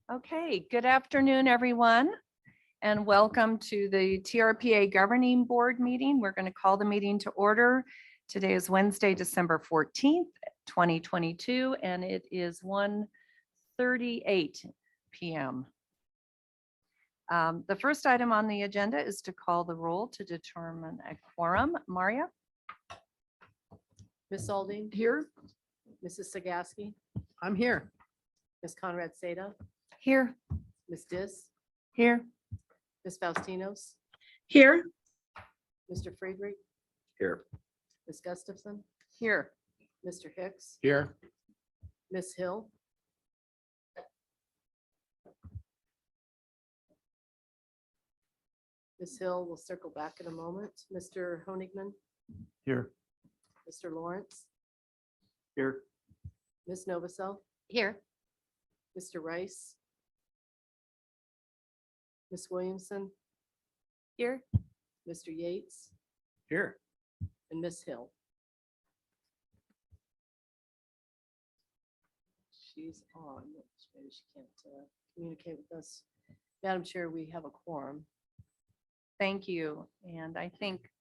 Okay, good afternoon, everyone, and welcome to the TRPA Governing Board meeting. We're going to call the meeting to order. Today is Wednesday, December 14th, 2022, and it is 1:38 p.m. The first item on the agenda is to call the roll to determine a quorum. Maria? Miss Alding, Here, Mrs. Sagaski, I'm here. Miss Conrad Seda, Here. Miss Dis, Here. Miss Faustinos, Here. Mr. Friedrich, Here. Miss Gustafson, Here. Mr. Hicks, Here. Miss Hill, Miss Hill will circle back in a moment. Mr. Honigman, Here. Mr. Lawrence, Here. Miss Novacell, Here. Mr. Rice, Miss Williamson, Here. Mr. Yates, Here. and Miss Hill. She's on, maybe she can't communicate with us. Madam Chair, we have a quorum. Thank you. And I think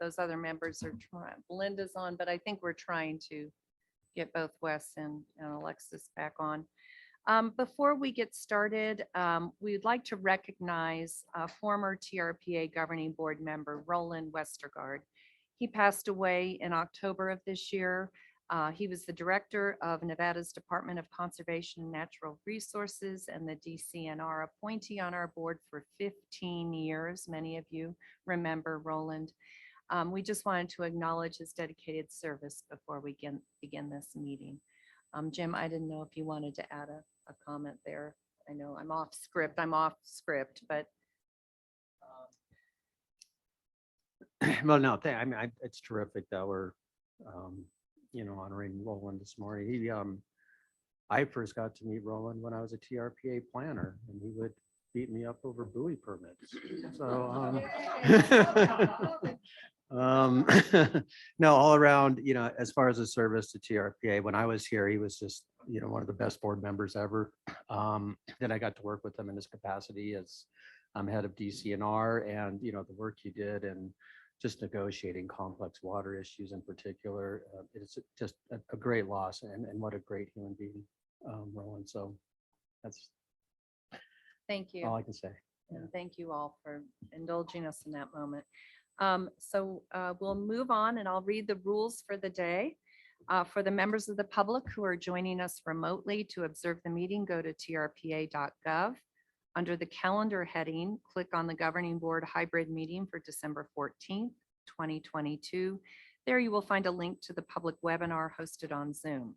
those other members are trying, Belinda's on, but I think we're trying to get both Wes and Alexis back on. Before we get started, we'd like to recognize former TRPA Governing Board member Roland Westergaard. He passed away in October of this year. He was the director of Nevada's Department of Conservation and Natural Resources and the DCNR appointee on our board for 15 years. Many of you remember Roland. We just wanted to acknowledge his dedicated service before we begin this meeting. Jim, I didn't know if you wanted to add a comment there. I know I'm off script, but Well, no, I mean, it's terrific that we're, honoring Roland this morning. I first got to meet Roland when I was a TRPA planner, and he would beat me up over buoy permits. So, no, all around, as far as a service to TRPA, when I was here, he was just, one of the best board members ever. Then I got to work with him in his capacity as head of DCNR, and, the work he did and just negotiating complex water issues in particular. It's just a great loss, and what a great human being, Roland. So that's thank you. all I can say. And thank you all for indulging us in that moment. So we'll move on and I'll read the rules for the day. For the members of the public who are joining us remotely to observe the meeting, go to trpa.gov. Under the calendar heading, click on the Governing Board Hybrid Meeting for December 14th, 2022. There you will find a link to the public webinar hosted on Zoom.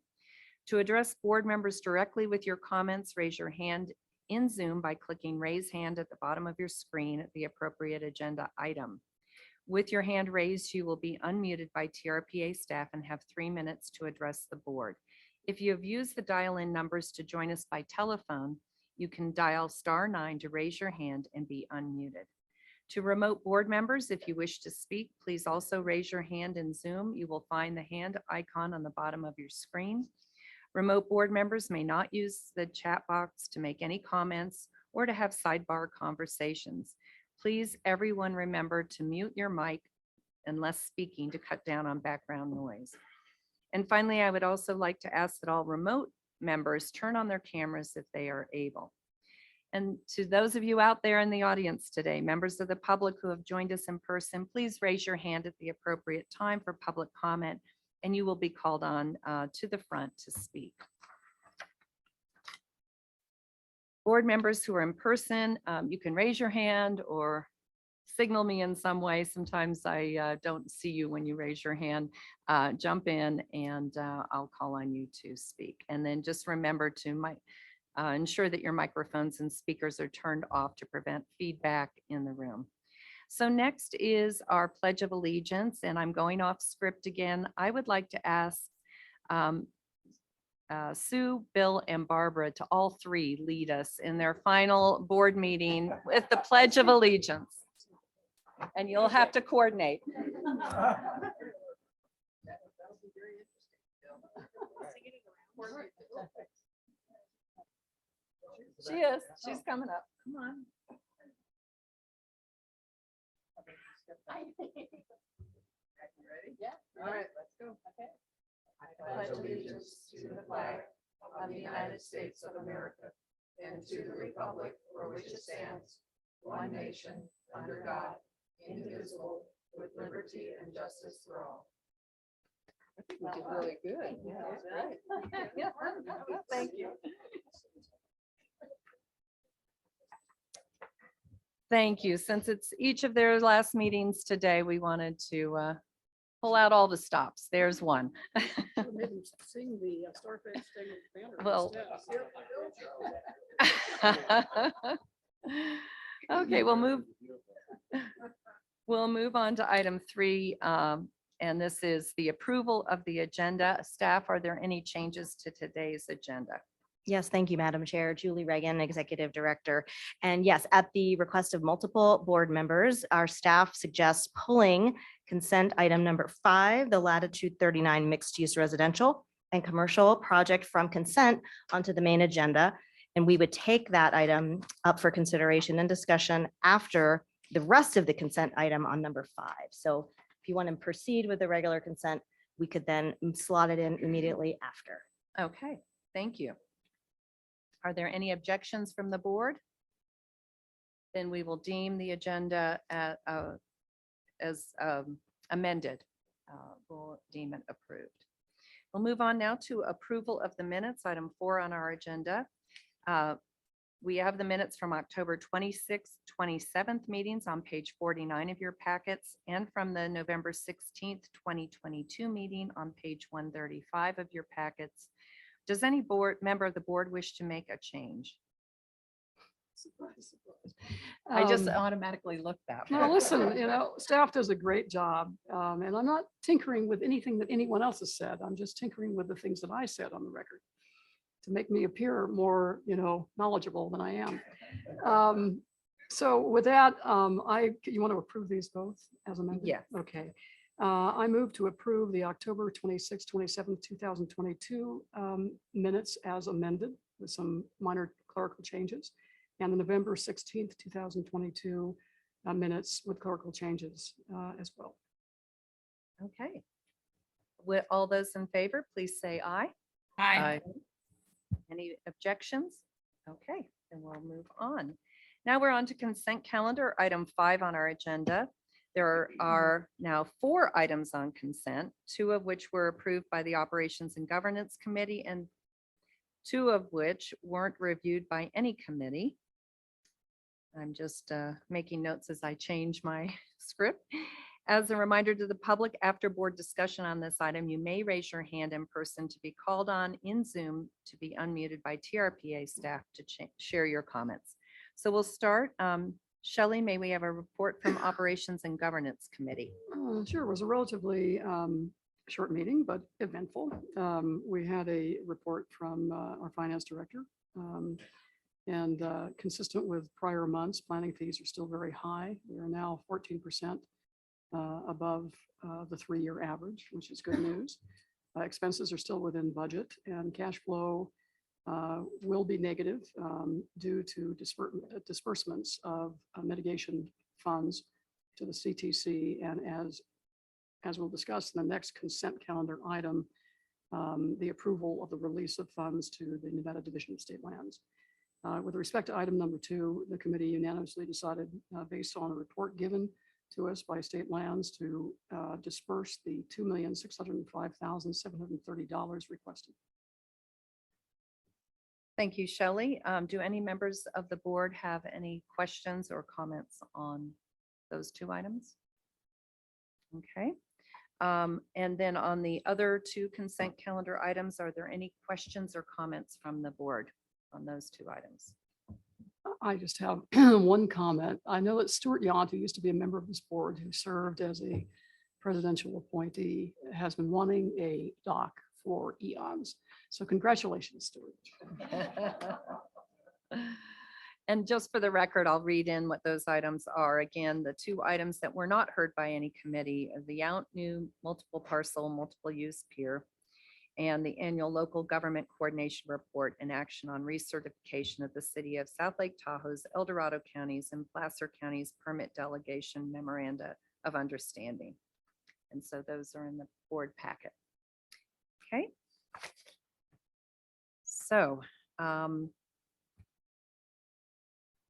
To address board members directly with your comments, raise your hand in Zoom by clicking Raise Hand at the bottom of your screen at the appropriate agenda item. With your hand raised, you will be unmuted by TRPA staff and have 3 minutes to address the board. If you have used the dial-in numbers to join us by telephone, you can dial *9 to raise your hand and be unmuted. To remote board members, if you wish to speak, please also raise your hand in Zoom. You will find the hand icon on the bottom of your screen. Remote board members may not use the chat box to make any comments or to have sidebar conversations. Please, everyone, remember to mute your mic unless speaking to cut down on background noise. And finally, I would also like to ask that all remote members turn on their cameras if they are able. And to those of you out there in the audience today, members of the public who have joined us in person, please raise your hand at the appropriate time for public comment, and you will be called on to the front to speak. Board members who are in person, you can raise your hand or signal me in some way. Sometimes I don't see you when you raise your hand. Jump in and I'll call on you to speak. And then just remember to ensure that your microphones and speakers are turned off to prevent feedback in the room. So next is our Pledge of Allegiance, and I'm going off script again. I would like to ask Sue, Bill, and Barbara to all three lead us in their final board meeting with the Pledge of Allegiance. And you'll have to coordinate. She is. She's coming up. Come on. Yeah. All right, let's go. Okay. I pledge allegiance to the flag of the United States of America and to the republic for which it stands, one nation, under God, indivisible, with liberty and justice for all. I think we did really good. Yeah, that's great. Thank you. Thank you. Since it's each of their last meetings today, we wanted to pull out all the stops. There's one. Maybe sing the Starface Banner. Well- instead. Okay, we'll move on to item 3. And this is the approval of the agenda. Staff, are there any changes to today's agenda? Yes, thank you, Madam Chair. Julie Reagan, Executive Director. And yes, at the request of multiple board members, our staff suggests pulling consent item number 5, the Latitude 39 mixed-use residential and commercial project from consent onto the main agenda. And we would take that item up for consideration and discussion after the rest of the consent item on number 5. So if you want to proceed with the regular consent, we could then slot it in immediately after. Okay, thank you. Are there any objections from the board? Then we will deem the agenda as amended. We'll deem it approved. We'll move on now to approval of the minutes, item 4 on our agenda. We have the minutes from October 26th, 27th meetings on page 49 of your packets, and from the November 16th, 2022 meeting on page 135 of your packets. Does any member of the board wish to make a change? Surprise, surprise. I just automatically looked that way. No, listen, staff does a great job. And I'm not tinkering with anything that anyone else has said. I'm just tinkering with the things that I said on the record to make me appear more, knowledgeable than I am. So with that, you want to approve these both as amended? Yes. Okay. I move to approve the October 26, 27, 2022 minutes as amended with some minor clerical changes, and the November 16th, 2022 minutes with clerical changes as well. Okay. With all those in favor, please say aye. Aye. Any objections? Okay, then we'll move on. Now we're on to consent calendar, item 5 on our agenda. There are now 4 items on consent, 2 of which were approved by the Operations and Governance Committee, and 2 of which weren't reviewed by any committee. I'm just making notes as I change my script. As a reminder to the public, after board discussion on this item, you may raise your hand in person to be called on in Zoom to be unmuted by TRPA staff to share your comments. So we'll start. Shelley, may we have a report from Operations and Governance Committee? Sure, it was a relatively short meeting, but eventful. We had a report from our finance director. And consistent with prior months, planning fees are still very high. We are now 14% above the 3-year average, which is good news. Expenses are still within budget, and cash flow will be negative due to disbursements of mitigation funds to the CTC. And as we'll discuss in the next consent calendar item, the approval of the release of funds to the Nevada Division of State Lands. With respect to item number 2, the committee unanimously decided, based on a report given to us by State Lands, to disperse the $2,605,730 requested. Thank you, Shelley. Do any members of the board have any questions or comments on those 2 items? Okay. And then on the other 2 consent calendar items, are there any questions or comments from the board on those 2 items? I just have one comment. I know that Stuart Yount, who used to be a member of this board, who served as a presidential appointee, has been wanting a dock for eons. So congratulations, Stuart. And just for the record, I'll read in what those items are. Again, the 2 items that were not heard by any committee, the Yount new multiple parcel, multiple use pier, and the annual local government coordination report and action on recertification of the city of South Lake Tahoe's El Dorado counties and Placer counties permit delegation memoranda of understanding. And so those are in the board packet. Okay. So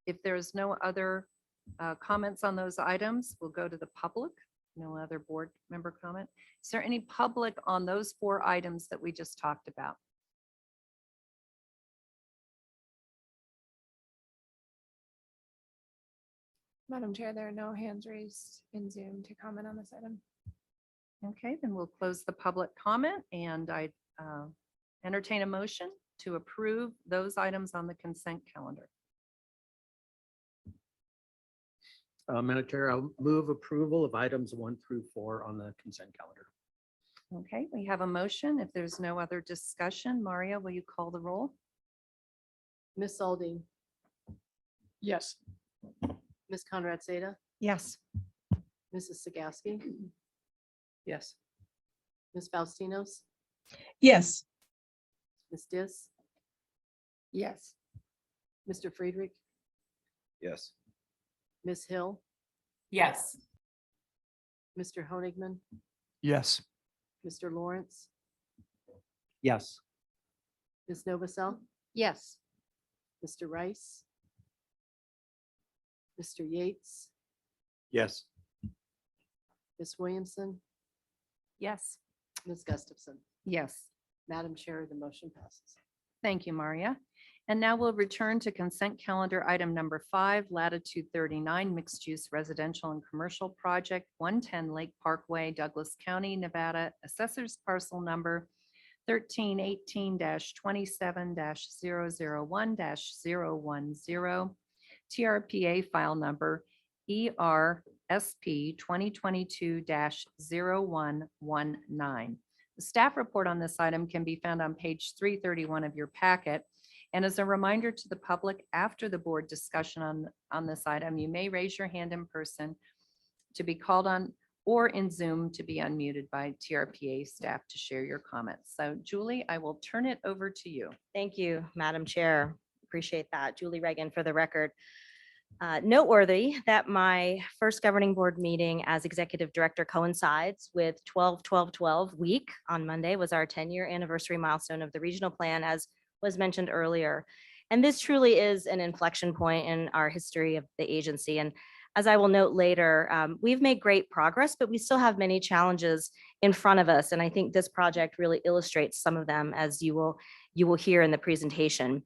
if there's no other comments on those items, we'll go to the public. No other board member comment. Is there any public on those 4 items that we just talked about? Madam Chair, there are no hands raised in Zoom to comment on this item. Okay, then we'll close the public comment and I entertain a motion to approve those items on the consent calendar. Madam Chair, I'll move approval of items 1 through 4 on the consent calendar. Okay, we have a motion. If there's no other discussion, Maria, will you call the roll? Miss Alding, Yes. Miss Conrad Seda, Yes. Mrs. Sagaski, Yes. Miss Faustinos, Yes. Miss Dis, Yes. Mr. Friedrich, Yes. Miss Hill, Yes. Mr. Honigman, Yes. Mr. Lawrence, Yes. Miss Novacell, Yes. Mr. Rice, Mr. Yates, Yes. Miss Williamson, Yes. Ms. Gustafson. Yes. Madam Chair, the motion passes. Thank you, Maria. And now we'll return to consent calendar item number 5, latitude 39, mixed-use residential and commercial project, 110 Lake Parkway, Douglas County, Nevada, assessors parcel number 1318-27-001-010, TRPA file number ERSP 2022-0119. The staff report on this item can be found on page 331 of your packet. And as a reminder to the public, after the board discussion on this item, you may raise your hand in person to be called on or in Zoom to be unmuted by TRPA staff to share your comments. So Julie, I will turn it over to you. Thank you, Madam Chair. Appreciate that. Julie Reagan for the record. Noteworthy that my first governing board meeting as executive director coincides with 12-12-12 week on Monday was our 10-year anniversary milestone of the regional plan, as was mentioned earlier. And this truly is an inflection point in our history of the agency. And as I will note later, we've made great progress, but we still have many challenges in front of us. And I think this project really illustrates some of them, as you will hear in the presentation.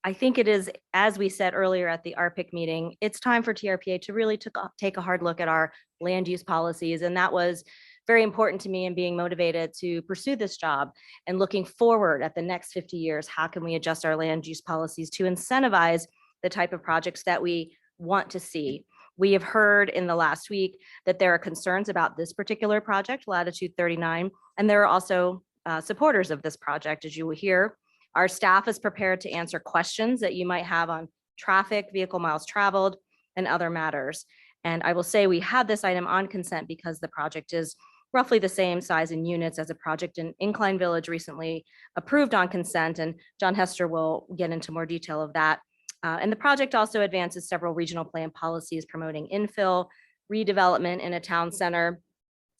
I think it is, as we said earlier at the RPIC meeting, it's time for TRPA to really take a hard look at our land use policies. And that was very important to me in being motivated to pursue this job and looking forward at the next 50 years. How can we adjust our land use policies to incentivize the type of projects that we want to see? We have heard in the last week that there are concerns about this particular project, latitude 39, and there are also supporters of this project, as you will hear. Our staff is prepared to answer questions that you might have on traffic, vehicle miles traveled, and other matters. And I will say we had this item on consent because the project is roughly the same size in units as a project in Incline Village recently approved on consent, and John Hester will get into more detail of that. And the project also advances several regional plan policies promoting infill, redevelopment in a town center,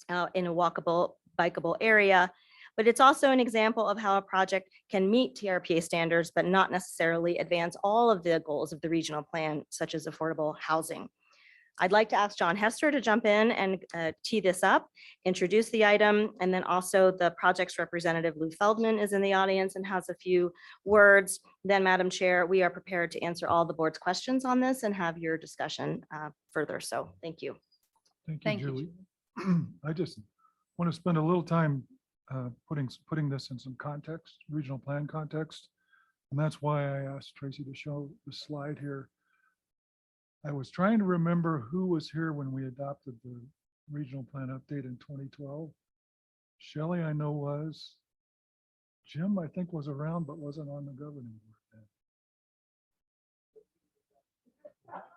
in a walkable, bikeable area. But it's also an example of how a project can meet TRPA standards, but not necessarily advance all of the goals of the regional plan, such as affordable housing. I'd like to ask John Hester to jump in and tee this up, introduce the item, and then also the project's representative, Lou Feldman, is in the audience and has a few words. Then, Madam Chair, we are prepared to answer all the board's questions on this and have your discussion further. So thank you. Thank you, Julie. I just want to spend a little time putting this in some context, regional plan context. And that's why I asked Tracy to show the slide here. I was trying to remember who was here when we adopted the regional plan update in 2012. Shelley, I know was. Jim, I think, was around, but wasn't on the governing board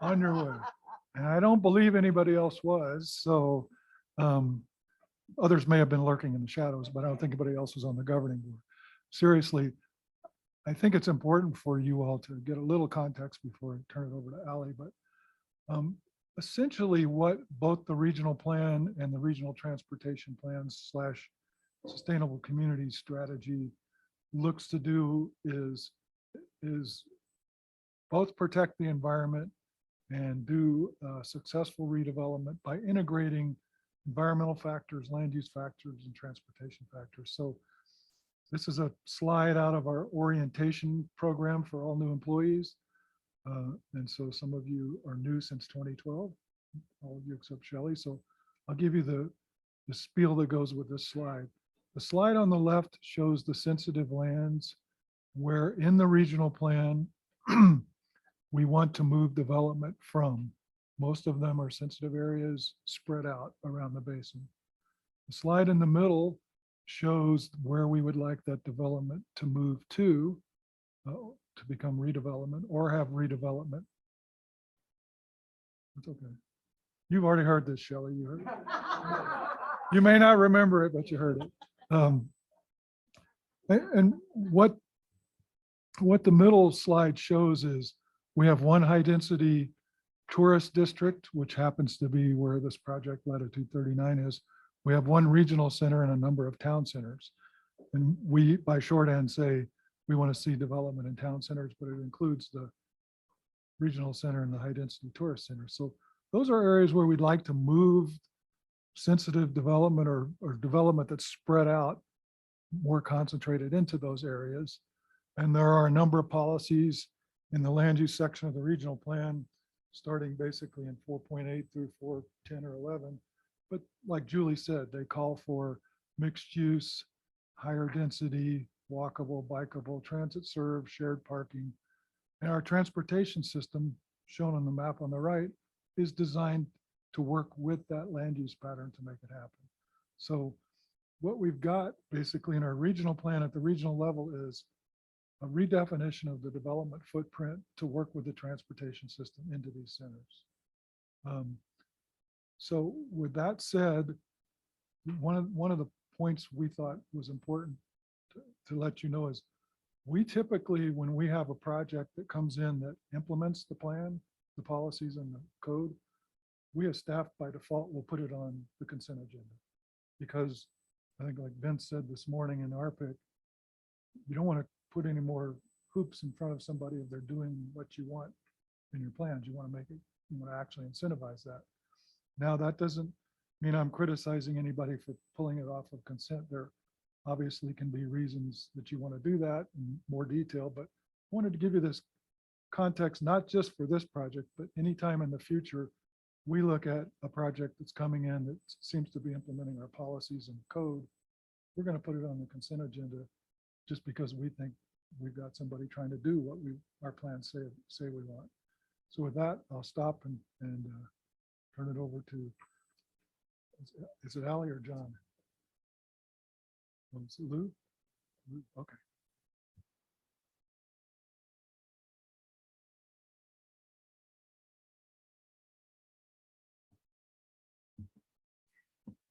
then. On your way. And I don't believe anybody else was. So others may have been lurking in the shadows, but I don't think anybody else was on the governing board. Seriously, I think it's important for you all to get a little context before I turn it over to Ally, but essentially what both the regional plan and the regional transportation plans / sustainable community strategy looks to do is both protect the environment and do successful redevelopment by integrating environmental factors, land use factors, and transportation factors. So this is a slide out of our orientation program for all new employees. And so some of you are new since 2012, all of you except Shelley. So I'll give you the spiel that goes with this slide. The slide on the left shows the sensitive lands where in the regional plan, we want to move development from. Most of them are sensitive areas spread out around the basin. The slide in the middle shows where we would like that development to move to become redevelopment or have redevelopment. It's okay. You've already heard this, Shelley. You heard it. You may not remember it, but you heard it. And what the middle slide shows is we have one high density tourist district, which happens to be where this project Latitude 39 is. We have one regional center and a number of town centers. And we, by shorthand, say we want to see development in town centers, but it includes the regional center and the high density tourist center. So those are areas where we'd like to move sensitive development or development that's spread out, more concentrated into those areas. And there are a number of policies in the land use section of the regional plan, starting basically in 4.8 through 4.10 or 11. But like Julie said, they call for mixed use, higher density, walkable, bikeable, transit served, shared parking. And our transportation system, shown on the map on the right, is designed to work with that land use pattern to make it happen. So what we've got basically in our regional plan at the regional level is a redefinition of the development footprint to work with the transportation system into these centers. So with that said, one of the points we thought was important to let you know is we typically, when we have a project that comes in that implements the plan, the policies and the code, we as staff by default will put it on the consent agenda. Because I think like Vince said this morning in RPIC, you don't want to put any more hoops in front of somebody if they're doing what you want in your plans. You want to make it, you want to actually incentivize that. Now that doesn't mean I'm criticizing anybody for pulling it off of consent. There obviously can be reasons that you want to do that in more detail, but I wanted to give you this context, not just for this project, but anytime in the future, we look at a project that's coming in that seems to be implementing our policies and code, we're going to put it on the consent agenda just because we think we've got somebody trying to do what our plans say we want. So with that, I'll stop and turn it over to, is it Ally or John? Is it Lou? Lou? Okay.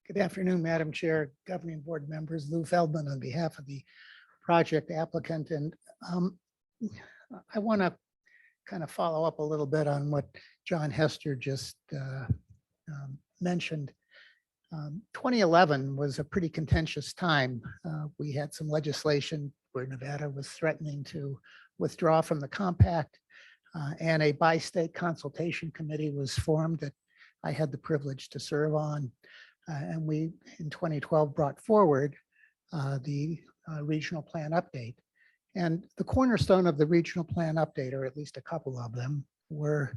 Good afternoon, Madam Chair, Governing Board members, Lou Feldman on behalf of the project applicant. And I want to kind of follow up a little bit on what John Hester just mentioned. 2011 was a pretty contentious time. We had some legislation where Nevada was threatening to withdraw from the compact, and a bi-state consultation committee was formed that I had the privilege to serve on. And we, in 2012, brought forward the regional plan update. And the cornerstone of the regional plan update, or at least a couple of them, were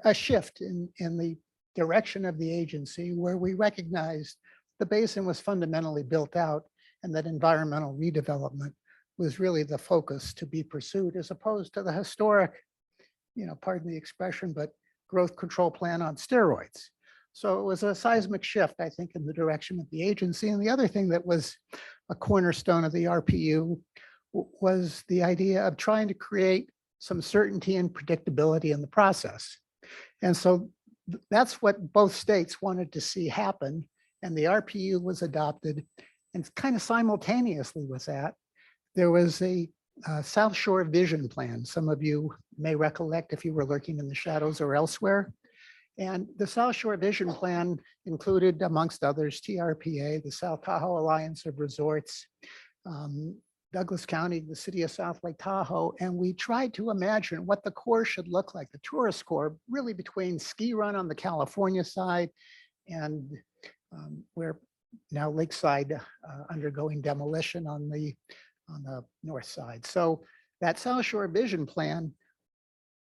a shift in the direction of the agency, where we recognized the basin was fundamentally built out and that environmental redevelopment was really the focus to be pursued, as opposed to the historic, pardon the expression, but growth control plan on steroids. So it was a seismic shift, I think, in the direction of the agency. And the other thing that was a cornerstone of the RPU was the idea of trying to create some certainty and predictability in the process. And so that's what both states wanted to see happen. and the RPU was adopted. And kind of simultaneously with that, there was a South Shore Vision Plan. Some of you may recollect if you were lurking in the shadows or elsewhere. And the South Shore Vision Plan included, amongst others, TRPA, the South Tahoe Alliance of Resorts, Douglas County, the city of South Lake Tahoe, and we tried to imagine what the core should look like, the tourist core, really between Ski Run on the California side and where now Lakeside undergoing demolition on the north side. So that South Shore Vision Plan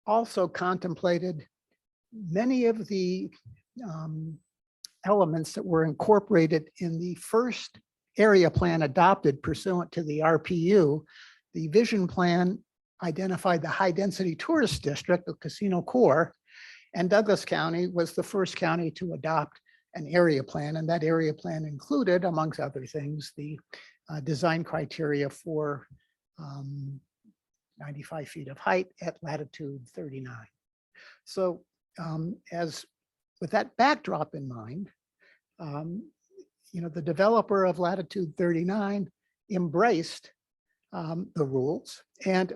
also contemplated many of the elements that were incorporated in the first area plan adopted pursuant to the RPU. The vision plan identified the high density tourist district, the casino core, and Douglas County was the first county to adopt an area plan. And that area plan included, amongst other things, the design criteria for 95 feet of height at latitude 39. So as with that backdrop in mind, the developer of latitude 39 embraced the rules. And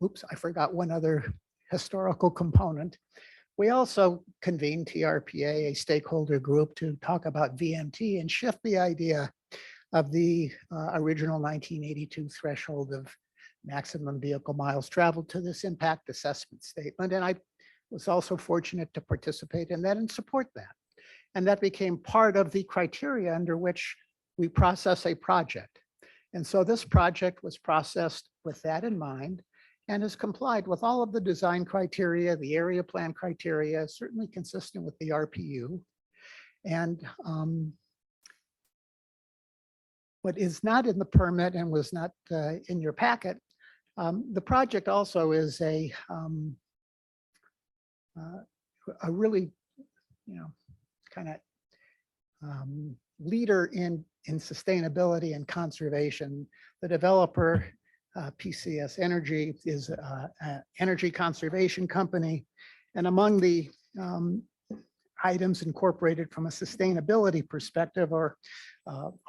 oops, I forgot one other historical component. We also convened TRPA, a stakeholder group, to talk about VMT and shift the idea of the original 1982 threshold of maximum vehicle miles traveled to this impact assessment statement. And I was also fortunate to participate in that and support that. And that became part of the criteria under which we process a project. And so this project was processed with that in mind and has complied with all of the design criteria, the area plan criteria, certainly consistent with the RPU. And what is not in the permit and was not in your packet, the project also is a really, kind of leader in sustainability and conservation. The developer, PCS Energy, is an energy conservation company. And among the items incorporated from a sustainability perspective are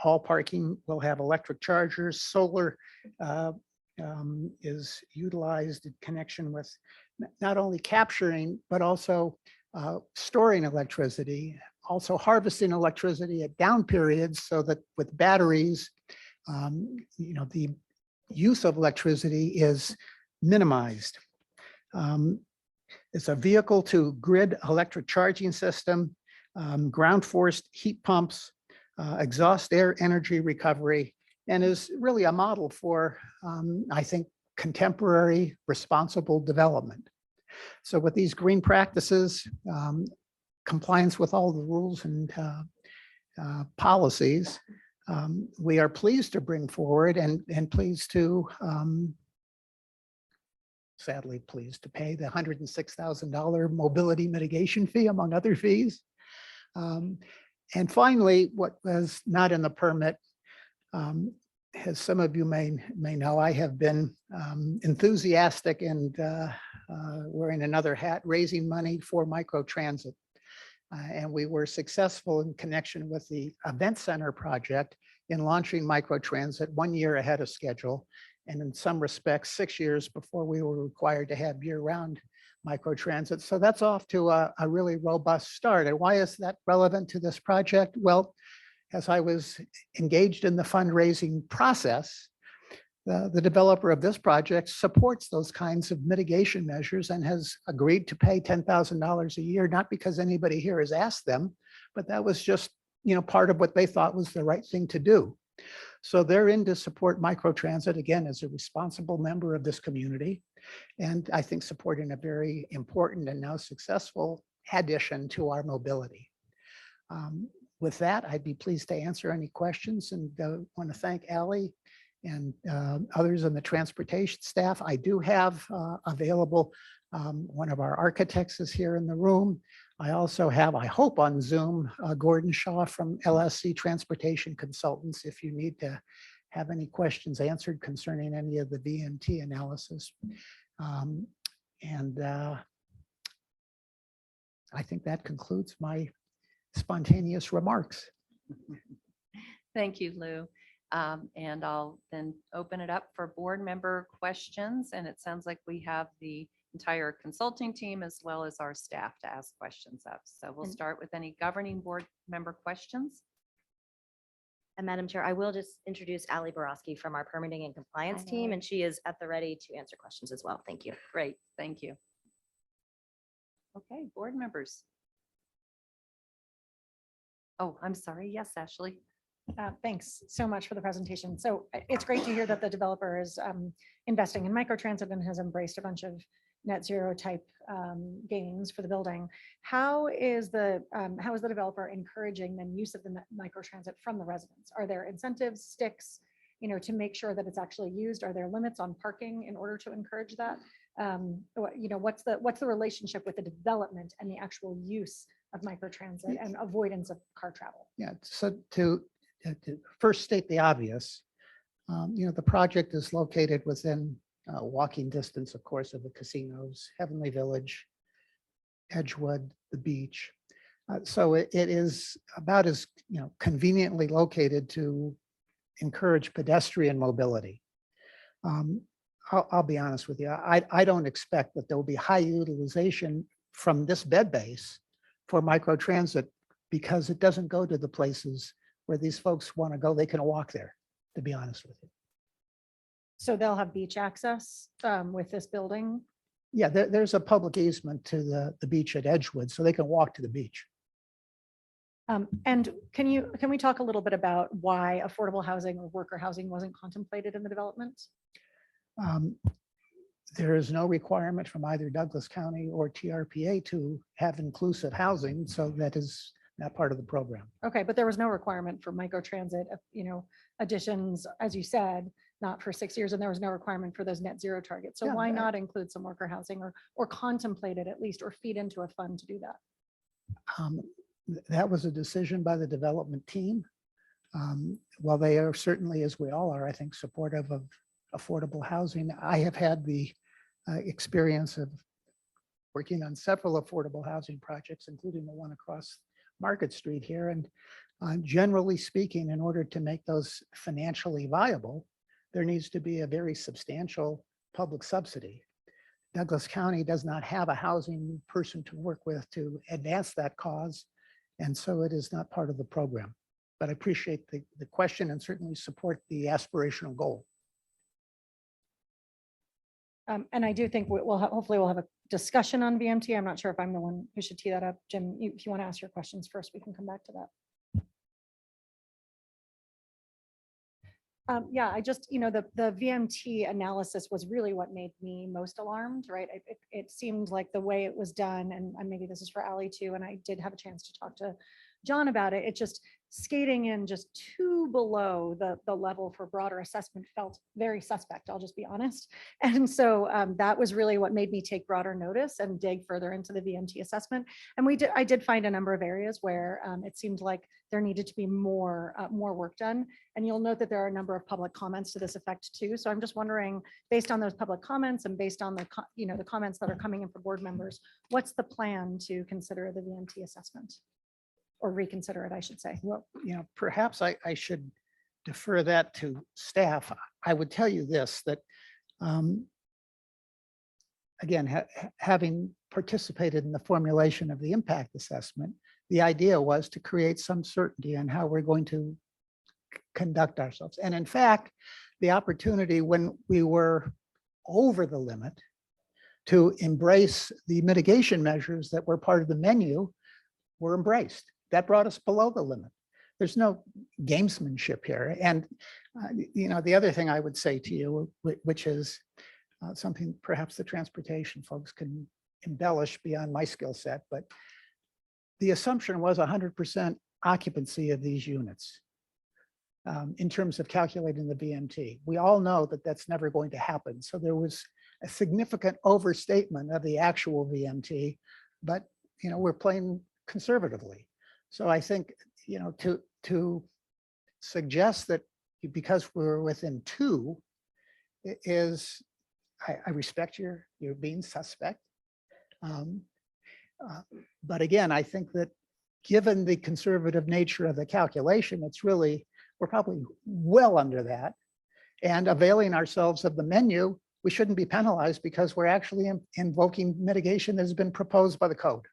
all parking will have electric chargers, solar is utilized in connection with not only capturing, but also storing electricity, also harvesting electricity at down periods so that with batteries, the use of electricity is minimized. It's a vehicle to grid electric charging system, ground forced heat pumps, exhaust air energy recovery, and is really a model for, I think, contemporary responsible development. So with these green practices, compliance with all the rules and policies, we are pleased to bring forward and pleased to, sadly pleased to pay the $106,000 mobility mitigation fee, among other fees. And finally, what was not in the permit, as some of you may know, I have been enthusiastic and wearing another hat, raising money for microtransit. And we were successful in connection with the event center project in launching microtransit 1 year ahead of schedule. And in some respects, 6 years before we were required to have year-round microtransit. So that's off to a really robust start. And why is that relevant to this project? Well, as I was engaged in the fundraising process, the developer of this project supports those kinds of mitigation measures and has agreed to pay $10,000 a year, not because anybody here has asked them, but that was just, part of what they thought was the right thing to do. So they're in to support microtransit, again, as a responsible member of this community. And I think supporting a very important and now successful addition to our mobility. With that, I'd be pleased to answer any questions and want to thank Allie and others on the transportation staff. I do have available, one of our architects is here in the room. I also have, I hope on Zoom, Gordon Shaw from LSC Transportation Consultants, if you need to have any questions answered concerning any of the VMT analysis. I think that concludes my spontaneous remarks. Thank you, Lou. And I'll then open it up for board member questions. And it sounds like we have the entire consulting team as well as our staff to ask questions of. So we'll And- start with any governing board member questions. And Madam Chair, I will just introduce Ali Borowski from our permitting and compliance team, Ali. and she is at the ready to answer questions as well. Thank you. Great, thank you. Okay, board members. Oh, I'm sorry. Yes, Ashley. Thanks so much for the presentation. So it's great to hear that the developer is investing in microtransit and has embraced a bunch of net zero type gains for the building. How is the developer encouraging the use of the microtransit from the residents? Are there incentives, sticks, to make sure that it's actually used? Are there limits on parking in order to encourage that? What's the relationship with the development and the actual use of microtransit and avoidance of car travel? Yeah, so to first state the obvious, the project is located within walking distance, of course, of the casinos, Heavenly Village, Edgewood, the beach. So it is about as, conveniently located to encourage pedestrian mobility. I'll be honest with you, I don't expect that there will be high utilization from this bed base for microtransit because it doesn't go to the places where these folks want to go. They can walk there, to be honest with you. So they'll have beach access with this building? Yeah, there's a public easement to the beach at Edgewood, so they can walk to the beach. And can we talk a little bit about why affordable housing or worker housing wasn't contemplated in the development? There is no requirement from either Douglas County or TRPA to have inclusive housing, so that is not part of the program. Okay, but there was no requirement for microtransit, additions, as you said, not for 6 years, and there was no requirement for those net zero targets. So Yeah, why not include some worker housing or contemplate it at least, or feed into a fund to do that? That was a decision by the development team. While they are certainly, as we all are, I think, supportive of affordable housing, I have had the experience of working on several affordable housing projects, including the one across Market Street here. And generally speaking, in order to make those financially viable, there needs to be a very substantial public subsidy. Douglas County does not have a housing person to work with to advance that cause. And so it is not part of the program. But I appreciate the question and certainly support the aspirational goal. And I do think hopefully we'll have a discussion on VMT. I'm not sure if I'm the one who should tee that up. Jim, if you want to ask your questions first, we can come back to that. Yeah, I just, the VMT analysis was really what made me most alarmed, right? It seemed like the way it was done, and maybe this is for Ali too, and I did have a chance to talk to John about it. It just skating in just too below the level for broader assessment felt very suspect, I'll just be honest. And so that was really what made me take broader notice and dig further into the VMT assessment. And I did find a number of areas where it seemed like there needed to be more work done. And you'll note that there are a number of public comments to this effect too. So I'm just wondering, based on those public comments and based on the comments that are coming in from board members, what's the plan to consider the VMT assessment? Or reconsider it, I should say. Well, perhaps I should defer that to staff. I would tell you this, that again, having participated in the formulation of the impact assessment, the idea was to create some certainty in how we're going to conduct ourselves. And in fact, the opportunity when we were over the limit to embrace the mitigation measures that were part of the menu were embraced. That brought us below the limit. There's no gamesmanship here. And, the other thing I would say to you, which is something perhaps the transportation folks can embellish beyond my skill set, but the assumption was 100% occupancy of these units in terms of calculating the VMT. We all know that that's never going to happen. So there was a significant overstatement of the actual VMT, but, we're playing conservatively. So I think, to suggest that because we're within 2 is, I respect your being suspect. But again, I think that given the conservative nature of the calculation, it's really, we're probably well under that. And availing ourselves of the menu, we shouldn't be penalized because we're actually invoking mitigation that has been proposed by the code.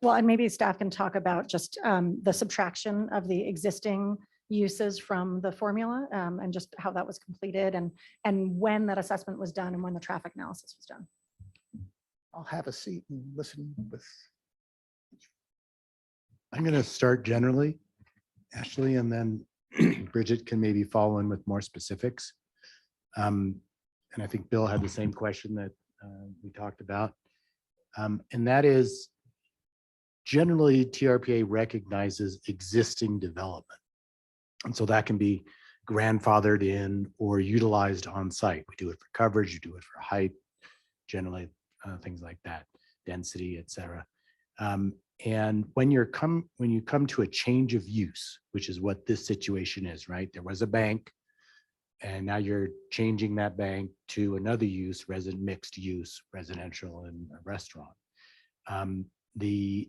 Well, and maybe staff can talk about just the subtraction of the existing uses from the formula and just how that was completed and when that assessment was done and when the traffic analysis was done. I'll have a seat and listen with. I'm going to start generally, Ashley, and then Bridget can maybe follow in with more specifics. And I think Bill had the same question that we talked about. And that is generally TRPA recognizes existing development. And so that can be grandfathered in or utilized on site. We do it for coverage, you do it for height, generally things like that, density, et cetera. And when you come to a change of use, which is what this situation is, right? There was a bank and now you're changing that bank to another use, mixed use, residential and a restaurant. The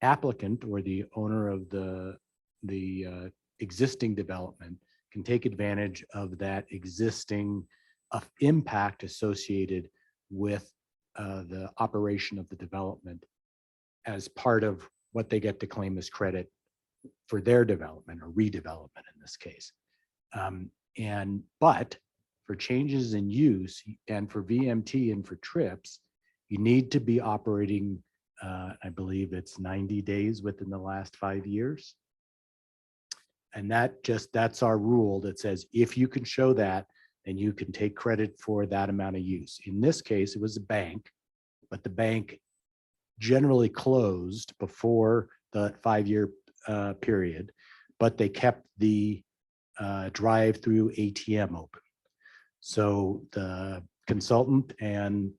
applicant or the owner of the existing development can take advantage of that existing impact associated with the operation of the development as part of what they get to claim as credit for their development or redevelopment in this case. But for changes in use and for VMT and for trips, you need to be operating, I believe it's 90 days within the last 5 years. And that's our rule that says, if you can show that, then you can take credit for that amount of use. In this case, it was a bank, but the bank generally closed before the 5-year period, but they kept the drive-through ATM open. So the consultant and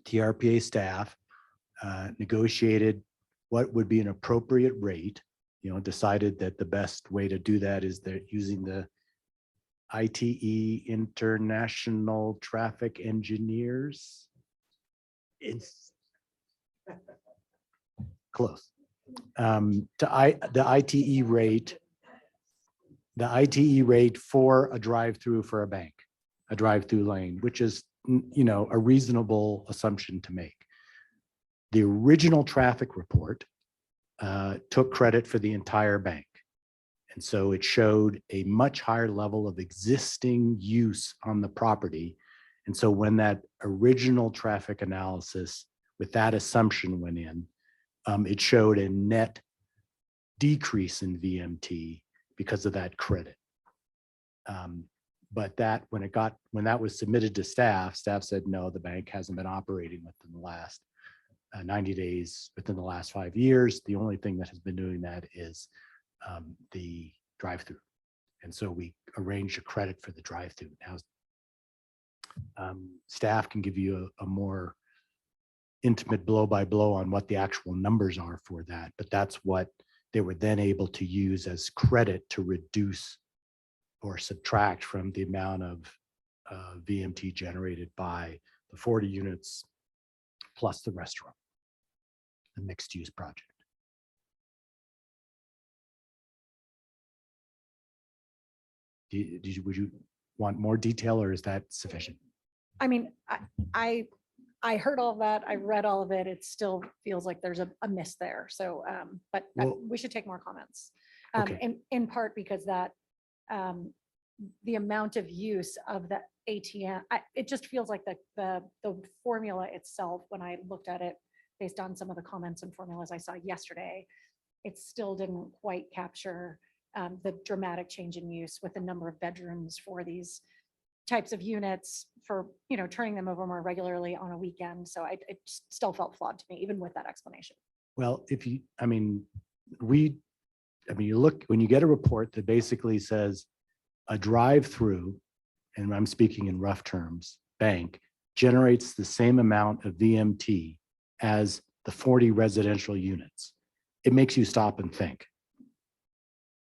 TRPA staff negotiated what would be an appropriate rate, decided that the best way to do that is they're using the ITE International Traffic Engineers. It's close. The ITE rate for a drive-through for a bank, a drive-through lane, which is, a reasonable assumption to make. The original traffic report took credit for the entire bank. And so it showed a much higher level of existing use on the property. And so when that original traffic analysis with that assumption went in, it showed a net decrease in VMT because of that credit. But that when that was submitted to staff said, no, the bank hasn't been operating within the last 90 days within the last 5 years. The only thing that has been doing that is the drive-through. And so we arranged a credit for the drive-through. Now, staff can give you a more intimate blow by blow on what the actual numbers are for that, but that's what they were then able to use as credit to reduce or subtract from the amount of VMT generated by the 40 units plus the restaurant, the mixed use project. Would you want more detail or is that sufficient? I mean, I heard all of that. I read all of it. It still feels like there's a miss there. So, but we should take more comments. Okay. In part because that the amount of use of the ATM, it just feels like the formula itself, when I looked at it based on some of the comments and formulas I saw yesterday, it still didn't quite capture the dramatic change in use with the number of bedrooms for these types of units, for turning them over more regularly on a weekend. So it still felt flawed to me, even with that explanation. Well, you look, when you get a report that basically says a drive-through, and I'm speaking in rough terms, bank generates the same amount of VMT as the 40 residential units, it makes you stop and think.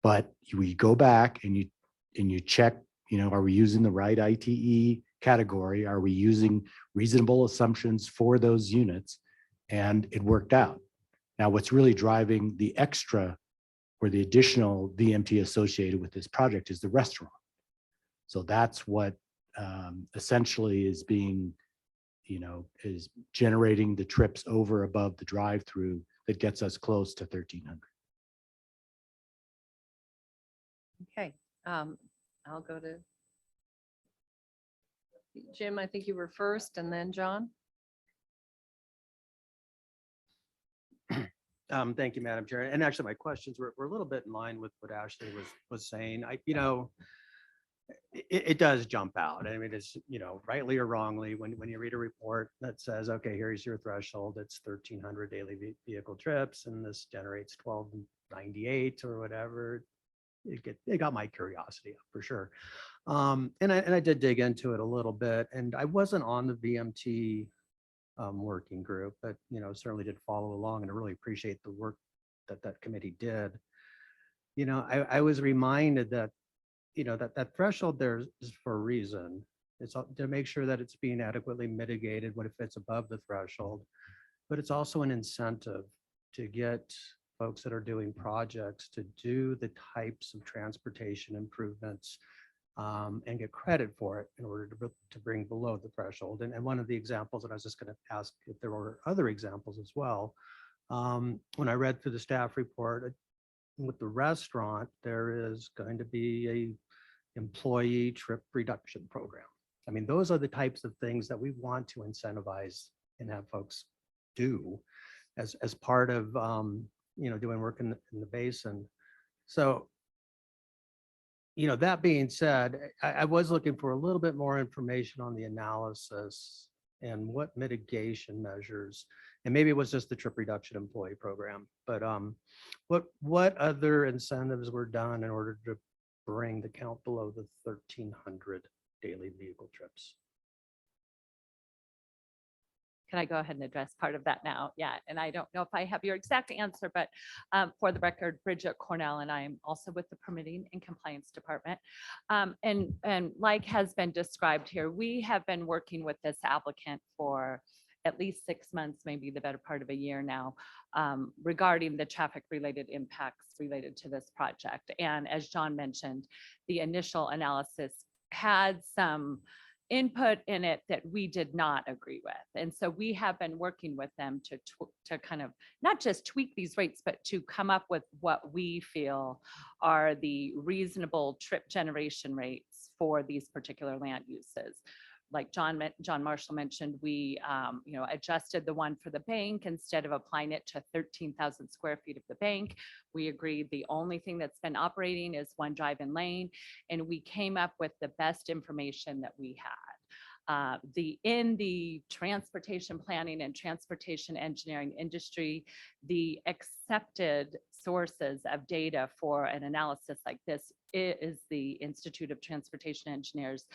But we go back and you check, are we using the right ITE category? Are we using reasonable assumptions for those units? And it worked out. Now, what's really driving the extra or the additional VMT associated with this project is the restaurant. So that's what essentially is being, is generating the trips over above the drive-through that gets us close to 1,300. Okay, I'll go to Jim. I think you were first and then John. Thank you, Madam Chair. And actually, my questions were a little bit in line with what Ashley was saying. It does jump out. I mean, it's, rightly or wrongly, when you read a report that says, okay, here's your threshold, it's 1,300 daily vehicle trips, and this generates 1298 or whatever. It got my curiosity up for sure. And I did dig into it a little bit, and I wasn't on the VMT working group, but certainly did follow along, and I really appreciate the work that committee did. I was reminded that that threshold there is for a reason. It's to make sure that it's being adequately mitigated when if it's above the threshold, but it's also an incentive to get folks that are doing projects to do the types of transportation improvements and get credit for it in order to bring below the threshold. And one of the examples, and I was just going to ask if there were other examples as well. When I read through the staff report, with the restaurant, there is going to be a employee trip reduction program. I mean, those are the types of things that we want to incentivize and have folks do as part of doing work in the basin. So, that being said, I was looking for a little bit more information on the analysis and what mitigation measures, and maybe it was just the trip reduction employee program, but what other incentives were done in order to bring the count below the 1,300 daily vehicle trips? Can I go ahead and address part of that now? Yeah, and I don't know if I have your exact answer, but for the record, Bridget Cornell, and I am also with the Permitting and Compliance Department. And like has been described here, we have been working with this applicant for at least 6 months, maybe the better part of a year now, regarding the traffic related impacts related to this project. And as John mentioned, the initial analysis had some input in it that we did not agree with. And so we have been working with them to kind of not just tweak these rates, but to come up with what we feel are the reasonable trip generation rates for these particular land uses. Like John Marshall mentioned, we adjusted the one for the bank instead of applying it to 13,000 square feet of the bank. We agreed the only thing that's been operating is one drive-in lane, and we came up with the best information that we had. In the transportation planning and transportation engineering industry, the accepted sources of data for an analysis like this is the Institute of Transportation Engineers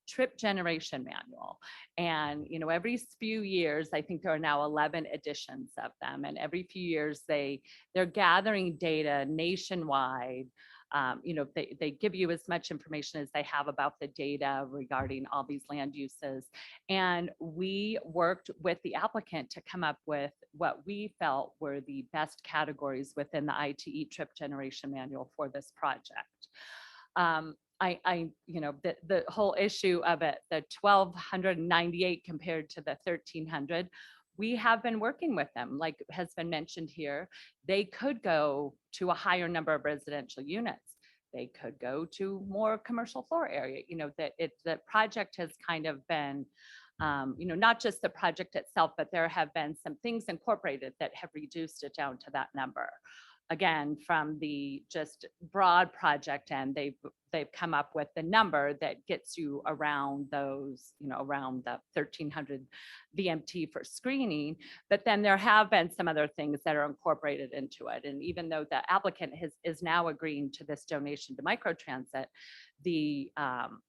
trip generation manual. And, every few years, I think there are now 11 editions of them. And every few years they're gathering data nationwide. They give you as much information as they have about the data regarding all these land uses. And we worked with the applicant to come up with what we felt were the best categories within the ITE trip generation manual for this project. The whole issue of it, the 1,298 compared to the 1,300, we have been working with them, like has been mentioned here. They could go to a higher number of residential units. They could go to more commercial floor area. The project has kind of been, not just the project itself, but there have been some things incorporated that have reduced it down to that number. Again, from the just broad project end, they've come up with the number that gets you around those, around the 1,300 VMT for screening. But then there have been some other things that are incorporated into it. And even though the applicant is now agreeing to this donation to microtransit, the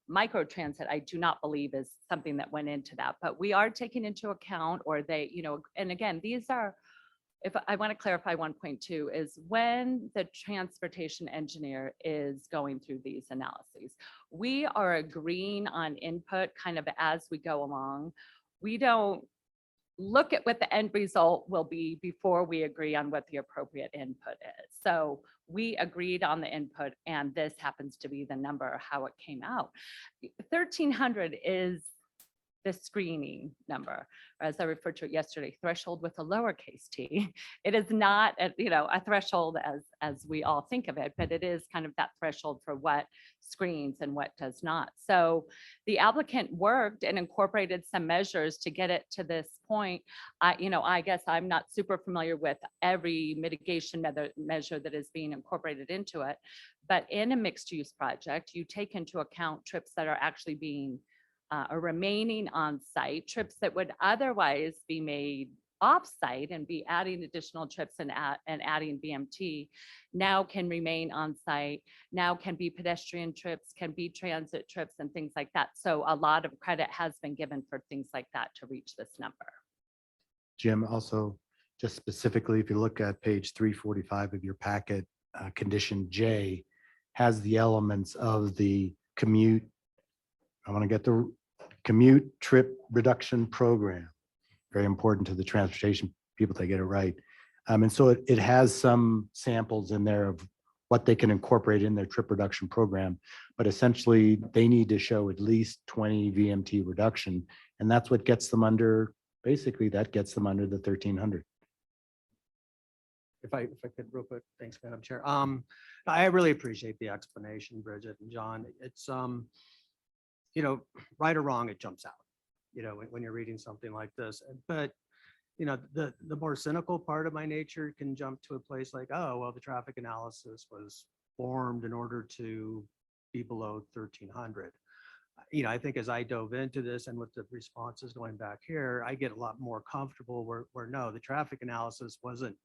microtransit, I do not believe is something that went into that. But we are taking into account, or they, and again, these are, if I want to clarify one point too, is when the transportation engineer is going through these analyses, we are agreeing on input kind of as we go along. We don't look at what the end result will be before we agree on what the appropriate input is. So we agreed on the input, and this happens to be the number, how it came out. 1,300 is the screening number, or as I referred to it yesterday, threshold with a lowercase t. It is not, a threshold as we all think of it, but it is kind of that threshold for what screens and what does not. So the applicant worked and incorporated some measures to get it to this point. I guess I'm not super familiar with every mitigation measure that is being incorporated into it, but in a mixed use project, you take into account trips that are actually being or remaining on site, trips that would otherwise be made off-site and be adding additional trips and adding BMT now can remain on site, now can be pedestrian trips, can be transit trips and things like that. So a lot of credit has been given for things like that to reach this number. Jim, also, just specifically, if you look at page 345 of your packet, condition J has the elements of the commute. I want to get the commute trip reduction program. Very important to the transportation people to get it right. And so it has some samples in there of what they can incorporate in their trip reduction program. But essentially, they need to show at least 20 VMT reduction. And that's what gets them under, basically, that gets them under the 1,300. If I could real quick, thanks, Madam Chair. I really appreciate the explanation, Bridget and John. It's, right or wrong, it jumps out, when you're reading something like this. But, the more cynical part of my nature can jump to a place like, oh, well, the traffic analysis was formed in order to be below 1,300. I think as I dove into this and with the responses going back here, I get a lot more comfortable where no, the traffic analysis wasn't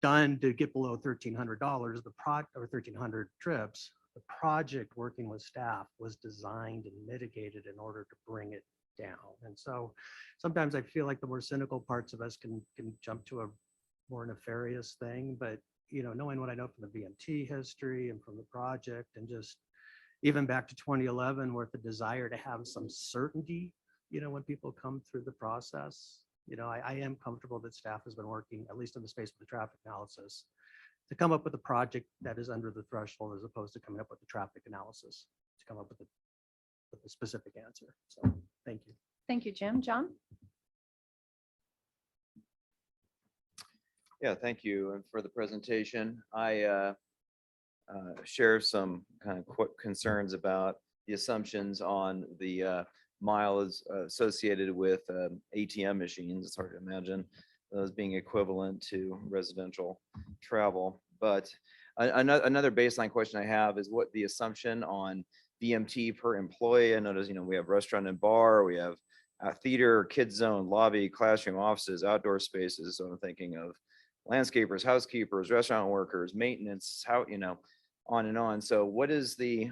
done to get below $1,300, or 1,300 trips. The project working with staff was designed and mitigated in order to bring it down. And so sometimes I feel like the more cynical parts of us can jump to a more nefarious thing, but knowing what I know from the BMT history and from the project, and just even back to 2011, with the desire to have some certainty, when people come through the process, I am comfortable that staff has been working, at least in the space of the traffic analysis, to come up with a project that is under the threshold, as opposed to coming up with the traffic analysis to come up with a specific answer. So thank you. Thank you, Jim. John? Yeah, thank you. And for the presentation, I share some kind of concerns about the assumptions on the miles associated with ATM machines. It's hard to imagine those being equivalent to residential travel. But another baseline question I have is what the assumption on VMT per employee. I notice, we have restaurant and bar, we have theater, kids zone, lobby, classroom, offices, outdoor spaces. So I'm thinking of landscapers, housekeepers, restaurant workers, maintenance, on and on. So what is the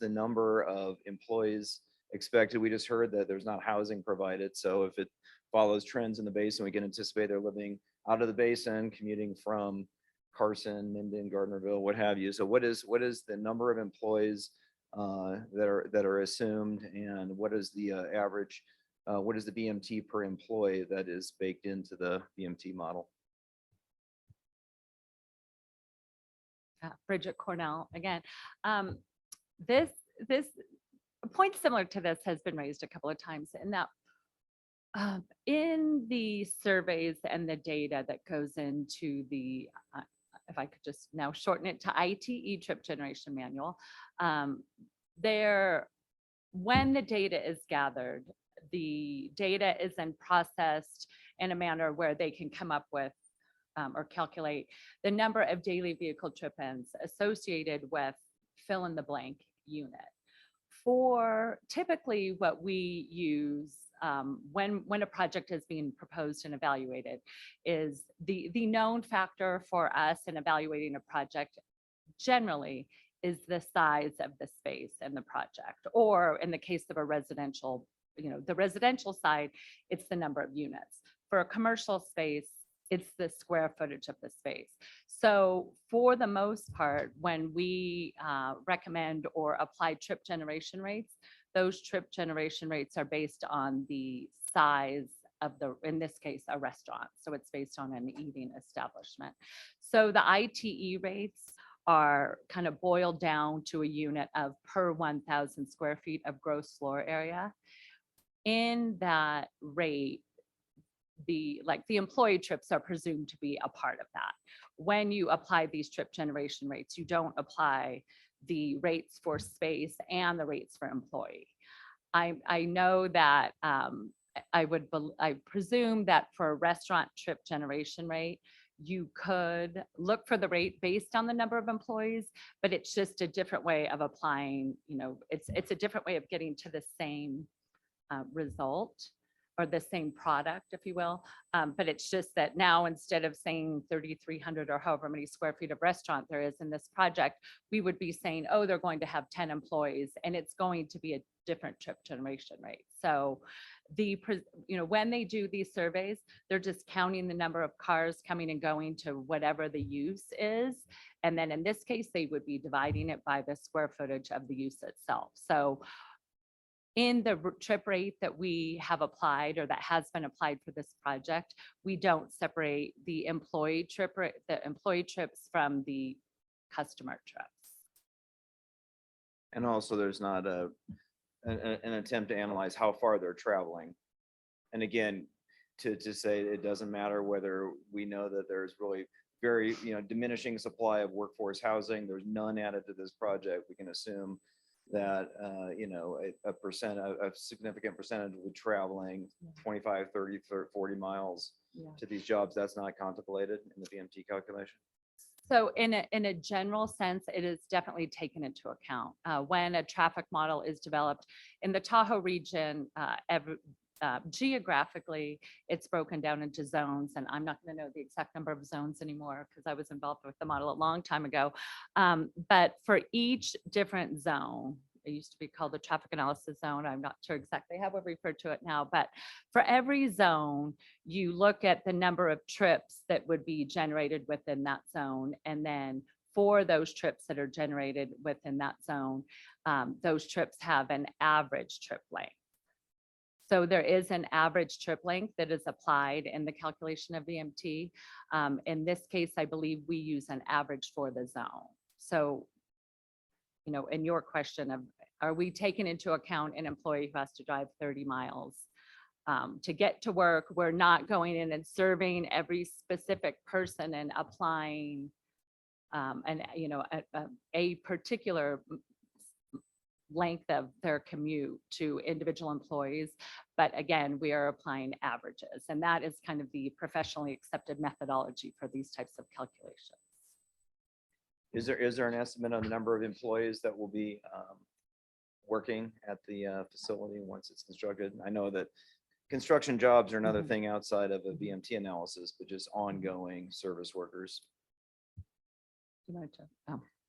number of employees expected? We just heard that there's not housing provided. So if it follows trends in the basin, we can anticipate they're living out of the basin, commuting from Carson, Minden, Gardnerville, what have you. So what is the number of employees that are assumed, and what is the average? What is the BMT per employee that is baked into the BMT model? Bridget Cornell again. This a point similar to this has been raised a couple of times, in that in the surveys and the data that goes into the, if I could just now shorten it to ITE trip generation manual, when the data is gathered, the data is then processed in a manner where they can come up with or calculate the number of daily vehicle trip-ins associated with fill in the blank unit. For typically what we use when a project is being proposed and evaluated is the known factor for us in evaluating a project generally is the size of the space in the project, or in the case of a residential, the residential side, it's the number of units. For a commercial space, it's the square footage of the space. So for the most part, when we recommend or apply trip generation rates, those trip generation rates are based on the size of the, in this case, a restaurant. So it's based on an eating establishment. So the ITE rates are kind of boiled down to a unit of per 1,000 square feet of gross floor area. In that rate, the employee trips are presumed to be a part of that. When you apply these trip generation rates, you don't apply the rates for space and the rates for employee. I know that I presume that for a restaurant trip generation rate, you could look for the rate based on the number of employees, but it's just a different way of applying, it's a different way of getting to the same result or the same product, if you will. But it's just that now, instead of saying 3,300 or however many square feet of restaurant there is in this project, we would be saying, oh, they're going to have 10 employees and it's going to be a different trip generation rate. So when they do these surveys, they're just counting the number of cars coming and going to whatever the use is. And then in this case, they would be dividing it by the square footage of the use itself. So in the trip rate that we have applied, or that has been applied for this project, we don't separate the employee trip rate, the employee trips from the customer trips. And also there's not an attempt to analyze how far they're traveling. And again, to say it doesn't matter whether we know that there's really very, diminishing supply of workforce housing, there's none added to this project. We can assume that, a significant percentage will be traveling 25, 30, 40 miles to these jobs. That's not contemplated in the VMT calculation. So in a general sense, it is definitely taken into account when a traffic model is developed in the Tahoe region. Geographically, it's broken down into zones, and I'm not going to know the exact number of zones anymore because I was involved with the model a long time ago. But for each different zone, it used to be called the traffic analysis zone. I'm not sure exactly how we refer to it now, but for every zone, you look at the number of trips that would be generated within that zone. And then for those trips that are generated within that zone, those trips have an average trip length. So there is an average trip length that is applied in the calculation of VMT. In this case, I believe we use an average for the zone. So, in your question of, are we taking into account an employee who has to drive 30 miles to get to work? We're not going in and surveying every specific person and applying a particular length of their commute to individual employees. But again, we are applying averages, and that is kind of the professionally accepted methodology for these types of calculations. Is there an estimate on the number of employees that will be working at the facility once it's constructed? I know that construction jobs are another thing outside of a VMT analysis, but just ongoing service workers.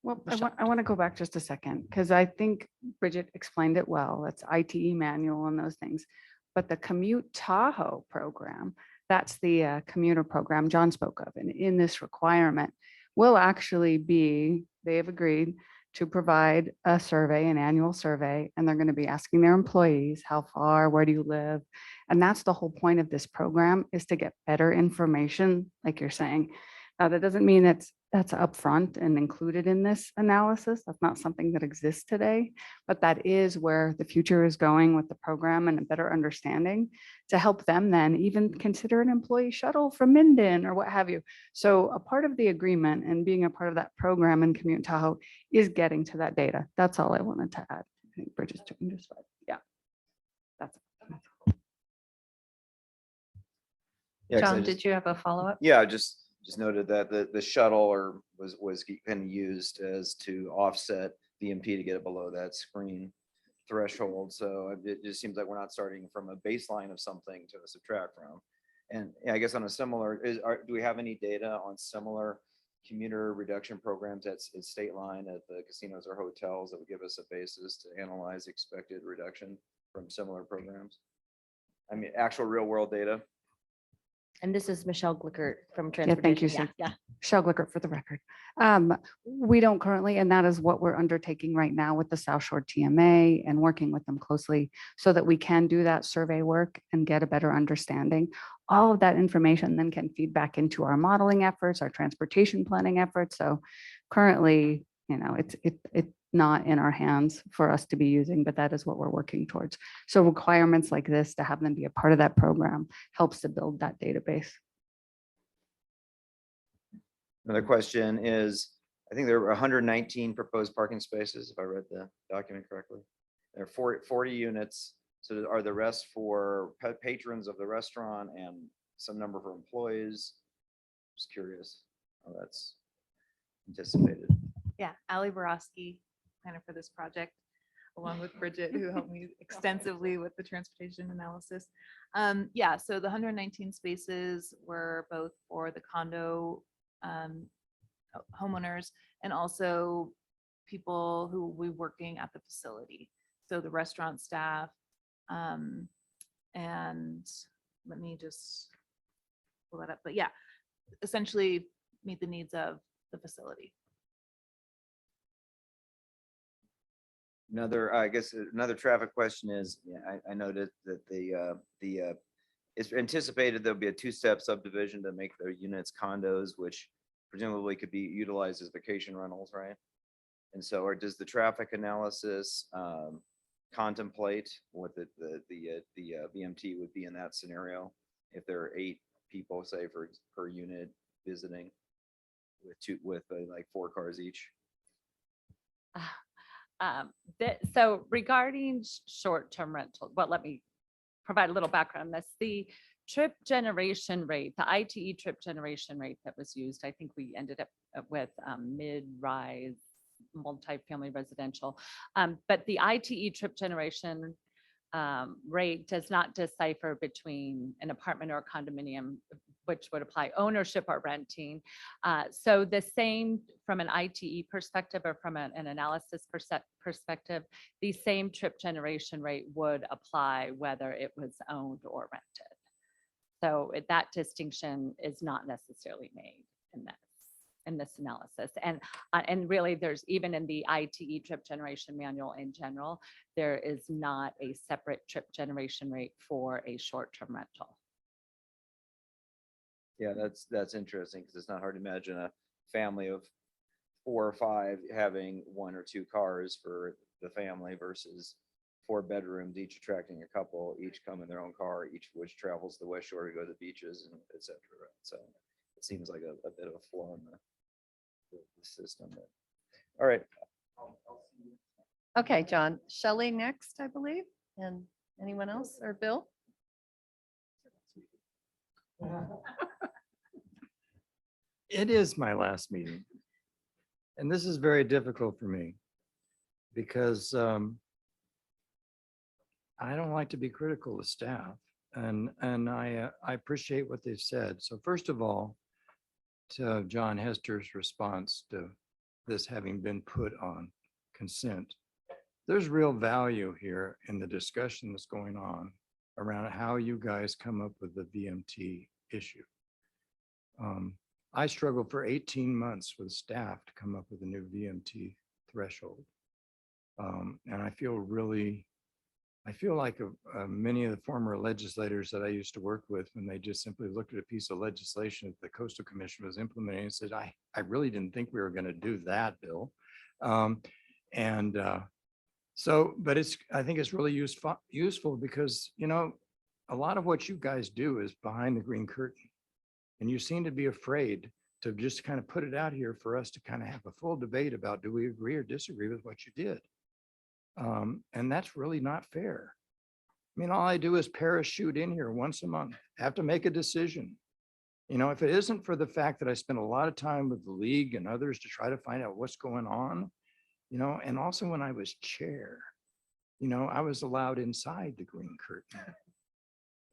Well, I want to go back just a second, because I think Bridget explained it well. It's ITE manual and those things. But the Commute Tahoe program, that's the commuter program John spoke of. And in this requirement will actually be, they've agreed to provide a survey, an annual survey, and they're going to be asking their employees, how far, where do you live? And that's the whole point of this program, is to get better information, like you're saying. That doesn't mean that's upfront and included in this analysis. That's not something that exists today, but that is where the future is going with the program, and a better understanding to help them then even consider an employee shuttle from Minden or what have you. So a part of the agreement and being a part of that program in Commute Tahoe is getting to that data. That's all I wanted to add. I think Bridget's doing just fine. Yeah. That's it. Yeah, 'cause John, did you have a follow-up? Yeah, just noted that the shuttle was kind of used as to offset VMT to get it below that screen threshold. So it just seems like we're not starting from a baseline of something to subtract from. And I guess on a similar, do we have any data on similar commuter reduction programs at state line at the casinos or hotels that would give us a basis to analyze expected reduction from similar programs? I mean, actual real world data. And this is Michelle Glickert from thank you, Transportation. Sue. Yeah. Michelle Glickert for the record. We don't currently, and that is what we're undertaking right now with the South Shore TMA and working with them closely so that we can do that survey work and get a better understanding. All of that information then can feed back into our modeling efforts, our transportation planning efforts. So currently, it's not in our hands for us to be using, but that is what we're working towards. So requirements like this, to have them be a part of that program, helps to build that database. Another question is, I think there were 119 proposed parking spaces, if I read the document correctly. There are 40 units. So are the rest for patrons of the restaurant and some number for employees? Just curious how that's anticipated. Yeah, Ali Borowski, planner for this project, along with Bridget, who helped me extensively with the transportation analysis. Yeah, so the 119 spaces were both for the condo homeowners and also people who will be working at the facility. So the restaurant staff, and let me just pull that up. But yeah, essentially meet the needs of the facility. I guess another traffic question is, yeah, I noted that it's anticipated there'll be a two-step subdivision to make the units condos, which presumably could be utilized as vacation rentals, right? And so, or does the traffic analysis contemplate what the VMT would be in that scenario? If there are 8 people, say, per unit visiting with like 4 cars each? So regarding short-term rental, well, let me provide a little background on this. The trip generation rate, the ITE trip generation rate that was used, I think we ended up with mid-rise multifamily residential. But the ITE trip generation rate does not decipher between an apartment or a condominium, which would apply ownership or renting. So the same from an ITE perspective or from an analysis perspective, the same trip generation rate would apply whether it was owned or rented. So that distinction is not necessarily made in this analysis. And really there's, even in the ITE trip generation manual in general, there is not a separate trip generation rate for a short-term rental. Yeah, that's interesting because it's not hard to imagine a family of 4 or 5 having 1 or 2 cars for the family versus 4 bedrooms, each attracting a couple, each come in their own car, each of which travels the West Shore to go to the beaches and et cetera. So it seems like a bit of a flaw in the system. But, all right. Okay, John. Shelley next, I believe. And anyone else, or Bill? It is my last meeting. And this is very difficult for me because I don't like to be critical of staff, and I appreciate what they've said. So first of all, to John Hester's response to this having been put on consent, there's real value here in the discussion that's going on around how you guys come up with the VMT issue. I struggled for 18 months with staff to come up with a new VMT threshold. And I feel like many of the former legislators that I used to work with, when they just simply looked at a piece of legislation that the Coastal Commission was implementing and said, I really didn't think we were going to do that, Bill. But I think it's really useful because, a lot of what you guys do is behind the green curtain. And you seem to be afraid to just kind of put it out here for us to kind of have a full debate about, do we agree or disagree with what you did? And that's really not fair. I mean, all I do is parachute in here once a month, have to make a decision. If it isn't for the fact that I spent a lot of time with the league and others to try to find out what's going on, and also when I was chair, I was allowed inside the green curtain.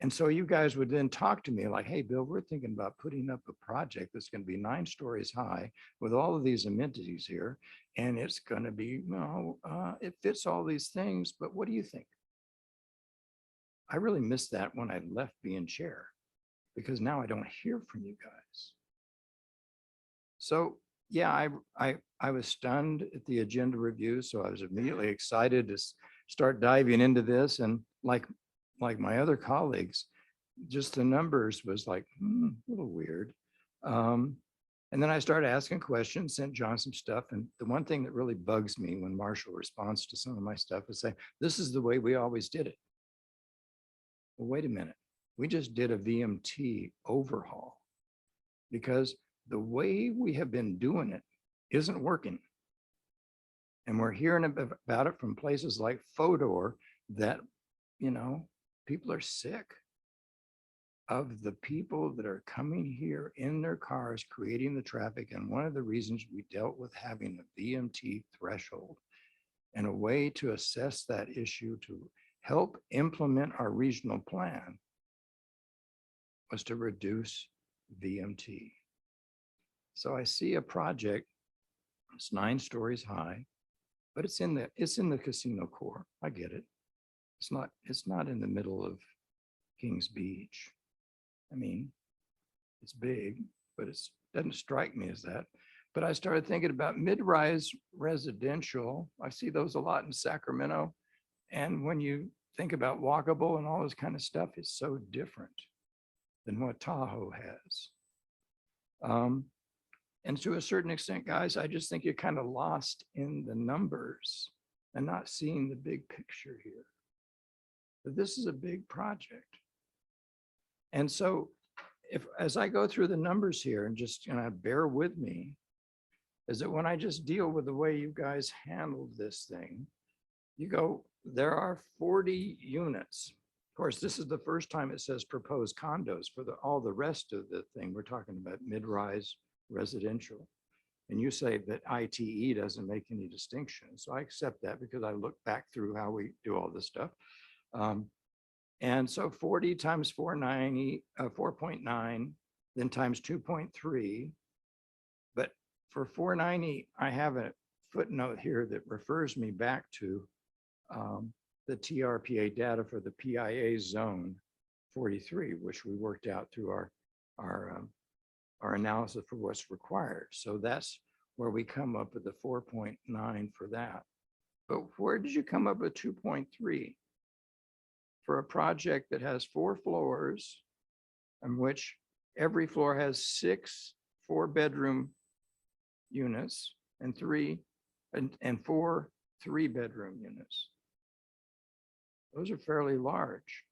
And so you guys would then talk to me like, hey, Bill, we're thinking about putting up a project that's going to be 9 stories high with all of these amenities here. And it's going to be, it fits all these things, but what do you think? I really missed that when I left being chair, because now I don't hear from you guys. So, yeah, I was stunned at the agenda review, so I was immediately excited to start diving into this. And like my other colleagues, just the numbers was like, a little weird. And then I started asking questions, sent John some stuff. And the one thing that really bugs me when Marshall responds to some of my stuff is saying, this is the way we always did it. Well, wait a minute. We just did a VMT overhaul because the way we have been doing it isn't working. And we're hearing about it from places like Fodor that, people are sick of the people that are coming here in their cars, creating the traffic. And one of the reasons we dealt with having a VMT threshold and a way to assess that issue to help implement our regional plan was to reduce VMT. So I see a project, it's 9 stories high, but it's in the casino core. I get it. It's not in the middle of Kings Beach. I mean, it's big, but it doesn't strike me as that. But I started thinking about mid-rise residential. I see those a lot in Sacramento. And when you think about walkable and all this kind of stuff, it's so different than what Tahoe has. And to a certain extent, guys, I just think you're kind of lost in the numbers and not seeing the big picture here. But this is a big project. And so as I go through the numbers here and just bear with me, is that when I just deal with the way you guys handled this thing, you go, there are 40 units. Of course, this is the first time it says proposed condos. For all the rest of the thing, we're talking about mid-rise residential. And you say that ITE doesn't make any distinction. So I accept that because I look back through how we do all this stuff. And so 40 times 490, 4.9, then times 2.3. But for 490, I have a footnote here that refers me back to the TRPA data for the PIA zone 43, which we worked out through our analysis for what's required. So that's where we come up with the 4.9 for that. But where did you come up with 2.3? For a project that has 4 floors, in which every floor has 6 4-bedroom units and 4 3-bedroom units. Those are fairly large.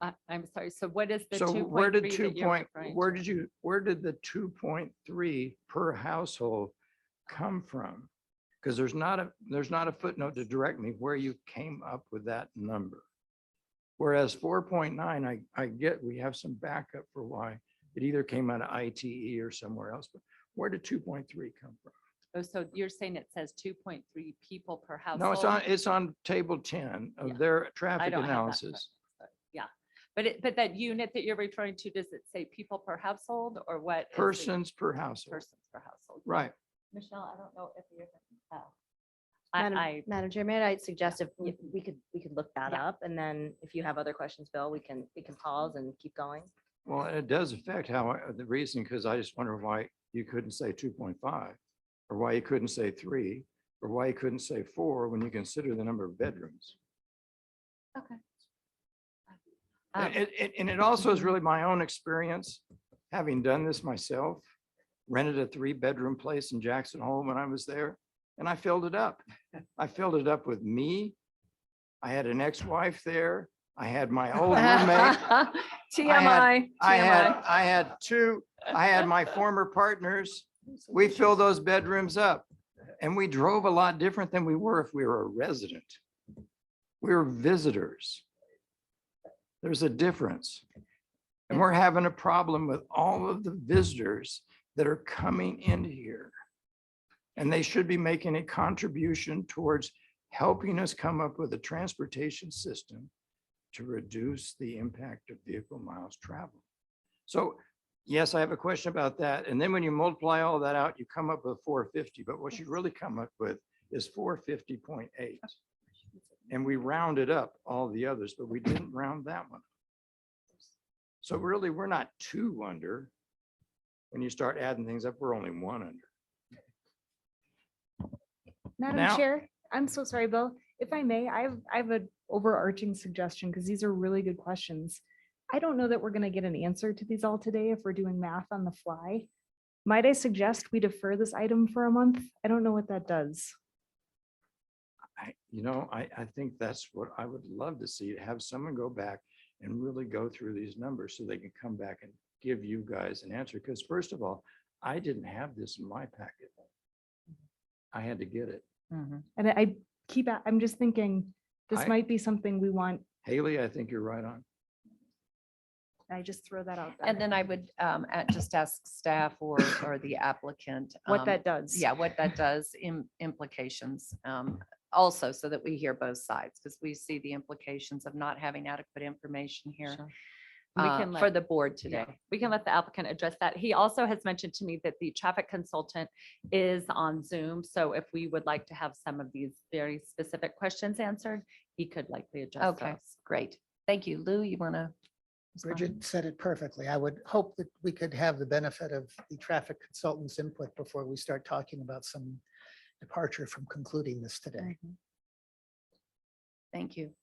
I'm sorry. So what is the So 2.3 where did that you're referring to? where did the 2.3 per household come from? Because there's not a footnote to direct me where you came up with that number. Whereas 4.9, I get we have some backup for why it either came out of ITE or somewhere else, but where did 2.3 come from? Oh, so you're saying it says 2.3 people per household? No, it's on table 10 of Yeah. their I traffic don't have that analysis. but yeah, but that unit that you're referring to, does it say people per household or what? is it? Persons per household. Persons per household. Right. Michelle, I don't know if you're. Oh. Madam Chair, may I suggest if we could look that Yeah. up, and then if you have other questions, Bill, we can pause and keep going. Well, it does affect the reasoning, because I just wonder why you couldn't say 2.5, or why you couldn't say 3, or why you couldn't say 4 when you consider the number of bedrooms. Okay. And it also is really my own experience, having done this myself, rented a 3-bedroom place in Jackson Hole when I was there, and I filled it up. I filled it up with me. I had an ex-wife there. I had my old roommate. TMI. I had my former partners. We filled those bedrooms up, and we drove a lot different than we were if we were a resident. We were visitors. There's a difference. And we're having a problem with all of the visitors that are coming in here. And they should be making a contribution towards helping us come up with a transportation system to reduce the impact of vehicle miles traveled. So yes, I have a question about that. And then when you multiply all that out, you come up with 450, but what you really come up with is 450.8. And we rounded up all the others, but we didn't round that one. So really, we're not two under. When you start adding things up, we're only one under. Madam Now- Chair, I'm so sorry, Bill. If I may, I have an overarching suggestion because these are really good questions. I don't know that we're going to get an answer to these all today if we're doing math on the fly. Might I suggest we defer this item for a month? I don't know what that does. I think that's what I would love to see, to have someone go back and really go through these numbers so they can come back and give you guys an answer. Because first of all, I didn't have this in my packet. I had to get it. Mhm. And I'm just thinking, this I- might be something we want. Haley, I think you're right on. I just throw that out there. And then I would just ask staff or the applicant. What that does. Yeah, what that does, implications. Also, so that we hear both sides, because we see the implications of not having adequate information here Sure. We can for let- the board today. We can let the applicant address that. He also has mentioned to me that the traffic consultant is on Zoom. So if we would like to have some of these very specific questions answered, he could likely address Okay, those. great. Thank you. Lou, you want to? Bridget said it perfectly. I would hope that we could have the benefit of the traffic consultant's input before we start talking about some departure from concluding this today. Thank you.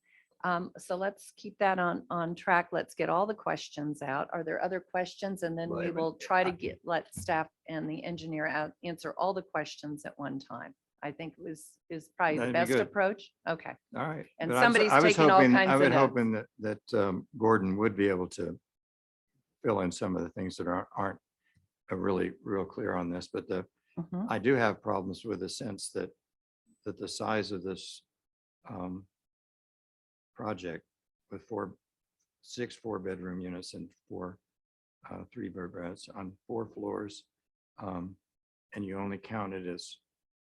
So let's keep that on track. Let's get all the questions out. Are there other questions? And then Well, we will try to let staff and the engineer answer all the questions at one time. I think is probably the That'd be best good. approach. Okay. All right. And But I was- somebody's I was taking all hoping- kinds I of was notes. hoping that Gordon would be able to fill in some of the things that aren't really real clear on this, but Mhm. I do have problems with the sense that the size of this project with 6 4-bedroom units and 4 3-bedrooms on 4 floors, and you only count it as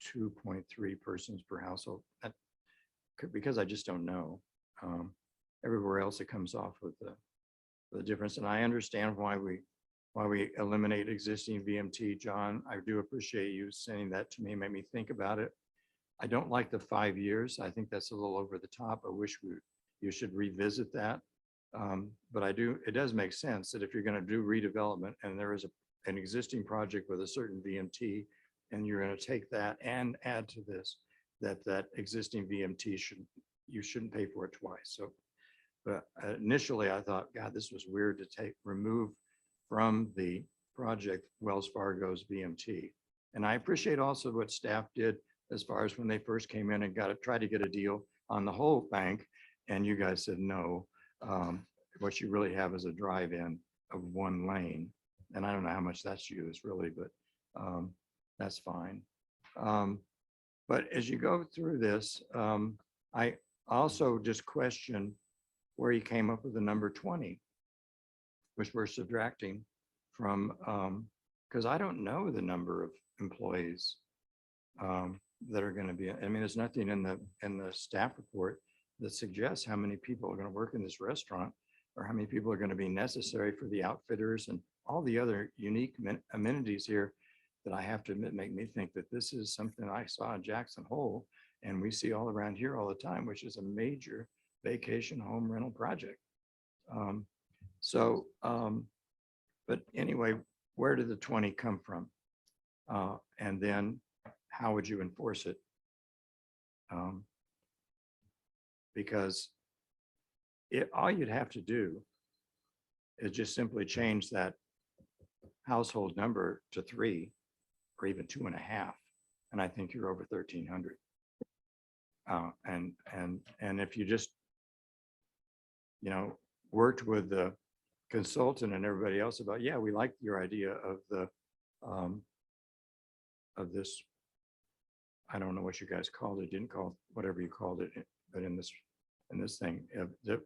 2.3 persons per household. Because I just don't know. Everywhere else it comes off with the difference, and I understand why we eliminate existing VMT. John, I do appreciate you sending that to me, made me think about it. I don't like the 5 years. I think that's a little over the top. I wish you should revisit that. But it does make sense that if you're going to do redevelopment and there is an existing project with a certain VMT, and you're going to take that and add to this, that existing VMT you shouldn't pay for it twice. So, but initially I thought, God, this was weird to remove from the project Wells Fargo's VMT. And I appreciate also what staff did as far as when they first came in and tried to get a deal on the whole bank, and you guys said no. What you really have is a drive-in of 1 lane, and I don't know how much that's used really, but that's fine. But as you go through this, I also just question where you came up with the number 20, which we're subtracting from, because I don't know the number of employees that are going to be. I mean, there's nothing in the staff report that suggests how many people are going to work in this restaurant or how many people are going to be necessary for the outfitters and all the other unique amenities here that I have to admit make me think that this is something I saw in Jackson Hole and we see all around here all the time, which is a major vacation home rental project. But anyway, where did the 20 come from? And then how would you enforce it? Because all you'd have to do is just simply change that household number to 3 or even 2.5. And I think you're over 1,300. And if you just, worked with the consultant and everybody else about, yeah, we like your idea of this. I don't know what you guys called it, didn't call whatever you called it, but in this thing,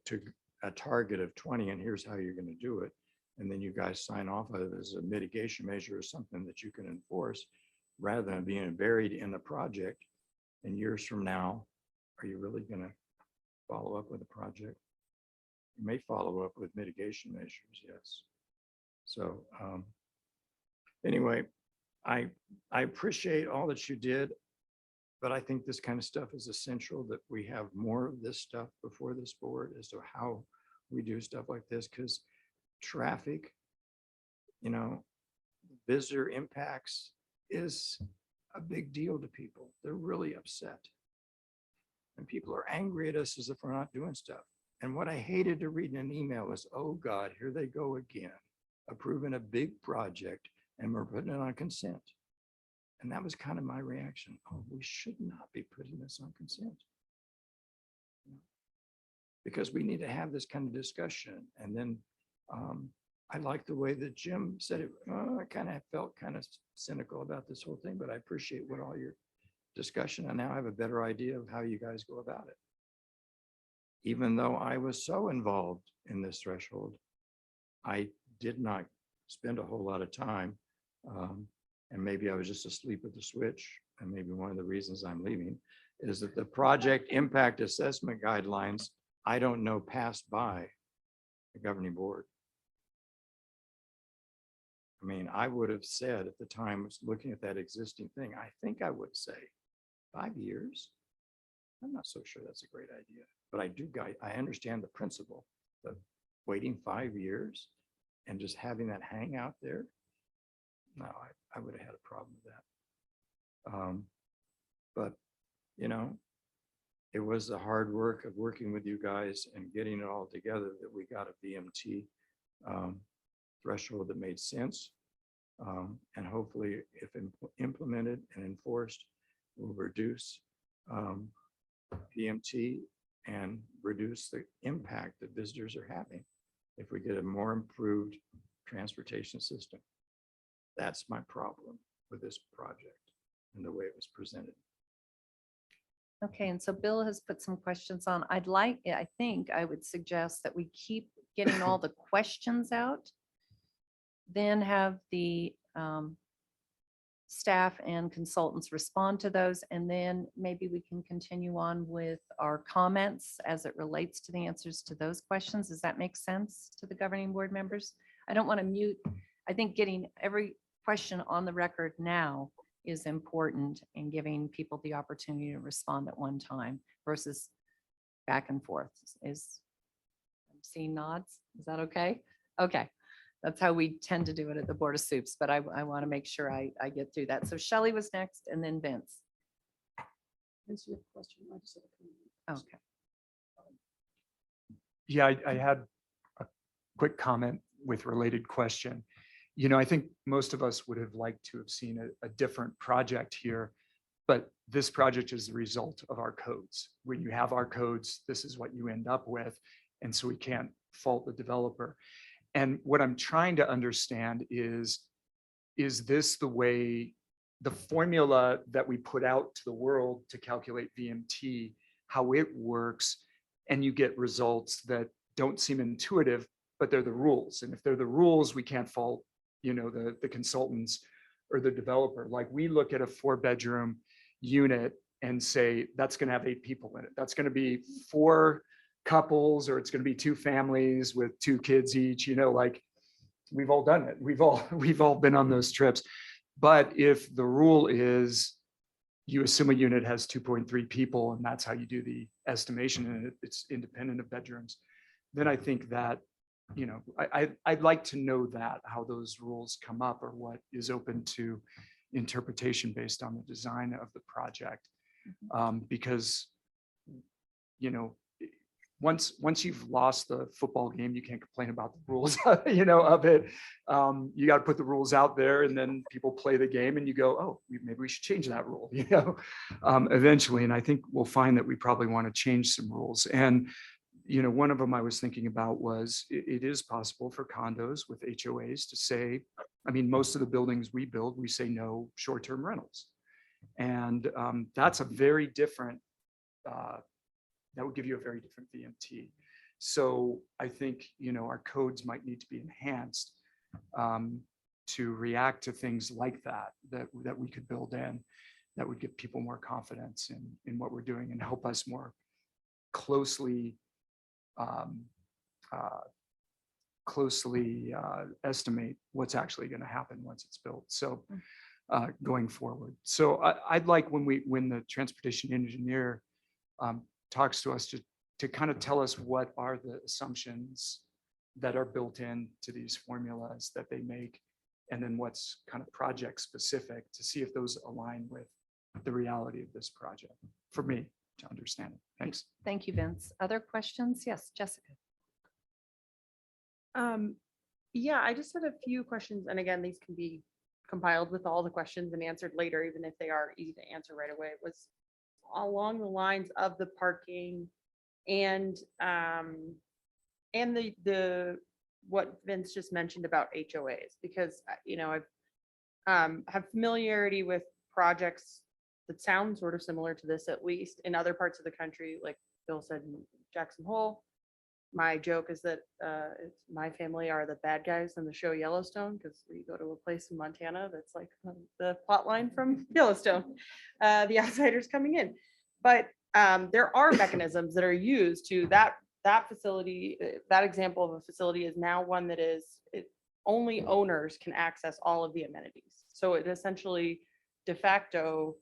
to a target of 20, and here's how you're going to do it. And then you guys sign off of it as a mitigation measure or something that you can enforce rather than being buried in the project. And years from now, are you really going to follow up with a project? You may follow up with mitigation measures, yes. So anyway, I appreciate all that you did, but I think this kind of stuff is essential that we have more of this stuff before this board as to how we do stuff like this, because traffic, you know, visitor impacts is a big deal to people. They're really upset. And people are angry at us as if we're not doing stuff. And what I hated to read in an email was, oh God, here they go again, approving a big project and we're putting it on consent. And that was kind of my reaction. Oh, we should not be putting this on consent. Because we need to have this kind of discussion. And then I like the way that Jim said it. I kind of felt kind of cynical about this whole thing, but I appreciate what all your discussion. And now I have a better idea of how you guys go about it. Even though I was so involved in this threshold, I did not spend a whole lot of time. And maybe I was just asleep at the switch. And maybe one of the reasons I'm leaving is that the project impact assessment guidelines, I don't know, passed by the governing board. I mean, I would have said at the time, was looking at that existing thing, I think I would say 5 years. I'm not so sure that's a great idea, but I understand the principle of waiting 5 years and just having that hang out there. No, I would have had a problem with that. But, you know, it was the hard work of working with you guys and getting it all together that we got a VMT threshold that made sense. And hopefully if implemented and enforced, will reduce VMT and reduce the impact that visitors are having if we get a more improved transportation system. That's my problem with this project and the way it was presented. Okay, and so Bill has put some questions on. I think I would suggest that we keep getting all the questions out, then have the staff and consultants respond to those, and then maybe we can continue on with our comments as it relates to the answers to those questions. Does that make sense to the governing board members? I don't want to mute. I think getting every question on the record now is important in giving people the opportunity to respond at one time versus back and forth. I'm seeing nods. Is that okay? Okay. That's how we tend to do it at the Board of Soups, but I want to make sure I get through that. So Shelley was next and then Vince. Vince, you have a question? I just have a comment. Okay. Yeah, I had a quick comment with related question. You know, I think most of us would have liked to have seen a different project here, but this project is the result of our codes. When you have our codes, this is what you end up with. And so we can't fault the developer. And what I'm trying to understand is this the way, the formula that we put out to the world to calculate VMT, how it works, and you get results that don't seem intuitive, but they're the rules. And if they're the rules, we can't fault, you know, the consultants or the developer. Like we look at a 4-bedroom unit and say, that's going to have 8 people in it. That's going to be 4 couples, or it's going to be 2 families with 2 kids each, you know, like we've all done it. We've all been on those trips. But if the rule is you assume a unit has 2.3 people and that's how you do the estimation and it's independent of bedrooms, then I think that, you know, I'd like to know that how those rules come up or what is open to interpretation based on the design of the project. Because, you know, once you've lost the football game, you can't complain about the rules, you know, of it. You got to put the rules out there and then people play the game and you go, oh, maybe we should change that rule, you know, eventually. And I think we'll find that we probably want to change some rules. And, you know, one of them I was thinking about was it is possible for condos with HOAs to say, I mean, most of the buildings we build, we say no short-term rentals. And that's a very different, that would give you a very different VMT. So I think, you know, our codes might need to be enhanced to react to things like that we could build in, that would give people more confidence in what we're doing and help us more closely estimate what's actually going to happen once it's built. So going forward. So I'd like when the transportation engineer talks to us to kind of tell us what are the assumptions that are built into these formulas that they make, and then what's kind of project specific to see if those align with the reality of this project, for me to understand it. Thanks. Thank you, Vince. Other questions? Yes, Jessica. Yeah, I just had a few questions, and again, these can be compiled with all the questions and answered later, even if they are easy to answer right away. It was along the lines of the parking and the what Vince just mentioned about HOAs, because I've have familiarity with projects that sound sort of similar to this, at least in other parts of the country, like Bill said, in Jackson Hole. My joke is that my family are the bad guys in the show Yellowstone, because we go to a place in Montana that's like the plot line from Yellowstone, the outsiders coming in. But there are mechanisms that are used to that facility. That example of a facility is now one that only owners can access all of the amenities. So it essentially de facto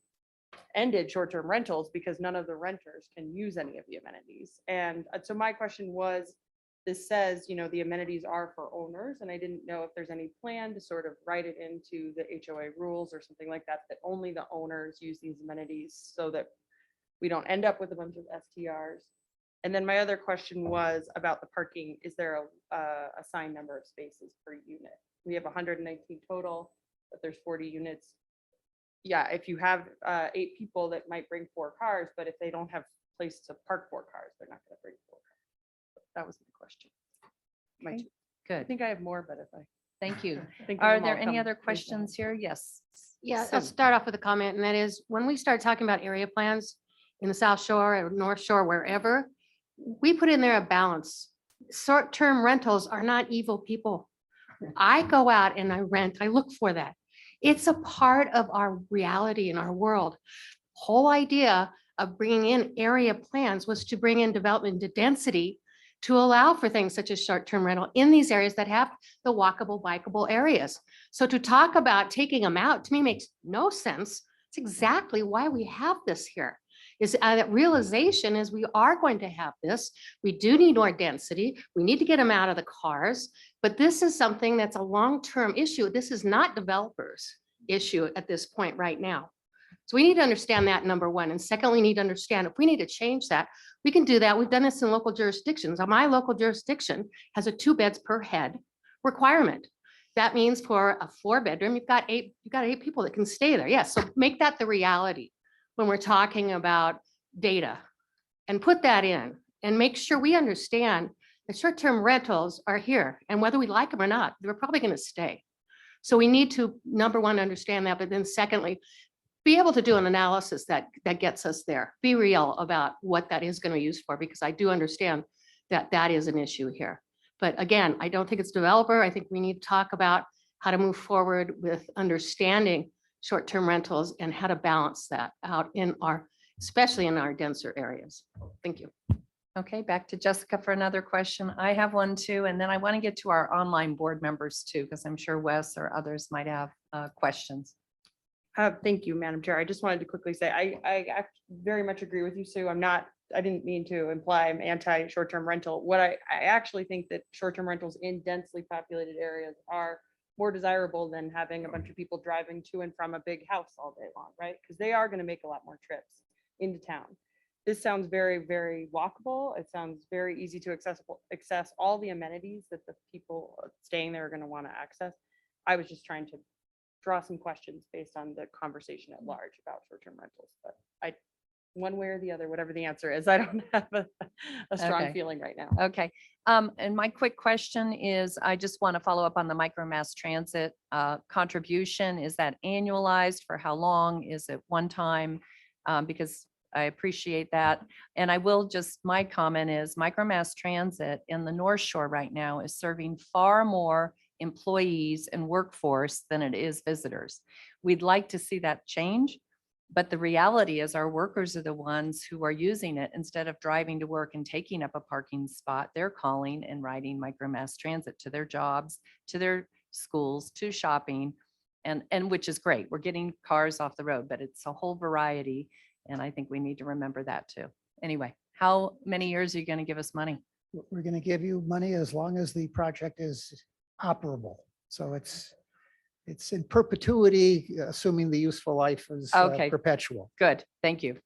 ended short-term rentals because none of the renters can use any of the amenities. And so my question was, this says, the amenities are for owners, and I didn't know if there's any plan to sort of write it into the HOA rules or something like that, that only the owners use these amenities so that we don't end up with a bunch of STRs. And then my other question was about the parking. Is there a assigned number of spaces per unit? We have 119 total, but there's 40 units. Yeah, if you have 8 people, that might bring 4 cars, but if they don't have place to park 4 cars, they're not going to bring 4 cars. That was my question. Okay, I good. think I have more, but if I Thank you. think of Are them there all, any come other please questions here? Yes. Yeah, So- I'll start off with a comment, and that is, when we start talking about area plans in the South Shore or North Shore, wherever, we put in there a balance. Short-term rentals are not evil people. I go out and I rent, I look for that. It's a part of our reality in our world. Whole idea of bringing in area plans was to bring in development to density to allow for things such as short-term rental in these areas that have the walkable, bikeable areas. So to talk about taking them out, to me, makes no sense. It's exactly why we have this here. Is that realization is we are going to have this. We do need more density. We need to get them out of the cars. But this is something that's a long-term issue. This is not developers' issue at this point right now. So we need to understand that, number one. And secondly, we need to understand if we need to change that, we can do that. We've done this in local jurisdictions. My local jurisdiction has a 2 beds per head requirement. That means for a 4-bedroom, you've got 8 people that can stay there. Yes, so make that the reality when we're talking about data, and put that in and make sure we understand that short-term rentals are here, and whether we like them or not, they're probably going to stay. So we need to, number one, understand that, but then secondly, be able to do an analysis that gets us there. Be real about what that is going to be used for, because I do understand that that is an issue here. But again, I don't think it's developer. I think we need to talk about how to move forward with understanding short-term rentals and how to balance that out especially in our denser areas. Thank you. Okay, back to Jessica for another question. I have one too, and then I want to get to our online board members too, because I'm sure Wes or others might have questions. Thank you, Madam Chair. I just wanted to quickly say, I very much agree with you, Sue. I didn't mean to imply I'm anti short-term rental. What I actually think that short-term rentals in densely populated areas are more desirable than having a bunch of people driving to and from a big house all day long, right? Because they are going to make a lot more trips into town. This sounds very, very walkable. It sounds very easy to access all the amenities that the people staying there are going to want to access. I was just trying to draw some questions based on the conversation at large about short-term rentals, but one way or the other, whatever the answer is, I don't have a strong Okay. feeling right now. Okay, and my quick question is, I just want to follow up on the micromass transit contribution. Is that annualized? For how long? Is it one time? Because I appreciate that. And I will just, my comment is micromass transit in the North Shore right now is serving far more employees and workforce than it is visitors. We'd like to see that change. But the reality is our workers are the ones who are using it. Instead of driving to work and taking up a parking spot, they're calling and riding micromass transit to their jobs, to their schools, to shopping, and which is great. We're getting cars off the road, but it's a whole variety. And I think we need to remember that too. Anyway, how many years are you going to give us money? we're going to give you money as long as the project is operable. So it's in perpetuity, assuming the useful life is Okay. perpetual. Good, thank you.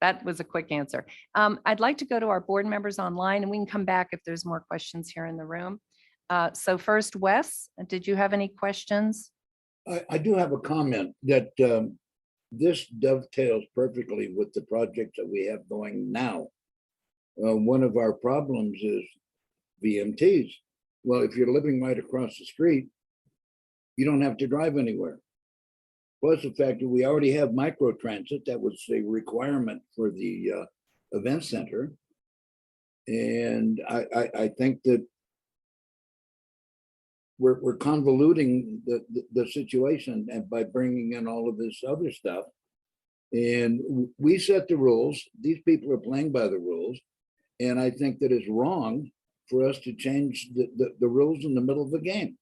That was a quick answer. I'd like to go to our board members online and we can come back if there's more questions here in the room. So first, Wes, did you have any questions? I do have a comment that this dovetails perfectly with the projects that we have going now. One of our problems is VMTs. Well, if you're living right across the street, you don't have to drive anywhere. Plus the fact that we already have microtransit, that was a requirement for the event center. And I think that we're convoluting the situation and by bringing in all of this other stuff. And we set the rules. These people are playing by the rules. And I think that it's wrong for us to change the rules in the middle of the game.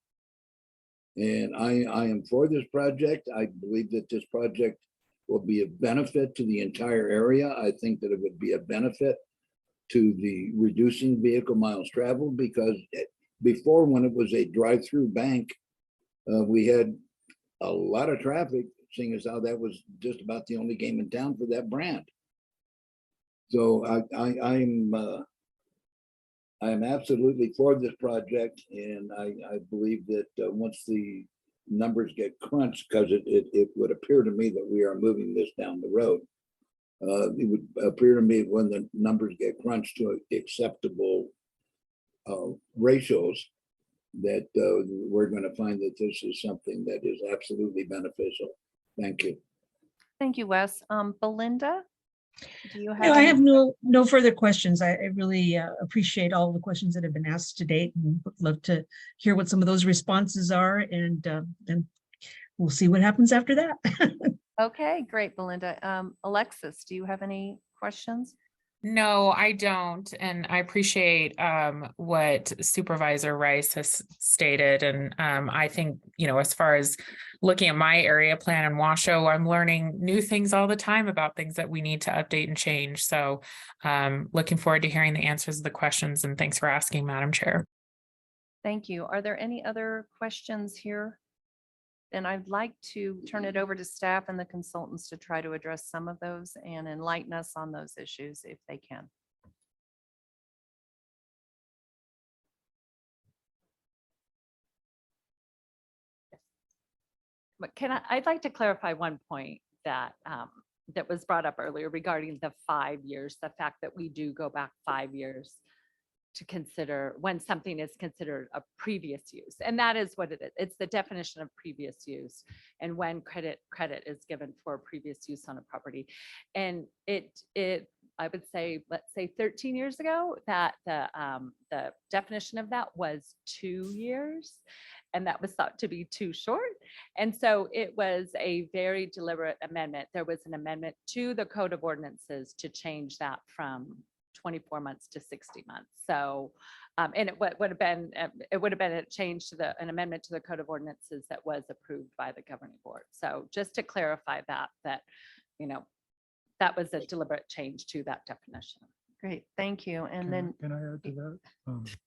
And I am for this project. I believe that this project will be a benefit to the entire area. I think that it would be a benefit to the reducing vehicle miles traveled, because before, when it was a drive-through bank, we had a lot of traffic, seeing as how that was just about the only game in town for that brand. So I am absolutely for this project, and I believe that once the numbers get crunched, because it would appear to me that we are moving this down the road. It would appear to me when the numbers get crunched to acceptable ratios, that we're going to find that this is something that is absolutely beneficial. Thank you. Thank you, Wes. Belinda, do you No, have? I any- have no further questions. I really appreciate all the questions that have been asked to date, and would love to hear what some of those responses are, and we'll see what happens after that. Okay, great, Belinda. Alexis, do you have any questions? No, I don't. And I appreciate what Supervisor Rice has stated. And I think, as far as looking at my area plan in Washoe, I'm learning new things all the time about things that we need to update and change. So looking forward to hearing the answers to the questions, and thanks for asking, Madam Chair. Thank you. Are there any other questions here? Then I'd like to turn it over to staff and the consultants to try to address some of those and enlighten us on those issues if they can. But I'd like to clarify one point that that was brought up earlier regarding the 5 years, the fact that we do go back 5 years to consider when something is considered a previous use. And that is what it is. It's the definition of previous use and when credit is given for previous use on a property. And I would say, let's say 13 years ago, that the definition of that was 2 years. And that was thought to be too short. And so it was a very deliberate amendment. There was an amendment to the Code of Ordinances to change that from 24 months to 60 months. So, and it would have been a change to an amendment to the Code of Ordinances that was approved by the governing board. So just to clarify that that was a deliberate change to that definition. Great, thank you. And then, Can I add to that?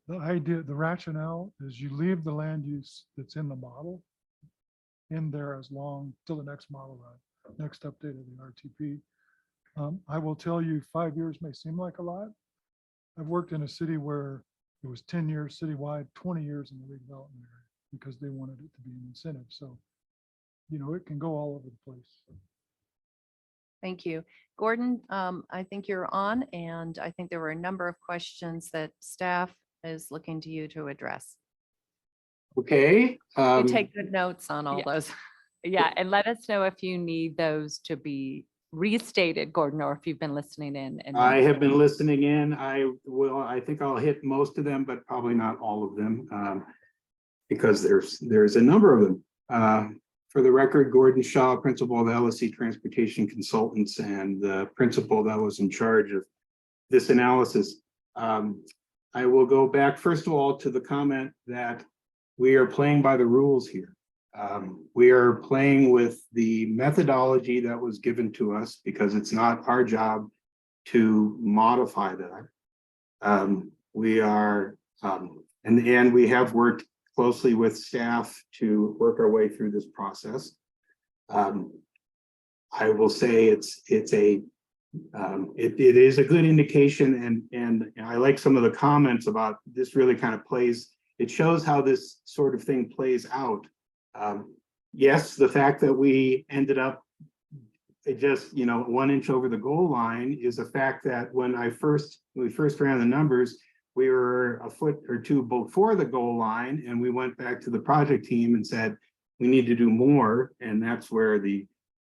The idea, the rationale is you leave the land use that's in the model in there as long till the next model run, next update of the RTP. I will tell you, 5 years may seem like a lot. I've worked in a city where it was 10 years citywide, 20 years in the redevelopment area because they wanted it to be an incentive. So, it can go all over the place. thank you. Gordon, I think you're on, and I think there were a number of questions that staff is looking to you to address. Okay. You take good notes on all Yeah. those. Yeah, and let us know if you need those to be restated, Gordon, or if you've been listening in. And I have been listening in. I think I'll hit most of them, but probably not all of them, because there's a number of them. For the record, Gordon Shaw, principal of LSC Transportation Consultants and the principal that was in charge of this analysis. I will go back, first of all, to the comment that we are playing by the rules here. We are playing with the methodology that was given to us because it's not our job to modify that. We are, and we have worked closely with staff to work our way through this process. I will say it is a good indication, and I like some of the comments about this really kind of plays, it shows how this sort of thing plays out. Yes, the fact that we ended up just 1 inch over the goal line is a fact that when we first ran the numbers, we were a foot or two before the goal line, and we went back to the project team and said we need to do more, and that's where the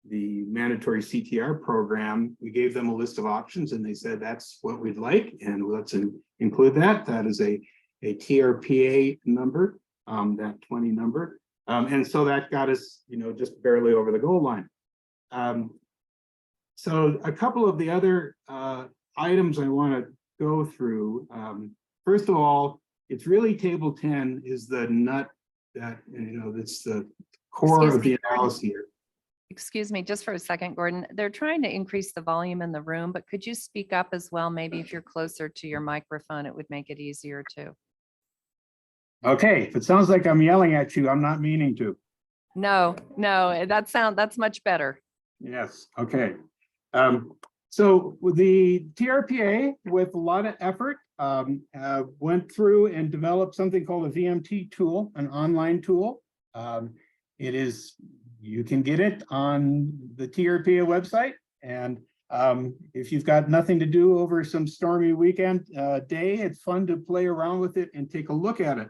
mandatory CTR program, we gave them a list of options and they said that's what we'd like, and let's include that. That is a TRPA number, that 20 number, and so that got us just barely over the goal line. So a couple of the other items I want to go through. First of all, it's really table 10 is the nut that that's the core of the analysis here. Excuse me, just for a second, Gordon. They're trying to increase the volume in the room, but could you speak up as well? Maybe if you're closer to your microphone, it would make it easier too. Okay, if it sounds like I'm yelling at you, I'm not meaning to. No, that's much better. Yes, okay. So the TRPA, with a lot of effort, went through and developed something called a VMT tool, an online tool. You can get it on the TRPA website, and if you've got nothing to do over some stormy weekend day, it's fun to play around with it and take a look at it.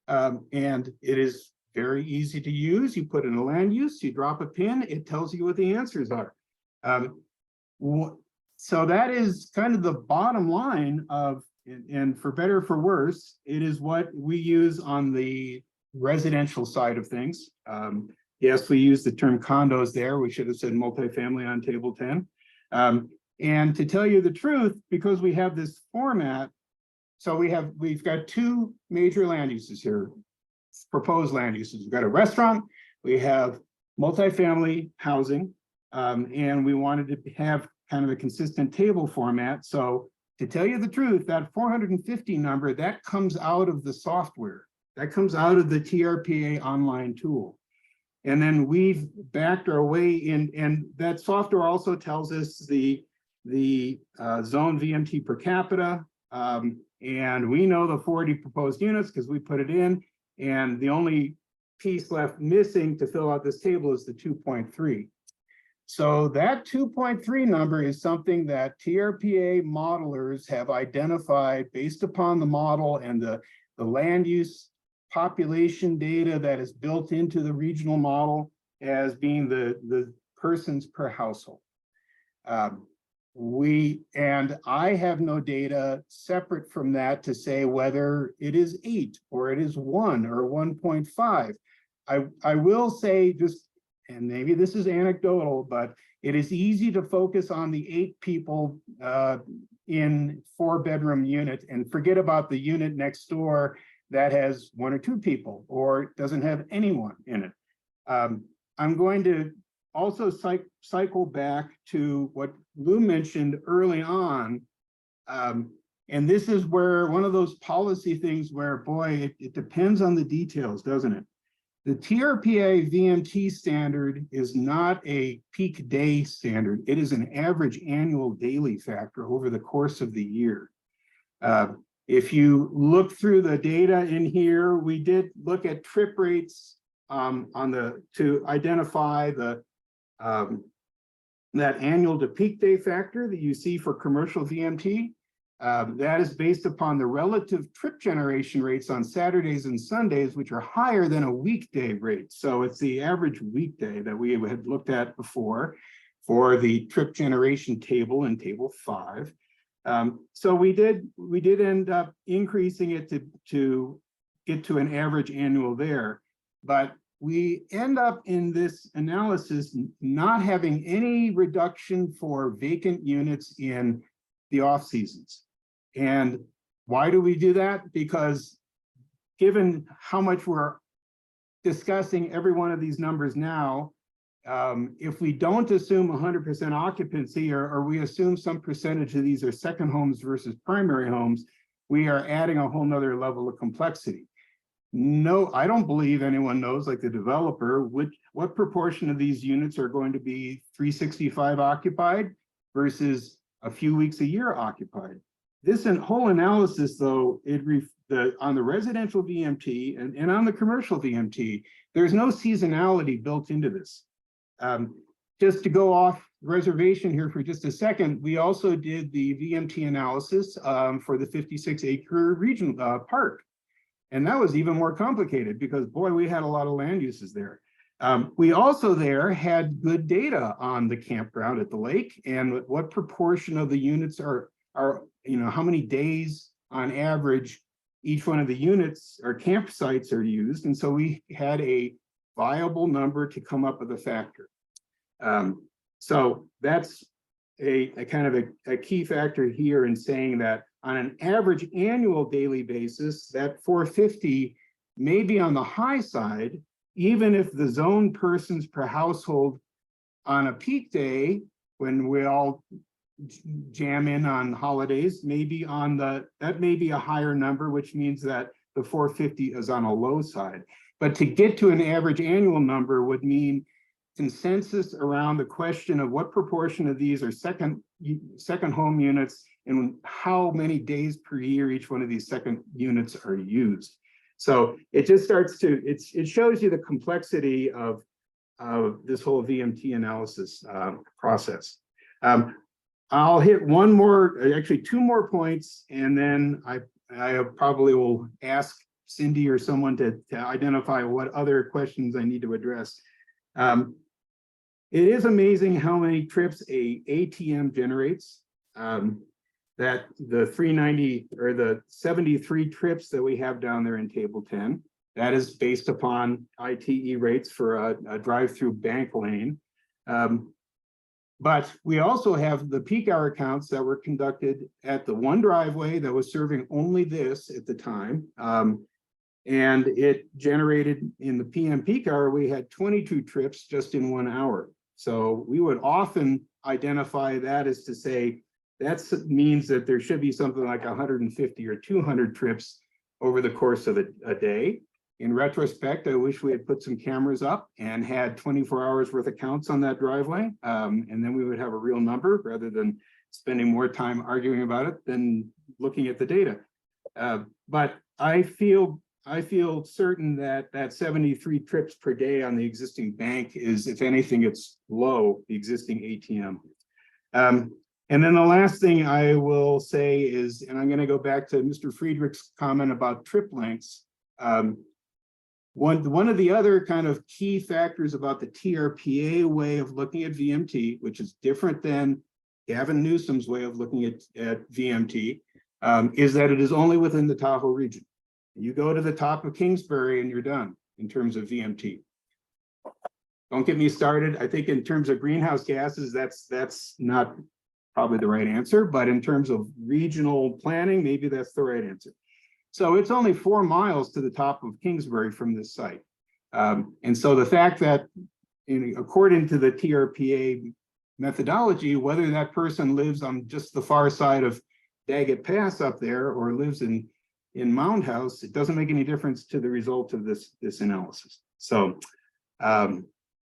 And it is very easy to use. You put in a land use, you drop a pin, it tells you what the answers are. So that is kind of the bottom line of, and for better or for worse, it is what we use on the residential side of things. Yes, we use the term condos there. We should have said multifamily on table 10. And to tell you the truth, because we have this format, so we've got two major land uses here, proposed land uses. We've got a restaurant, we have multifamily housing, and we wanted to have kind of a consistent table format. So to tell you the truth, that 450 number, that comes out of the software. That comes out of the TRPA online tool. And then we've backed our way in, and that software also tells us the zone VMT per capita. And we know the 40 proposed units because we put it in. And the only piece left missing to fill out this table is the 2.3. So that 2.3 number is something that TRPA modelers have identified based upon the model and the land use population data that is built into the regional model as being the persons per household. And I have no data separate from that to say whether it is 8 or it is 1 or 1.5. I will say just, and maybe this is anecdotal, but it is easy to focus on the 8 people in 4-bedroom unit and forget about the unit next door that has 1 or 2 people or doesn't have anyone in it. I'm going to also cycle back to what Lou mentioned early on. And this is where one of those policy things where, boy, it depends on the details, doesn't it? The TRPA VMT standard is not a peak day standard. It is an average annual daily factor over the course of the year. If you look through the data in here, we did look at trip rates to identify that annual to peak day factor that you see for commercial VMT. That is based upon the relative trip generation rates on Saturdays and Sundays, which are higher than a weekday rate. So it's the average weekday that we had looked at before for the trip generation table in table 5. So we did end up increasing it to get to an average annual there, but we end up in this analysis not having any reduction for vacant units in the off seasons. And why do we do that? Because given how much we're discussing every one of these numbers now, if we don't assume 100% occupancy or we assume some percentage of these are second homes versus primary homes, we are adding a whole nother level of complexity. No, I don't believe anyone knows, like the developer, what proportion of these units are going to be 365 occupied versus a few weeks a year occupied. This whole analysis, though, on the residential VMT and on the commercial VMT, there's no seasonality built into this. Just to go off reservation here for just a second, we also did the VMT analysis for the 56-acre regional park. And that was even more complicated because, boy, we had a lot of land uses there. We also there had good data on the campground at the lake and what proportion of the units are how many days on average each one of the units or campsites are used. And so we had a viable number to come up with a factor. So that's a kind of a key factor here in saying that on an average annual daily basis, that 450 may be on the high side, even if the zone persons per household on a peak day, when we all jam in on holidays, maybe that may be a higher number, which means that the 450 is on a low side. But to get to an average annual number would mean consensus around the question of what proportion of these are second home units and how many days per year each one of these second units are used. So it just starts to, it shows you the complexity of this whole VMT analysis process. I'll hit one more, actually two more points, and then I probably will ask Cindy or someone to identify what other questions I need to address. It is amazing how many trips a ATM generates. That the 390 or the 73 trips that we have down there in table 10, that is based upon ITE rates for a drive-through bank lane. But we also have the peak hour counts that were conducted at the one driveway that was serving only this at the time. And it generated in the PM peak hour, we had 22 trips just in 1 hour. So we would often identify that as to say, that means that there should be something like 150 or 200 trips over the course of a day. In retrospect, I wish we had put some cameras up and had 24 hours worth of counts on that driveway. And then we would have a real number rather than spending more time arguing about it than looking at the data. But I feel certain that 73 trips per day on the existing bank is, if anything, it's low, the existing ATM. And then the last thing I will say is, and I'm going to go back to Mr. Friedrich's comment about trip lengths. One of the other kind of key factors about the TRPA way of looking at VMT, which is different than Gavin Newsom's way of looking at VMT, is that it is only within the Tahoe region. You go to the top of Kingsbury and you're done in terms of VMT. Don't get me started. I think in terms of greenhouse gases, that's not probably the right answer, but in terms of regional planning, maybe that's the right answer. So it's only 4 miles to the top of Kingsbury from this site. And so the fact that according to the TRPA methodology, whether that person lives on just the far side of Daggett Pass up there or lives in Mound House, it doesn't make any difference to the result of this analysis. So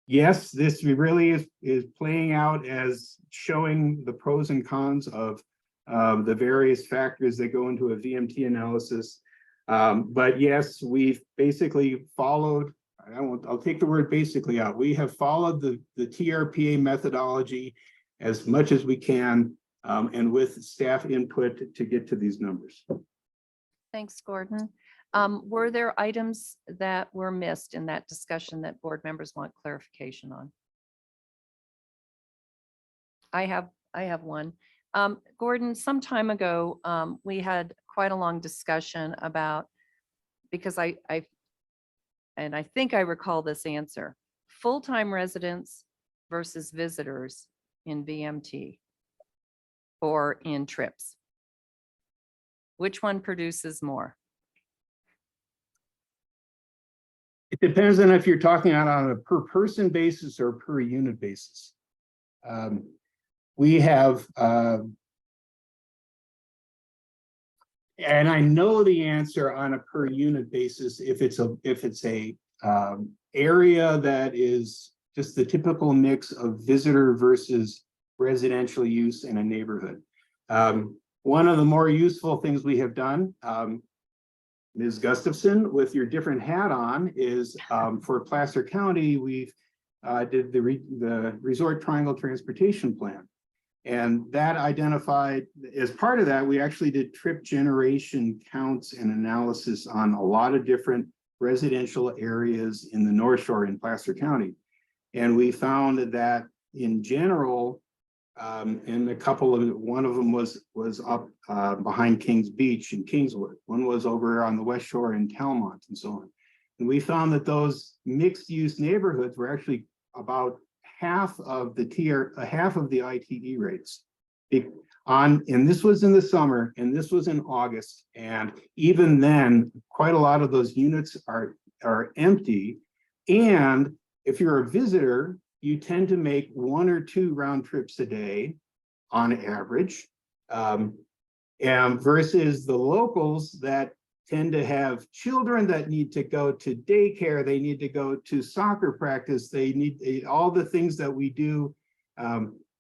yes, this really is playing out as showing the pros and cons of the various factors that go into a VMT analysis. But yes, we've basically followed, I'll take the word basically out. We have followed the TRPA methodology as much as we can and with staff input to get to these numbers. Thanks, Gordon. Were there items that were missed in that discussion that board members want clarification on? I have one. Gordon, some time ago, we had quite a long discussion about, because I think I recall this answer, full-time residents versus visitors in VMT or in trips. Which one produces more? It depends on if you're talking on a per person basis or per unit basis. We have And I know the answer on a per unit basis if it's a area that is just the typical mix of visitor versus residential use in a neighborhood. One of the more useful things we have done, Ms. Gustafson, with your different hat on, is for Placer County, we've did the Resort Triangle Transportation Plan. And that identified, as part of that, we actually did trip generation counts and analysis on a lot of different residential areas in the North Shore in Placer County. And we found that in general, and one of them was up behind Kings Beach in Kingswood. One was over on the West Shore in Talmont and so on. And we found that those mixed use neighborhoods were actually about half of the ITD rates. And this was in the summer, and this was in August. And even then, quite a lot of those units are empty. And if you're a visitor, you tend to make 1 or 2 round trips a day on average. And versus the locals that tend to have children that need to go to daycare, they need to go to soccer practice, they need all the things that we do,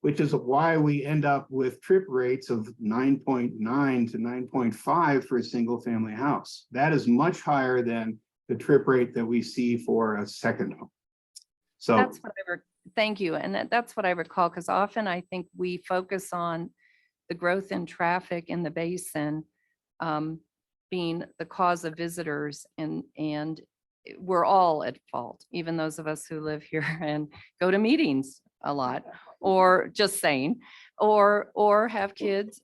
which is why we end up with trip rates of 9.9 to 9.5 for a single family house. That is much higher than the trip rate that we see for a second home. So That's what thank you. And that's what I recall, because often I think we focus on the growth in traffic in the basin being the cause of visitors, and we're all at fault, even those of us who live here and go to meetings a lot, or just saying, or have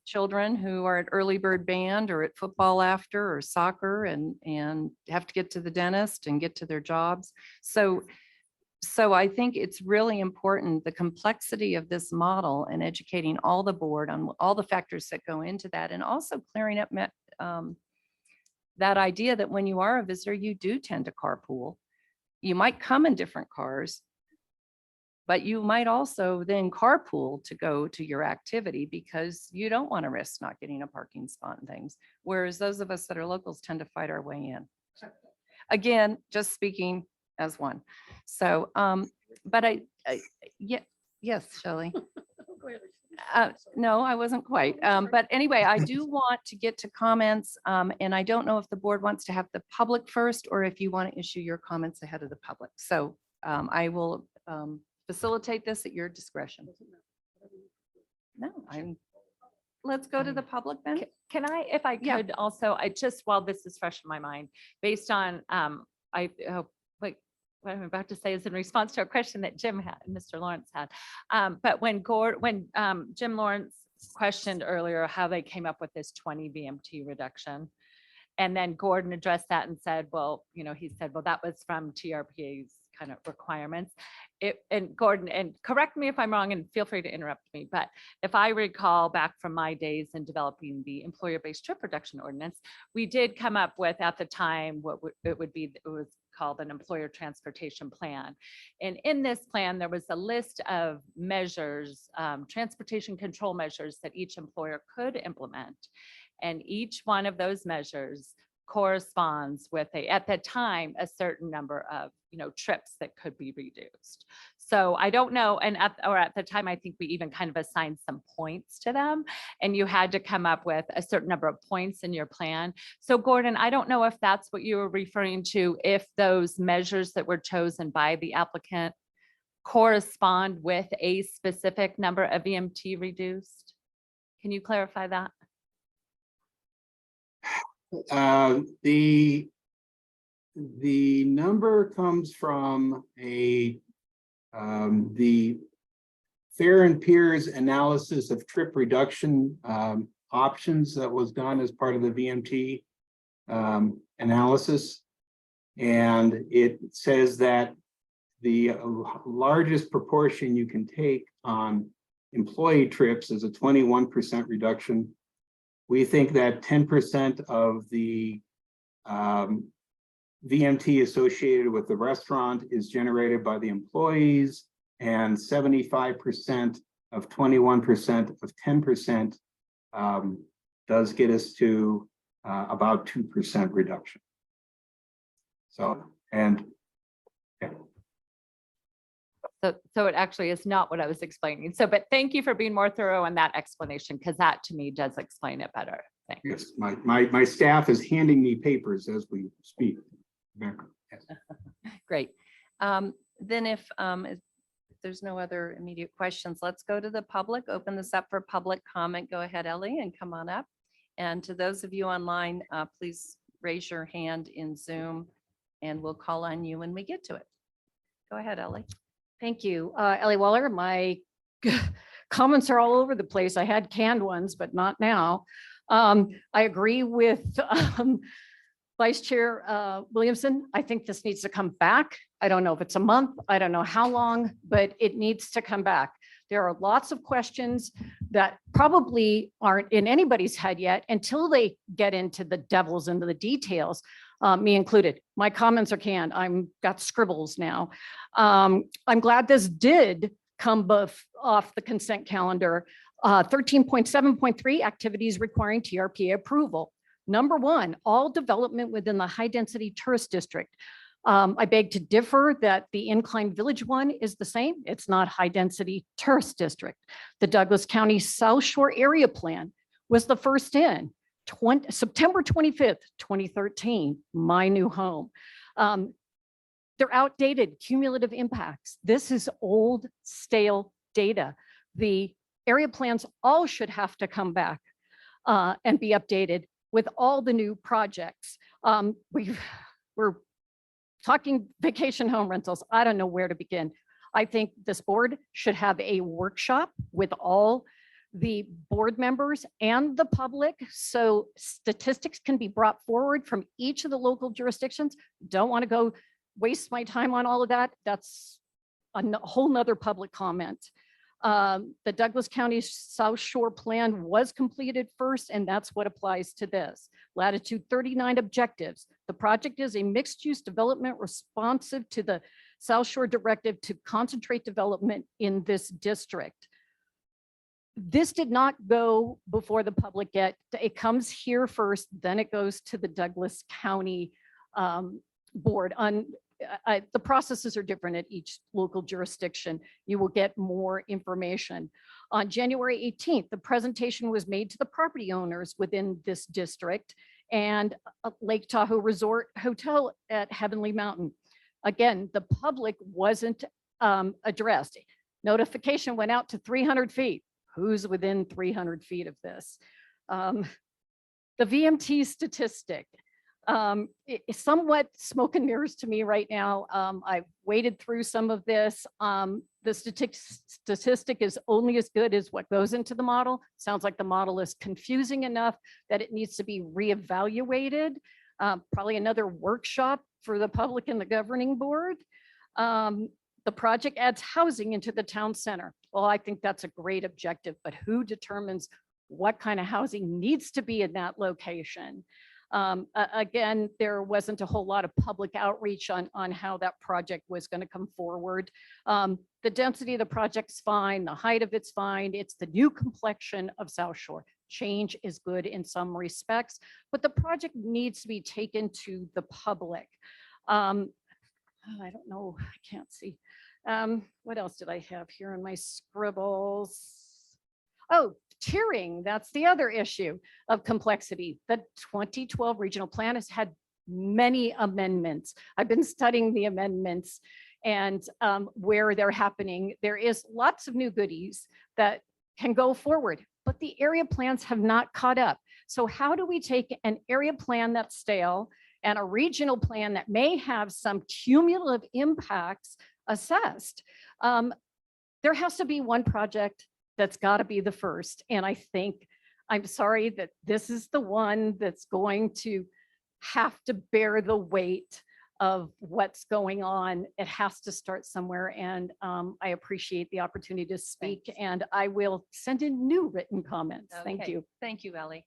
children who are at early bird band or at football after or soccer and have to get to the dentist and get to their jobs. So I think it's really important, the complexity of this model and educating all the board on all the factors that go into that, and also clearing up that idea that when you are a visitor, you do tend to carpool. You might come in different cars, but you might also then carpool to go to your activity because you don't want to risk not getting a parking spot and things. Whereas those of us that are locals tend to fight our way in. Again, just speaking as one. So, but yes, Shelley. No, I wasn't quite. But anyway, I do want to get to comments, and I don't know if the board wants to have the public first or if you want to issue your comments ahead of the public. So I will facilitate this at your discretion. No, let's go to the public then. Can I, if I Yeah. could also, while this is fresh in my mind, based on, what I'm about to say is in response to a question that Jim had, Mr. Lawrence had. But when Jim Lawrence questioned earlier how they came up with this 20 VMT reduction, and then Gordon addressed that and said, well, he said, well, that was from TRPA's kind of requirements. And Gordon, and correct me if I'm wrong, and feel free to interrupt me, but if I recall back from my days in developing the employer-based trip reduction ordinance, we did come up with at the time it was called an employer transportation plan. And in this plan, there was a list of measures, transportation control measures that each employer could implement. And each one of those measures corresponds with at the time, a certain number of, trips that could be reduced. So I don't know. And at the time, I think we even kind of assigned some points to them, and you had to come up with a certain number of points in your plan. So Gordon, I don't know if that's what you were referring to, if those measures that were chosen by the applicant correspond with a specific number of VMT reduced. Can you clarify that? The number comes from the Fair and Peers analysis of trip reduction options that was done as part of the VMT analysis. And it says that the largest proportion you can take on employee trips is a 21% reduction. We think that 10% of the VMT associated with the restaurant is generated by the employees, and 75% of 21% of 10% does get us to about 2% reduction. So, and So it actually is not what I was explaining. So, but thank you for being more thorough on that explanation, because that to me does explain it better. Thanks. yes, my staff is handing me papers as we speak. Yes. Great. Then if there's no other immediate questions, let's go to the public, open this up for public comment. Go ahead, Ellie, and come on up. And to those of you online, please raise your hand in Zoom and we'll call on you when we get to it. Go ahead, Ellie. Thank you. Ellie Waller, my comments are all over the place. I had canned ones, but not now. I agree with Vice Chair Williamson. I think this needs to come back. I don't know if it's a month. I don't know how long, but it needs to come back. There are lots of questions that probably aren't in anybody's head yet until they get into the devils and the details, me included. My comments are canned. I'm got scribbles now. I'm glad this did come off the consent calendar. 13.7.3 activities requiring TRPA approval. Number one, all development within the high density tourist district. I beg to differ that the Incline Village one is the same. It's not high density tourist district. The Douglas County South Shore Area Plan was the first in September 25th, 2013, my new home. They're outdated cumulative impacts. This is old, stale data. The area plans all should have to come back and be updated with all the new projects. We're talking vacation home rentals. I don't know where to begin. I think this board should have a workshop with all the board members and the public, so statistics can be brought forward from each of the local jurisdictions. Don't want to go waste my time on all of that. That's a whole nother public comment. The Douglas County South Shore Plan was completed first, and that's what applies to this. Latitude 39 objectives. The project is a mixed-use development responsive to the South Shore Directive to concentrate development in this district. This did not go before the public yet. It comes here first, then it goes to the Douglas County board. The processes are different at each local jurisdiction. You will get more information. On January 18th, the presentation was made to the property owners within this district and Lake Tahoe Resort Hotel at Heavenly Mountain. Again, the public wasn't addressed. Notification went out to 300 feet. Who's within 300 feet of this? The VMT statistic. It's somewhat smoke and mirrors to me right now. I've waded through some of this. The statistic is only as good as what goes into the model. Sounds like the model is confusing enough that it needs to be reevaluated. Probably another workshop for the public and the governing board. The project adds housing into the town center. Well, I think that's a great objective, but who determines what kind of housing needs to be in that location? Again, there wasn't a whole lot of public outreach on how that project was going to come forward. The density of the project's fine, the height of it's fine. It's the new complexion of South Shore. Change is good in some respects, but the project needs to be taken to the public. I don't know, I can't see. What else did I have here in my scribbles? Oh, tiering, that's the other issue of complexity. The 2012 regional plan has had many amendments. I've been studying the amendments and where they're happening. There is lots of new goodies that can go forward, but the area plans have not caught up. So how do we take an area plan that's stale and a regional plan that may have some cumulative impacts assessed? There has to be one project that's got to be the first. And I think, I'm sorry that this is the one that's going to have to bear the weight of what's going on. It has to start somewhere. And I appreciate the opportunity to speak. Thanks. And I will send in new written comments. Thank Okay. you. Thank you, Ellie.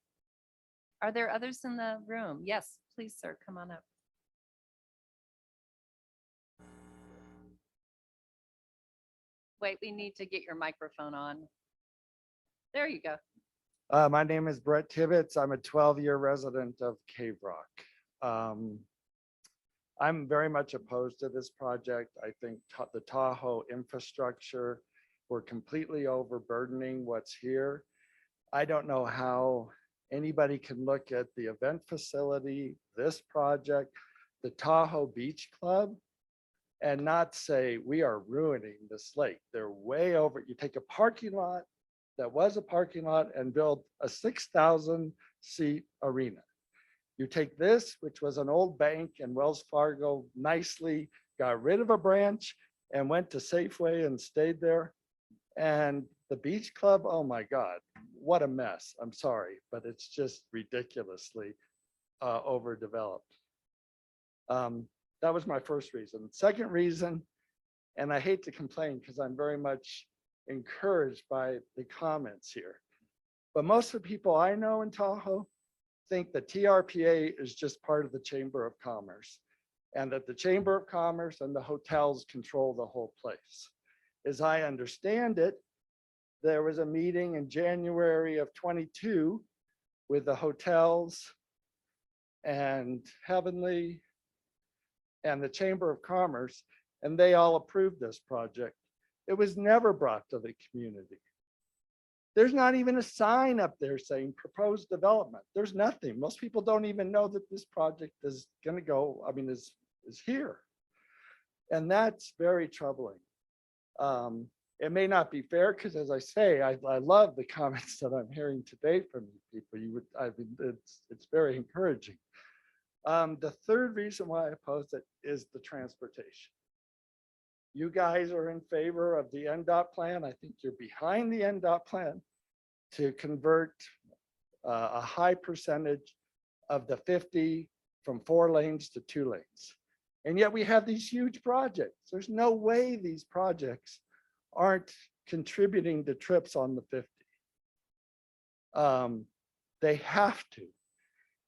Are there others in the room? Yes, please, sir, come on up. Wait, we need to get your microphone on. There you go. My name is Brett Tibbetts. I'm a 12-year resident of Cave Rock. I'm very much opposed to this project. I think the Tahoe infrastructure, we're completely overburdening what's here. I don't know how anybody can look at the event facility, this project, the Tahoe Beach Club, and not say we are ruining this lake. They're way over. You take a parking lot that was a parking lot and build a 6,000 seat arena. You take this, which was an old bank, and Wells Fargo nicely got rid of a branch and went to Safeway and stayed there. And the beach club, oh my God, what a mess. I'm sorry, but it's just ridiculously overdeveloped. That was my first reason. Second reason, and I hate to complain because I'm very much encouraged by the comments here, but most of the people I know in Tahoe think the TRPA is just part of the Chamber of Commerce, and that the Chamber of Commerce and the hotels control the whole place. As I understand it, there was a meeting in January of 22 with the hotels and Heavenly and the Chamber of Commerce, and they all approved this project. It was never brought to the community. There's not even a sign up there saying proposed development. There's nothing. Most people don't even know that this project is going to go, I mean, is here. And that's very troubling. It may not be fair because, as I say, I love the comments that I'm hearing today from you people. I mean, it's very encouraging. The third reason why I oppose it is the transportation. You guys are in favor of the NDOT plan. I think you're behind the NDOT plan to convert a high percentage of the 50 from 4 lanes to 2 lanes. And yet we have these huge projects. There's no way these projects aren't contributing to trips on the 50. They have to.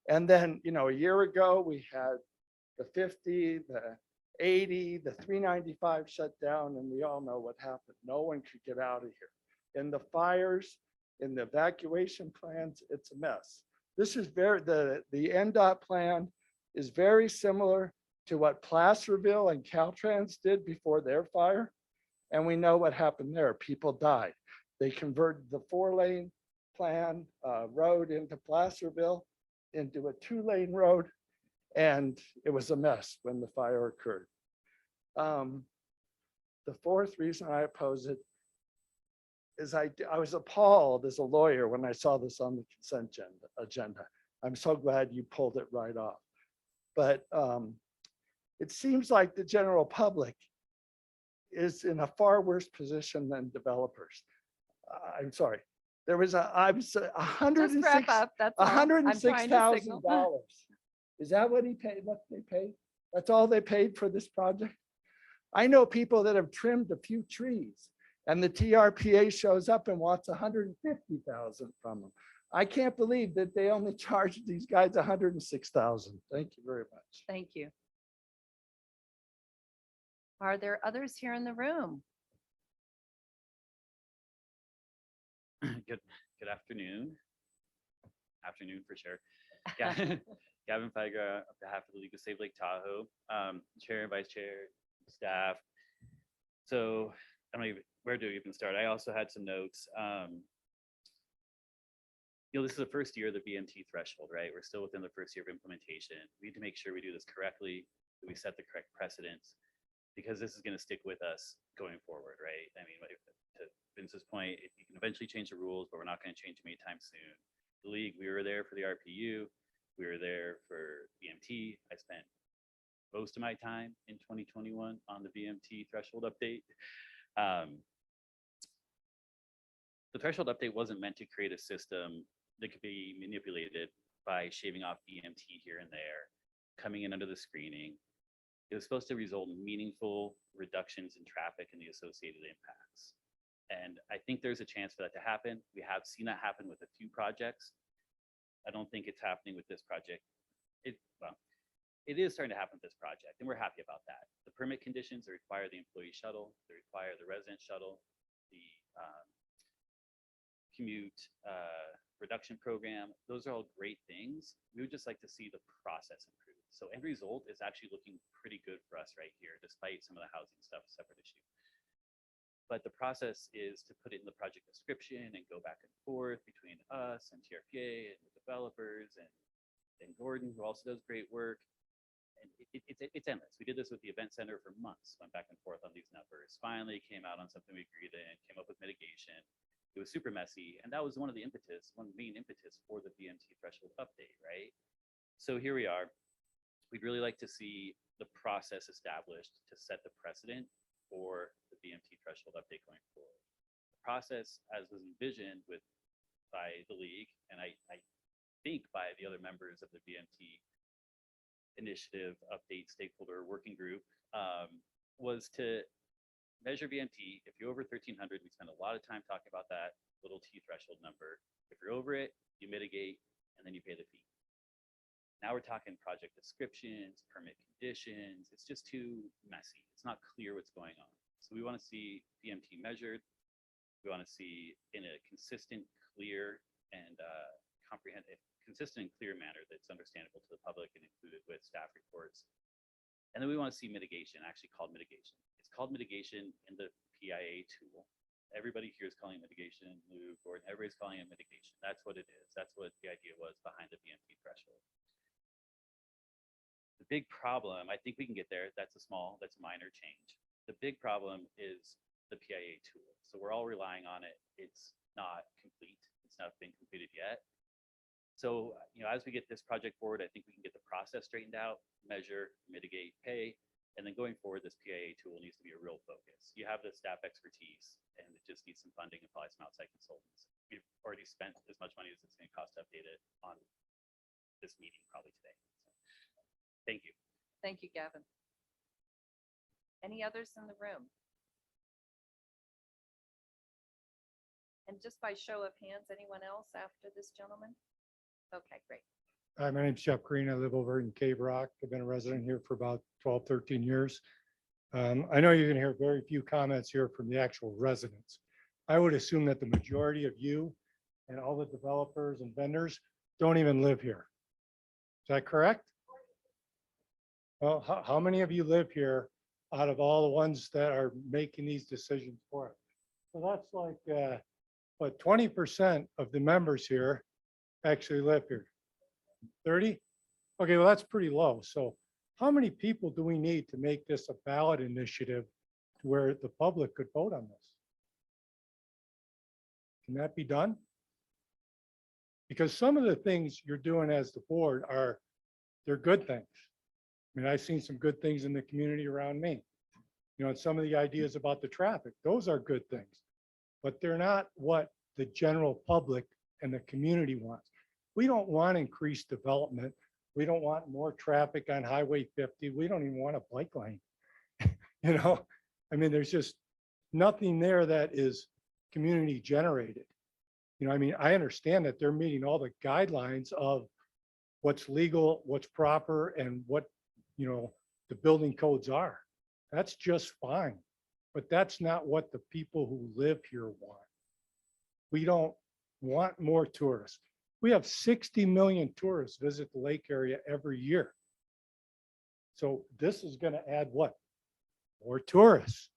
And then, you know, a year ago, we had the 50, the 80, the 395 shut down, and we all know what happened. No one could get out of here. In the fires, in the evacuation plans, it's a mess. This is the NDOT plan is very similar to what Placerville and Caltrans did before their fire. And we know what happened there. People died. They converted the 4-lane plan road into Placerville into a 2-lane road. And it was a mess when the fire occurred. The fourth reason I oppose it is I was appalled as a lawyer when I saw this on the consent agenda. I'm so glad you pulled it right off. But it seems like the general public is in a far worse position than developers. I'm sorry. There was Just wrap up, that's all. I'm trying to signal. $106,000. Is that what he paid? What they paid? That's all they paid for this project? I know people that have trimmed a few trees and the TRPA shows up and wants $150,000 from them. I can't believe that they only charged these guys $106,000. Thank you very much. Thank you. Are there others here in the room? Good afternoon. Afternoon for sure. Yeah. Gavin Figer on behalf of the League of Save Lake Tahoe, Chair and Vice Chair, staff. So I don't know where to even start. I also had some notes. You know, this is the first year of the BMT threshold, right? We're still within the first year of implementation. We need to make sure we do this correctly, that we set the correct precedents, because this is going to stick with us going forward, right? I mean, to Vince's point, you can eventually change the rules, but we're not going to change them anytime soon. The league, we were there for the RPU. We were there for BMT. I spent most of my time in 2021 on the BMT threshold update. The threshold update wasn't meant to create a system that could be manipulated by shaving off BMT here and there, coming in under the screening. It was supposed to result in meaningful reductions in traffic and the associated impacts. And I think there's a chance for that to happen. We have seen that happen with a few projects. I don't think it's happening with this project. It is starting to happen with this project, and we're happy about that. The permit conditions, they require the employee shuttle, they require the resident shuttle, the commute reduction program. Those are all great things. We would just like to see the process improve. So end result is actually looking pretty good for us right here, despite some of the housing stuff, separate issue. But the process is to put it in the project description and go back and forth between us and TRPA and the developers and Gordon, who also does great work. And it's endless. We did this with the event center for months, went back and forth on these numbers. Finally came out on something we agreed in, came up with mitigation. It was super messy. And that was one of the main impetus for the BMT threshold update, right? So here we are. We'd really like to see the process established to set the precedent for the BMT threshold update going forward. The process, as was envisioned by the league, and I think by the other members of the BMT initiative update stakeholder working group, was to measure BMT. If you're over 1300, we spend a lot of time talking about that little T threshold number. If you're over it, you mitigate, and then you pay the fee. Now we're talking project descriptions, permit conditions. It's just too messy. It's not clear what's going on. So we want to see BMT measured. We want to see in a consistent, clear, and consistent and clear manner that's understandable to the public and included with staff reports. And then we want to see mitigation, actually called mitigation. It's called mitigation in the PIA tool. Everybody here is calling it mitigation, Lou, Gordon, everybody's calling it mitigation. That's what it is. That's what the idea was behind the BMT threshold. The big problem, I think we can get there. That's a minor change. The big problem is the PIA tool. So we're all relying on it. It's not complete. It's not been completed yet. So, as we get this project forward, I think we can get the process straightened out, measure, mitigate, pay, and then going forward, this PIA tool needs to be a real focus. You have the staff expertise, and it just needs some funding and probably some outside consultants. We've already spent as much money as it's going to cost to update it on this meeting probably today. So, thank you. Thank you, Gavin. Any others in the room? And just by show of hands, anyone else after this gentleman? Okay, great. Hi, my name's Jeff Green. I live over in Cave Rock. I've been a resident here for about 12, 13 years. I know you're going to hear very few comments here from the actual residents. I would assume that the majority of you and all the developers and vendors don't even live here. Is that correct? Well, how many of you live here out of all the ones that are making these decisions for it? So that's like, what, 20% of the members here actually live here. 30? Okay, well, that's pretty low. So how many people do we need to make this a ballot initiative to where the public could vote on this? Can that be done? Because some of the things you're doing as the board they're good things. I mean, I've seen some good things in the community around me. And some of the ideas about the traffic, those are good things, but they're not what the general public and the community wants. We don't want increased development. We don't want more traffic on Highway 50. We don't even want a bike lane. I mean, there's just nothing there that is community generated. I mean, I understand that they're meeting all the guidelines of what's legal, what's proper, and what, the building codes are. That's just fine. But that's not what the people who live here want. We don't want more tourists. We have 60 million tourists visit the lake area every year. So this is going to add what? More tourists.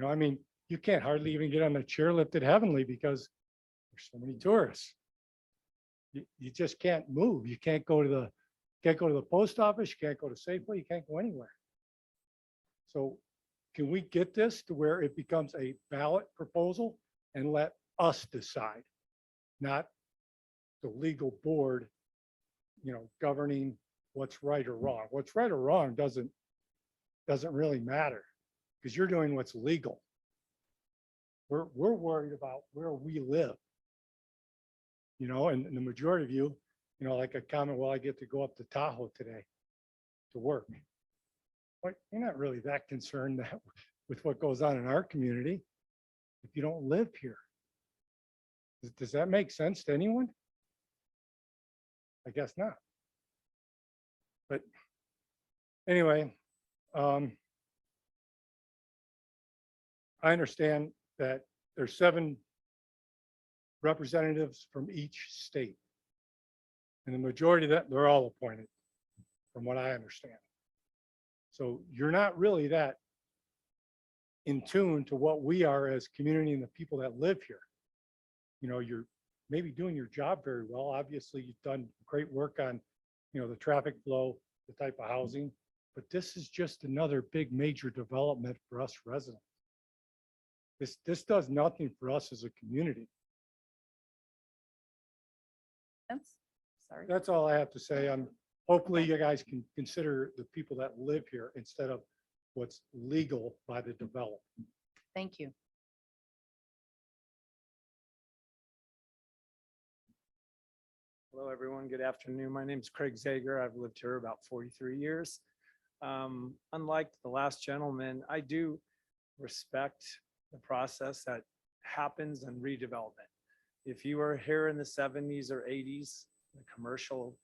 I mean, you can't hardly even get on the chairlift at Heavenly because there's so many tourists. You just can't move. You can't go to the post office. You can't go to Safeway. You can't go anywhere. So can we get this to where it becomes a ballot proposal and let us decide, not the legal board, governing what's right or wrong. What's right or wrong doesn't really matter because you're doing what's legal. We're worried about where we live, and the majority of you, like a comment, well, I get to go up to Tahoe today to work. But you're not really that concerned with what goes on in our community if you don't live here. Does that make sense to anyone? I guess not. But anyway, I understand that there's 7 representatives from each state. And the majority of that, they're all appointed, from what I understand. So you're not really that in tune to what we are as community and the people that live here. You know, you're maybe doing your job very well. Obviously, you've done great work on, you know, the traffic flow, the type of housing, but this is just another big major development for us residents. This does nothing for us as a community. Sorry. That's all I have to say. Hopefully you guys can consider the people that live here instead of what's legal by the developer. Thank you. Hello, everyone. Good afternoon. My name is Craig Zager. I've lived here about 43 years. Unlike the last gentleman, I do respect the process that happens in redevelopment. If you were here in the 70s or 80s, the commercial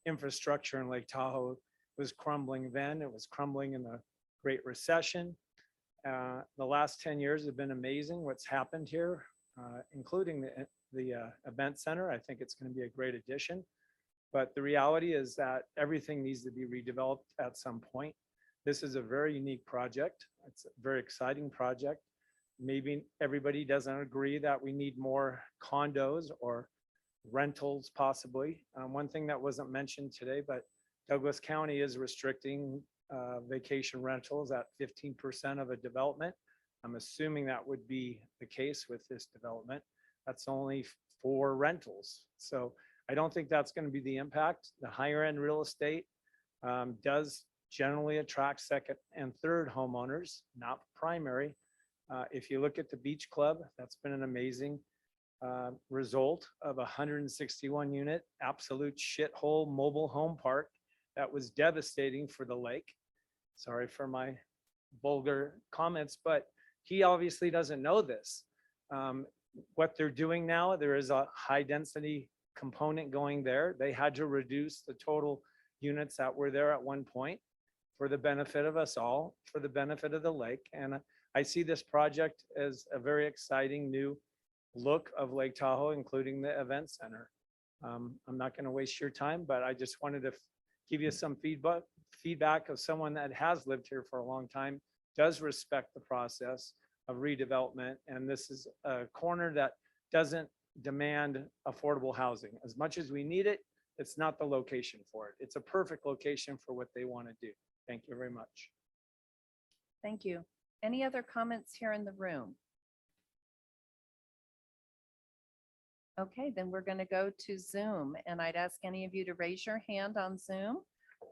infrastructure in Lake Tahoe was crumbling then. It was crumbling in the Great Recession. The last 10 years have been amazing what's happened here, including the event center. I think it's going to be a great addition. But the reality is that everything needs to be redeveloped at some point. This is a very unique project. It's a very exciting project. Maybe everybody doesn't agree that we need more condos or rentals possibly. One thing that wasn't mentioned today, but Douglas County is restricting vacation rentals at 15% of a development. I'm assuming that would be the case with this development. That's only for rentals. So I don't think that's going to be the impact. The higher end real estate does generally attract second and third homeowners, not primary. If you look at the Beach Club, that's been an amazing result of a 161 unit absolute shithole mobile home park that was devastating for the lake. Sorry for my vulgar comments, but he obviously doesn't know this. What they're doing now, there is a high density component going there. They had to reduce the total units that were there at one point for the benefit of us all, for the benefit of the lake. And I see this project as a very exciting new look of Lake Tahoe, including the event center. I'm not going to waste your time, but I just wanted to give you some feedback of someone that has lived here for a long time, does respect the process of redevelopment. And this is a corner that doesn't demand affordable housing. As much as we need it, it's not the location for it. It's a perfect location for what they want to do. Thank you very much. Thank you. Any other comments here in the room? Okay, then we're going to go to Zoom, and I'd ask any of you to raise your hand on Zoom,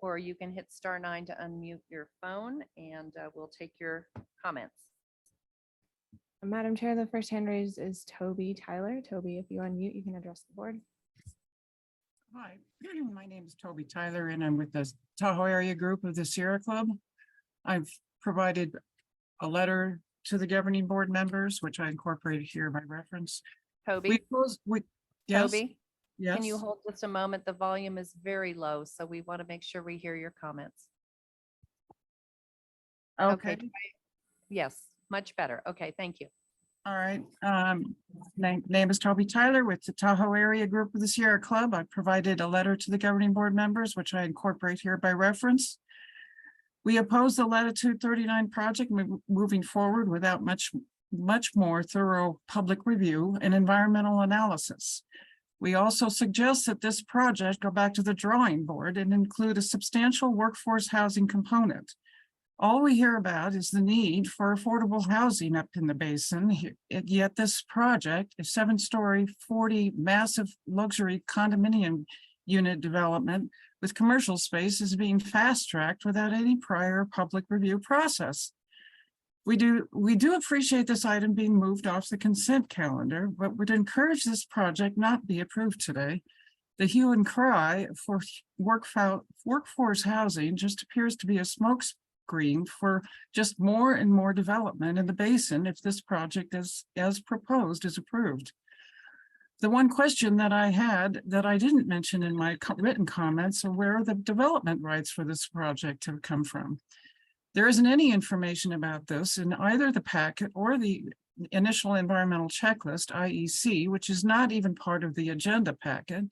or you can hit *9 to unmute your phone, and we'll take your comments. Madam Chair, the first hand raised is Toby Tyler. Toby, if you unmute, you can address the board. Hi, my name is Toby Tyler, and I'm with the Tahoe area group of the Sierra Club. I've provided a letter to the governing board members, which I incorporated here by reference. Toby? Yes? Toby? Yes. Can you hold just a moment? The volume is very low, so we want to make sure we hear your comments. Okay. Yes, much better. Okay, thank you. All right. Name is Toby Tyler with the Tahoe area group of the Sierra Club. I provided a letter to the governing board members, which I incorporate here by reference. We oppose the Latitude 39 project moving forward without much more thorough public review and environmental analysis. We also suggest that this project go back to the drawing board and include a substantial workforce housing component. All we hear about is the need for affordable housing up in the basin, yet this project, a 7-story, 40 massive luxury condominium unit development with commercial space, is being fast-tracked without any prior public review process. We do appreciate this item being moved off the consent calendar, but would encourage this project not be approved today. The hue and cry for workforce housing just appears to be a smokescreen for just more and more development in the basin if this project as proposed is approved. The one question that I had that I didn't mention in my written comments are where the development rights for this project have come from. There isn't any information about this in either the packet or the initial environmental checklist, IEC, which is not even part of the agenda packet.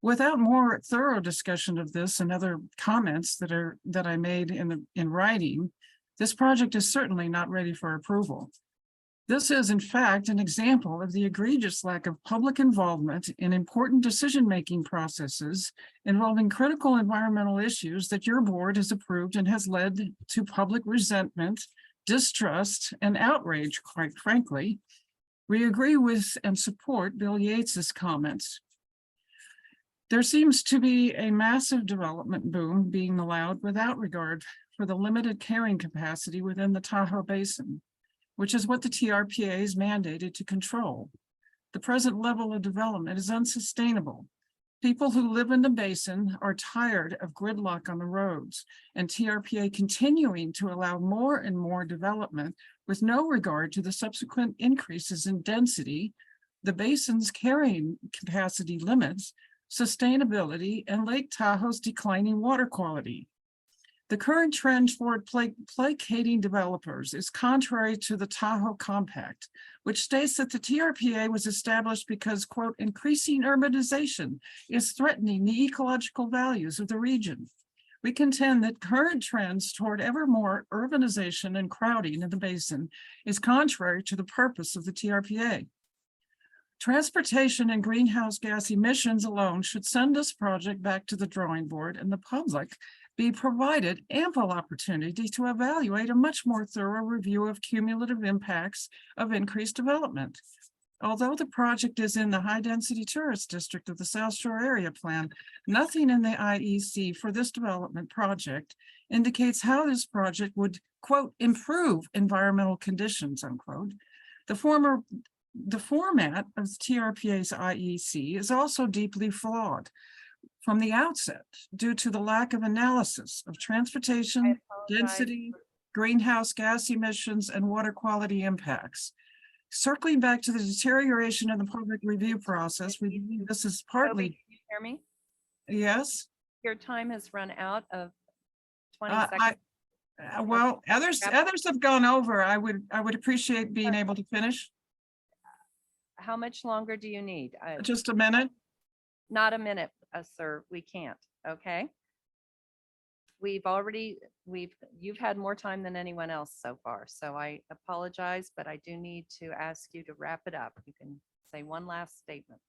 Without more thorough discussion of this and other comments that I made in writing, this project is certainly not ready for approval. This is in fact an example of the egregious lack of public involvement in important decision-making processes involving critical environmental issues that your board has approved and has led to public resentment, distrust, and outrage, quite frankly. We agree with and support Bill Yates's comments. There seems to be a massive development boom being allowed without regard for the limited carrying capacity within the Tahoe Basin, which is what the TRPA is mandated to control. The present level of development is unsustainable. People who live in the basin are tired of gridlock on the roads, and TRPA continuing to allow more and more development with no regard to the subsequent increases in density, the basin's carrying capacity limits, sustainability, and Lake Tahoe's declining water quality. The current trend toward placating developers is contrary to the Tahoe Compact, which states that the TRPA was established because, quote, increasing urbanization is threatening the ecological values of the region. We contend that current trends toward ever more urbanization and crowding in the basin is contrary to the purpose of the TRPA. Transportation and greenhouse gas emissions alone should send this project back to the drawing board, and the public be provided ample opportunity to evaluate a much more thorough review of cumulative impacts of increased development. Although the project is in the high-density tourist district of the South Shore Area Plan, nothing in the IEC for this development project indicates how this project would, quote, improve environmental conditions, unquote. The format of TRPA's IEC is also deeply flawed from the outset due to the lack of analysis of transportation, density, greenhouse gas emissions, and water quality impacts. Circling back to the deterioration of the public review process, we believe this is partly. Can you hear me? Yes. Your time has run out of 20 Uh, seconds. Well, others have gone over. I would appreciate being able to finish. How much longer do you need? Just a minute. Not a minute, sir. We can't. Okay. You've had more time than anyone else so far. So I apologize, but I do need to ask you to wrap it up. You can say one last statement.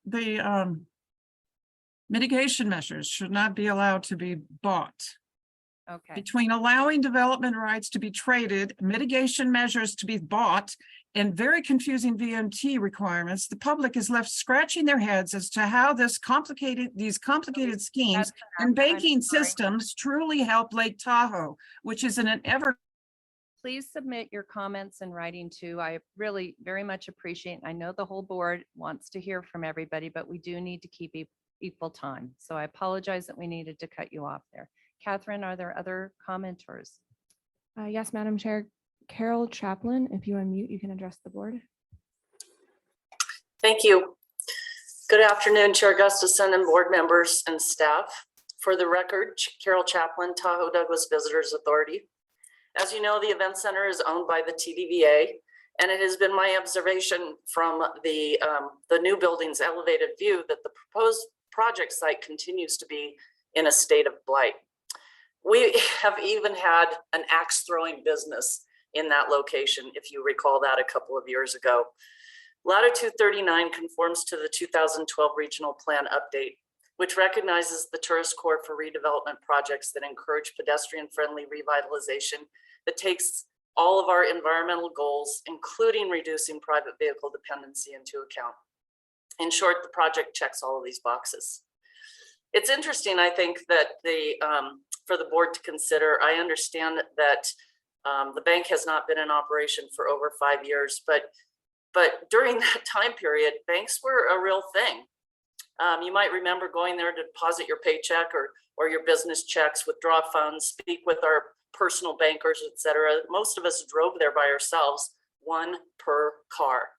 The mitigation measures should not be allowed to be bought. Okay. Between allowing development rights to be traded, mitigation measures to be bought, and very confusing VMT requirements, the public is left scratching their heads as to how these complicated schemes and banking systems truly help Lake Tahoe, which is in an ever. Please submit your comments in writing too. I really very much appreciate, I know the whole board wants to hear from everybody, but we do need to keep equal time. So I apologize that we needed to cut you off there. Catherine, are there other commenters? Yes, Madam Chair. Carol Chaplin, if you unmute, you can address the board. Thank you. Good afternoon, Chair Gustafson and board members and staff. For the record, Carol Chaplin, Tahoe Douglas Visitors Authority. As you know, the event center is owned by the TDVA, and it has been my observation from the new building's elevated view that the proposed project site continues to be in a state of blight. We have even had an axe throwing business in that location, if you recall that a couple of years ago. Latitude 39 conforms to the 2012 regional plan update, which recognizes the tourist core for redevelopment projects that encourage pedestrian-friendly revitalization that takes all of our environmental goals, including reducing private vehicle dependency, into account. In short, the project checks all of these boxes. It's interesting, I think, that for the board to consider. I understand that the bank has not been in operation for over 5 years, but during that time period, banks were a real thing. You might remember going there to deposit your paycheck or your business checks, withdraw funds, speak with our personal bankers, etc. Most of us drove there by ourselves, one per car.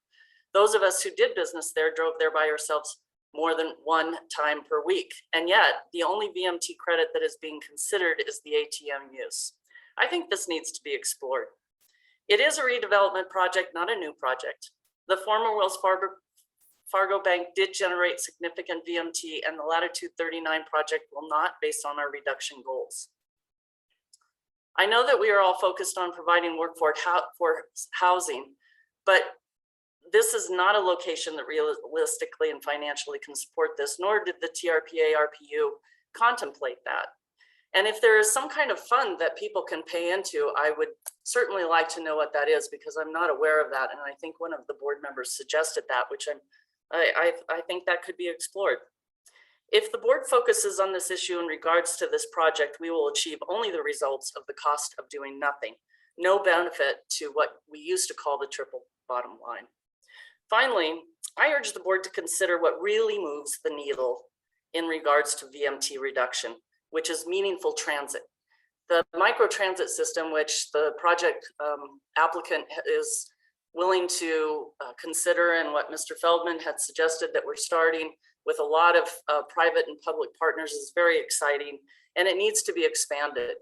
Those of us who did business there drove there by ourselves more than one time per week. And yet the only VMT credit that is being considered is the ATM use. I think this needs to be explored. It is a redevelopment project, not a new project. The former Wells Fargo Bank did generate significant VMT, and the Latitude 39 project will not, based on our reduction goals. I know that we are all focused on providing workforce housing, but this is not a location that realistically and financially can support this, nor did the TRPA RPU contemplate that. And if there is some kind of fund that people can pay into, I would certainly like to know what that is, because I'm not aware of that. And I think one of the board members suggested that, which I think that could be explored. If the board focuses on this issue in regards to this project, we will achieve only the results of the cost of doing nothing. No benefit to what we used to call the triple bottom line. Finally, I urge the board to consider what really moves the needle in regards to VMT reduction, which is meaningful transit. The microtransit system, which the project applicant is willing to consider, and what Mr. Feldman had suggested that we're starting with a lot of private and public partners, is very exciting, and it needs to be expanded.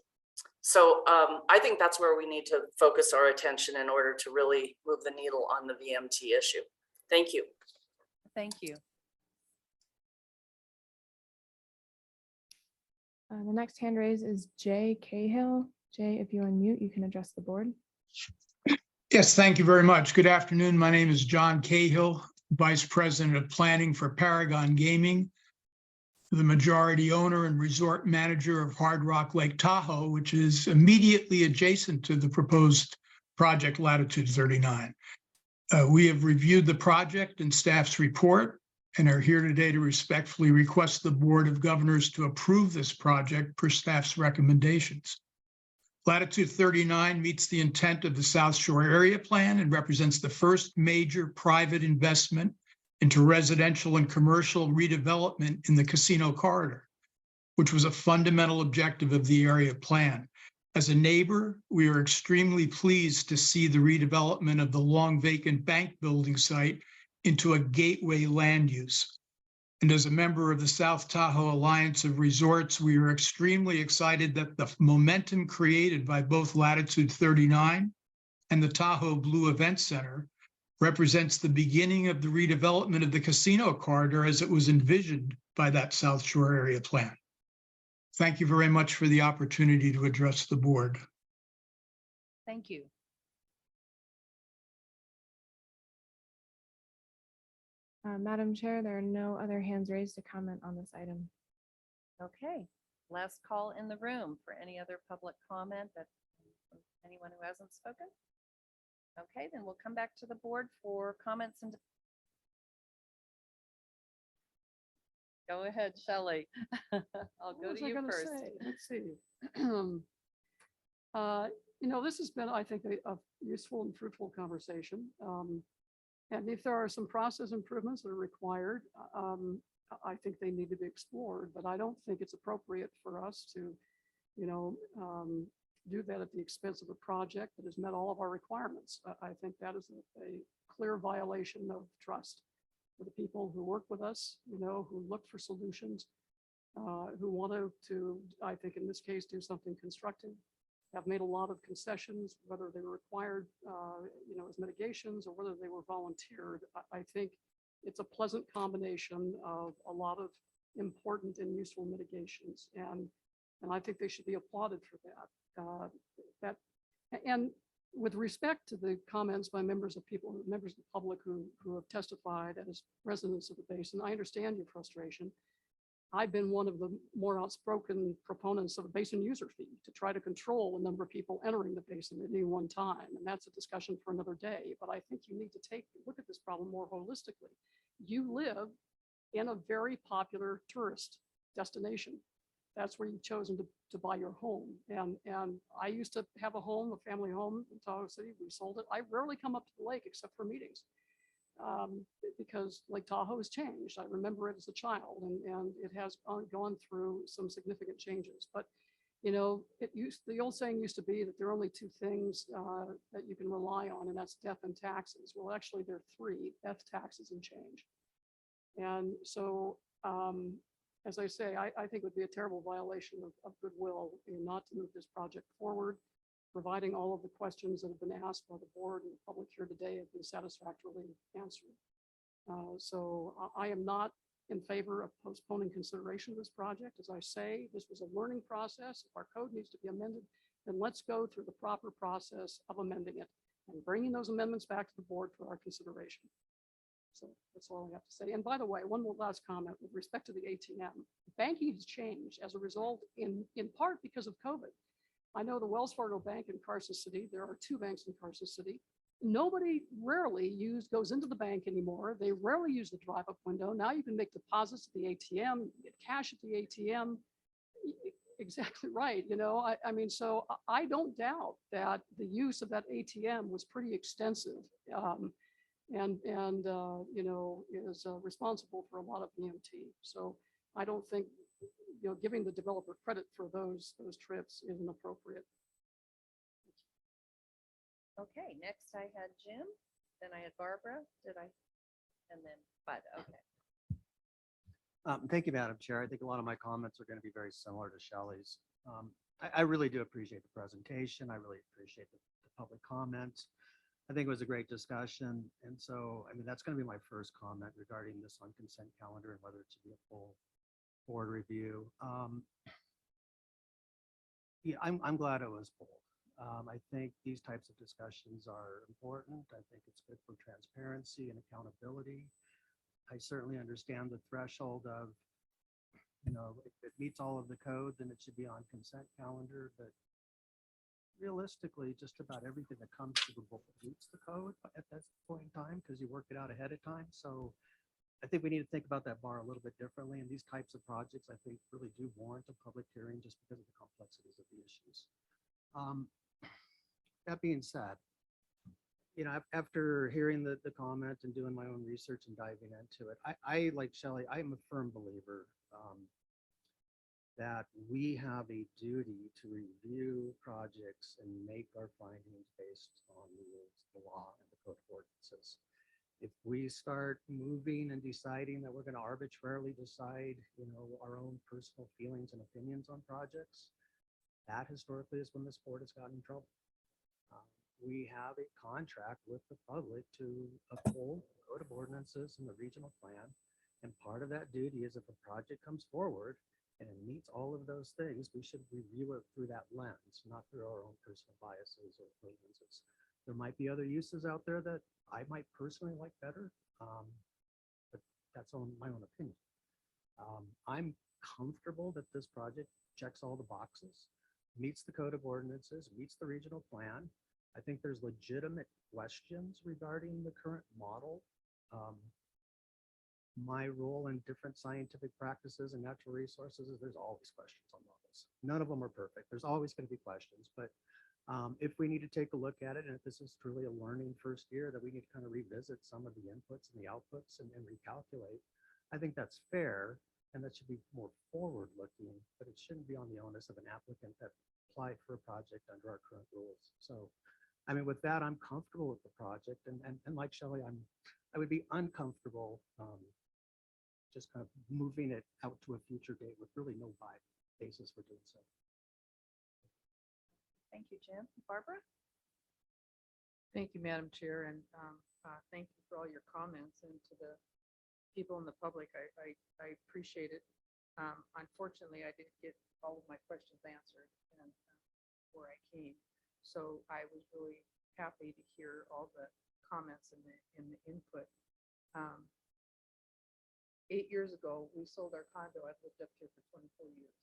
So I think that's where we need to focus our attention in order to really move the needle on the VMT issue. Thank you. Thank you. The next hand raise is Jay Cahill. Jay, if you unmute, you can address the board. Yes, thank you very much. Good afternoon. My name is John Cahill, Vice President of Planning for Paragon Gaming, the majority owner and resort manager of Hard Rock Lake Tahoe, which is immediately adjacent to the proposed project Latitude 39. We have reviewed the project and staff's report and are here today to respectfully request the Board of Governors to approve this project per staff's recommendations. Latitude 39 meets the intent of the South Shore Area Plan and represents the first major private investment into residential and commercial redevelopment in the casino corridor, which was a fundamental objective of the area plan. As a neighbor, we are extremely pleased to see the redevelopment of the long vacant bank building site into a gateway land use. And as a member of the South Tahoe Alliance of Resorts, we are extremely excited that the momentum created by both Latitude 39 and the Tahoe Blue Event Center represents the beginning of the redevelopment of the casino corridor as it was envisioned by that South Shore Area Plan. Thank you very much for the opportunity to address the board. Thank you. Madam Chair, there are no other hands raised to comment on this item. Okay, last call in the room for any other public comment that anyone who hasn't spoken. Okay, then we'll come back to the board for comments and go ahead, Shelley. I'll go to you first. Let's see. This has been, I think, a useful and fruitful conversation. And if there are some process improvements that are required, I think they need to be explored, but I don't think it's appropriate for us to, do that at the expense of a project that has met all of our requirements. I think that is a clear violation of trust for the people who work with us, who look for solutions, who want to, I think in this case, do something constructive, have made a lot of concessions, whether they were required, as mitigations or whether they were volunteered. I think it's a pleasant combination of a lot of important and useful mitigations, and I think they should be applauded for that. And with respect to the comments by members of the public who have testified as residents of the basin, I understand your frustration. I've been one of the more outspoken proponents of a basin user fee to try to control the number of people entering the basin at any one time. And that's a discussion for another day. But I think you need to look at this problem more holistically. You live in a very popular tourist destination. That's where you've chosen to buy your home. And I used to have a home, a family home in Tahoe City. We sold it. I rarely come up to the lake except for meetings. Because Lake Tahoe has changed. I remember it as a child, and it has gone through some significant changes. But the old saying used to be that there are only two things that you can rely on, and that's death and taxes. Well, actually, there are three: death, taxes, and change. And so, as I say, I think it would be a terrible violation of goodwill not to move this project forward. providing all of the questions that have been asked by the board and the public here today have been satisfactorily answered. So I am not in favor of postponing consideration of this project. As I say, this was a learning process. If our code needs to be amended, then let's go through the proper process of amending it and bringing those amendments back to the board for our consideration. So that's all I have to say. And by the way, one more last comment with respect to the ATM. Banking has changed as a result in part because of COVID. I know the Wells Fargo Bank in Carson City, there are 2 banks in Carson City. Nobody goes into the bank anymore. They rarely use the drive-up window. Now you can make deposits at the ATM, you can get cash at the ATM. Exactly right. You know, I mean, so I don't doubt that the use of that ATM was pretty extensive. And you know, is responsible for a lot of EMT. So I don't think, you know, giving the developer credit for those trips is inappropriate. Okay, next I had Jim, then I had Barbara, and then Bud, okay. Thank you, Madam Chair. I think a lot of my comments are going to be very similar to Shelley's. I really do appreciate the presentation. I really appreciate the public comments. I think it was a great discussion. And so, I mean, that's going to be my first comment regarding this on consent calendar and whether it should be a full board review. Yeah, I'm glad it was pulled. I think these types of discussions are important. I think it's good for transparency and accountability. I certainly understand the threshold of, you know, if it meets all of the code, then it should be on consent calendar. But realistically, just about everything that comes to the board meets the code at that point in time because you work it out ahead of time. So I think we need to think about that bar a little bit differently. And these types of projects, I think, really do warrant a public hearing just because of the complexities of the issues. That being said, you know, after hearing the comment and doing my own research and diving into it, I like Shelley, I am a firm believer that we have a duty to review projects and make our findings based on the rules, the law, and the code of ordinances. If we start moving and deciding that we're going to arbitrarily decide, you know, our own personal feelings and opinions on projects, that historically is when this board has gotten in trouble. We have a contract with the public to uphold the code of ordinances and the regional plan. And part of that duty is if a project comes forward and it meets all of those things, we should review it through that lens, not through our own personal biases or lenses. There might be other uses out there that I might personally like better, but that's my own opinion. I'm comfortable that this project checks all the boxes, meets the code of ordinances, meets the regional plan. I think there's legitimate questions regarding the current model. My role in different scientific practices and natural resources is there's always questions on models. None of them are perfect. There's always going to be questions, but if we need to take a look at it, and if this is truly a learning first year, that we need to kind of revisit some of the inputs and the outputs and recalculate, I think that's fair. And that should be more forward looking, but it shouldn't be on the onus of an applicant that applied for a project under our current rules. So, I mean, with that, I'm comfortable with the project, and like Shelley, I would be uncomfortable just kind of moving it out to a future date with really no basis for doing so. Thank you, Jim. Barbara? Thank you, Madam Chair, and thank you for all your comments, and to the people in the public, I appreciate it. Unfortunately, I didn't get all of my questions answered and before I came. So I was really happy to hear all the comments and the input. 8 years ago, we sold our condo. I've lived up here for 24 years.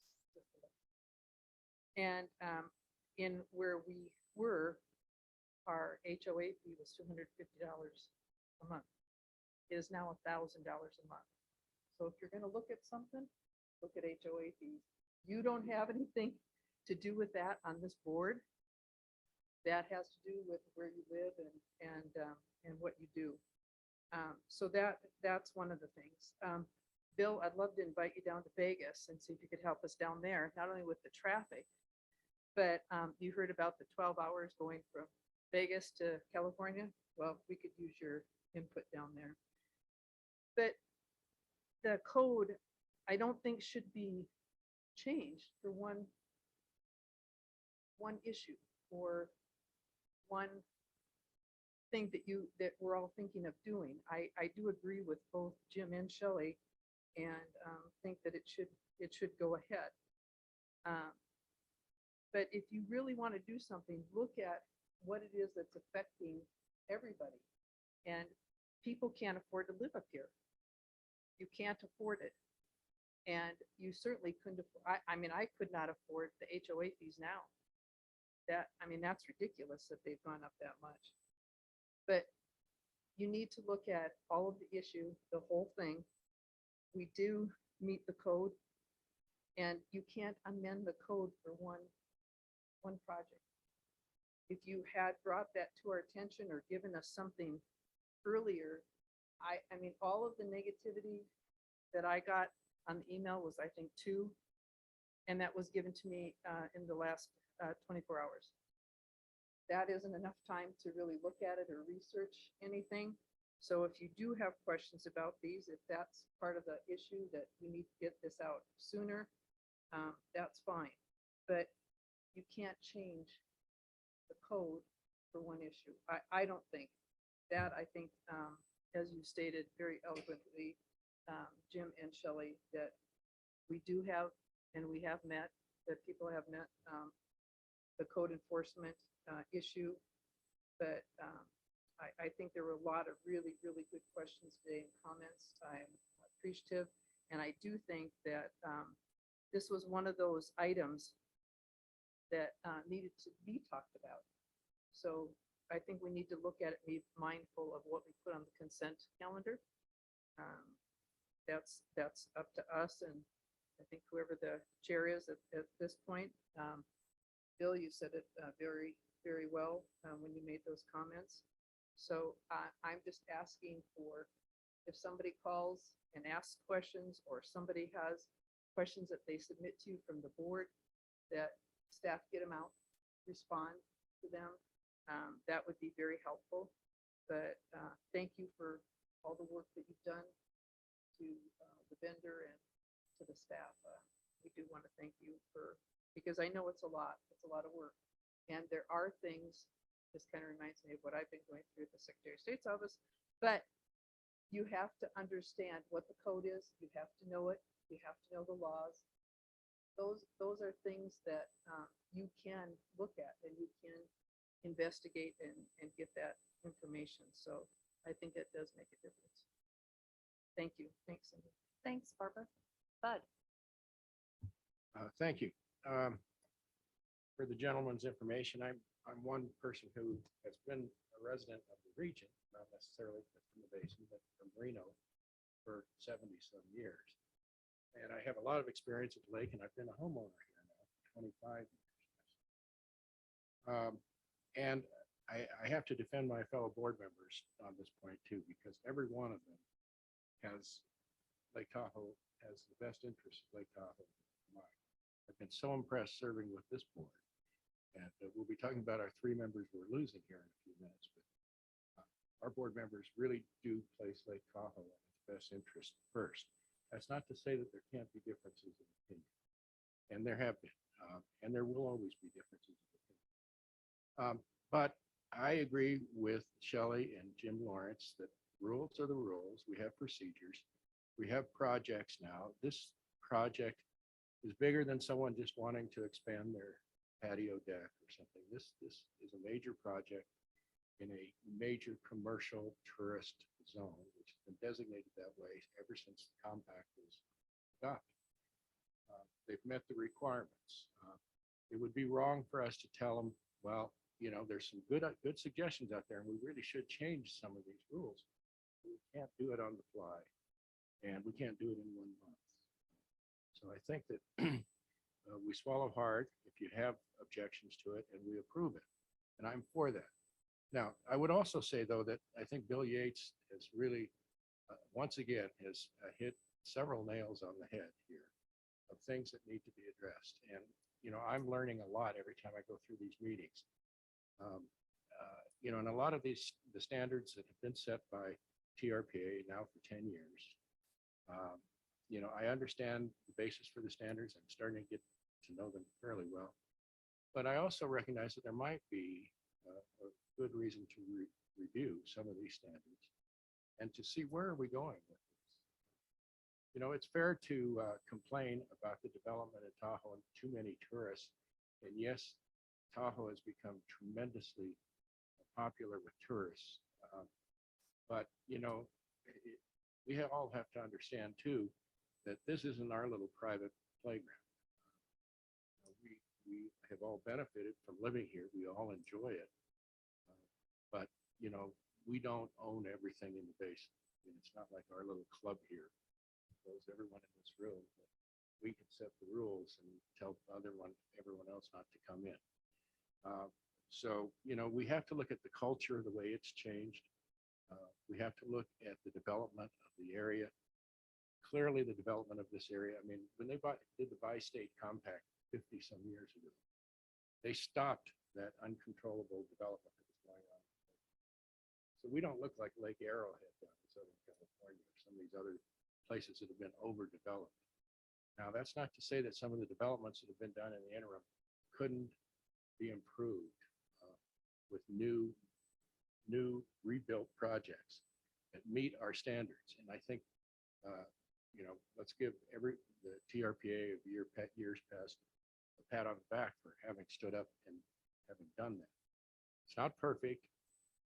And in where we were, our HOA fee was $250 a month. It is now $1,000 a month. So if you're going to look at something, look at HOA fees. You don't have anything to do with that on this board. That has to do with where you live and what you do. So that's one of the things. Bill, I'd love to invite you down to Vegas and see if you could help us down there, not only with the traffic, but you heard about the 12 hours going from Vegas to California. Well, we could use your input down there. But the code, I don't think should be changed for one issue. for one thing that we're all thinking of doing. I do agree with both Jim and Shelley and think that it should go ahead. But if you really want to do something, look at what it is that's affecting everybody. And people can't afford to live up here. You can't afford it. And you certainly couldn't, I mean, I could not afford the HOA fees now. That's ridiculous that they've gone up that much. But you need to look at all of the issue, the whole thing. We do meet the code, and you can't amend the code for one project. If you had brought that to our attention or given us something earlier, I mean, all of the negativity that I got on the email was, I think, 2, and that was given to me in the last 24 hours. That isn't enough time to really look at it or research anything. So if you do have questions about these, if that's part of the issue that we need to get this out sooner, that's fine. But you can't change the code for one issue. I don't think that. I think, as you stated very eloquently, Jim and Shelley, that we do have, and we have met, that people have met the code enforcement issue. But I think there were a lot of really, really good questions today and comments. I'm appreciative. And I do think that this was one of those items that needed to be talked about. So I think we need to look at it, be mindful of what we put on the consent calendar. That's up to us, and I think whoever the chair is at this point. Bill, you said it very, very well when you made those comments. So I'm just asking for, if somebody calls and asks questions, or somebody has questions that they submit to you from the board, that staff get them out, respond to them. That would be very helpful. But thank you for all the work that you've done to the vendor and to the staff. We do want to thank you because I know it's a lot of work. And there are things, this kind of reminds me of what I've been going through at the Secretary of State's office, but you have to understand what the code is. You have to know it. You have to know the laws. Those are things that you can look at and you can investigate and get that information. So I think it does make a difference. Thank you. Thanks, Cindy. Thanks, Barbara. Bud. Thank you. For the gentleman's information, I'm one person who has been a resident of the region, not necessarily from the basin, but from Reno for 70-some years. And I have a lot of experience at the lake, and I've been a homeowner here now for 25 years. And I have to defend my fellow board members on this point too, because every one of them has Lake Tahoe, has the best interest of Lake Tahoe in mind. I've been so impressed serving with this board. And we'll be talking about our 3 members we're losing here in a few minutes. But our board members really do place Lake Tahoe in its best interest first. That's not to say that there can't be differences in opinion. And there have been, and there will always be differences in opinion. But I agree with Shelley and Jim Lawrence that rules are the rules. We have procedures. We have projects now. This project is bigger than someone just wanting to expand their patio deck or something. This is a major project in a major commercial tourist zone, which has been designated that way ever since the compact was adopted. They've met the requirements. It would be wrong for us to tell them, well, you know, there's some good suggestions out there, and we really should change some of these rules. We can't do it on the fly, and we can't do it in 1 month. So I think that we swallow hard if you have objections to it, and we approve it. And I'm for that. Now, I would also say, though, that I think Bill Yates has really, once again, has hit several nails on the head here of things that need to be addressed. And, you know, I'm learning a lot every time I go through these meetings. You know, and a lot of the standards that have been set by TRPA now for 10 years, you know, I understand the basis for the standards. I'm starting to get to know them fairly well. But I also recognize that there might be a good reason to review some of these standards and to see where are we going with this. You know, it's fair to complain about the development in Tahoe and too many tourists. And yes, Tahoe has become tremendously popular with tourists. But, you know, we all have to understand too, that this isn't our little private playground. We have all benefited from living here. We all enjoy it. But, you know, we don't own everything in the basin. I mean, it's not like our little club here. Shows everyone in this room that we can set the rules and tell everyone else not to come in. So, you know, we have to look at the culture, the way it's changed. We have to look at the development of the area. Clearly, the development of this area. I mean, when they did the bi-state compact 50 some years ago, they stopped that uncontrollable development that was going on. So we don't look like Lake Arrowhead down in Southern California or some of these other places that have been overdeveloped. Now, that's not to say that some of the developments that have been done in the interim couldn't be improved with new rebuilt projects that meet our standards. And I think, you know, let's give the TRPA of years past a pat on the back for having stood up and having done that. It's not perfect,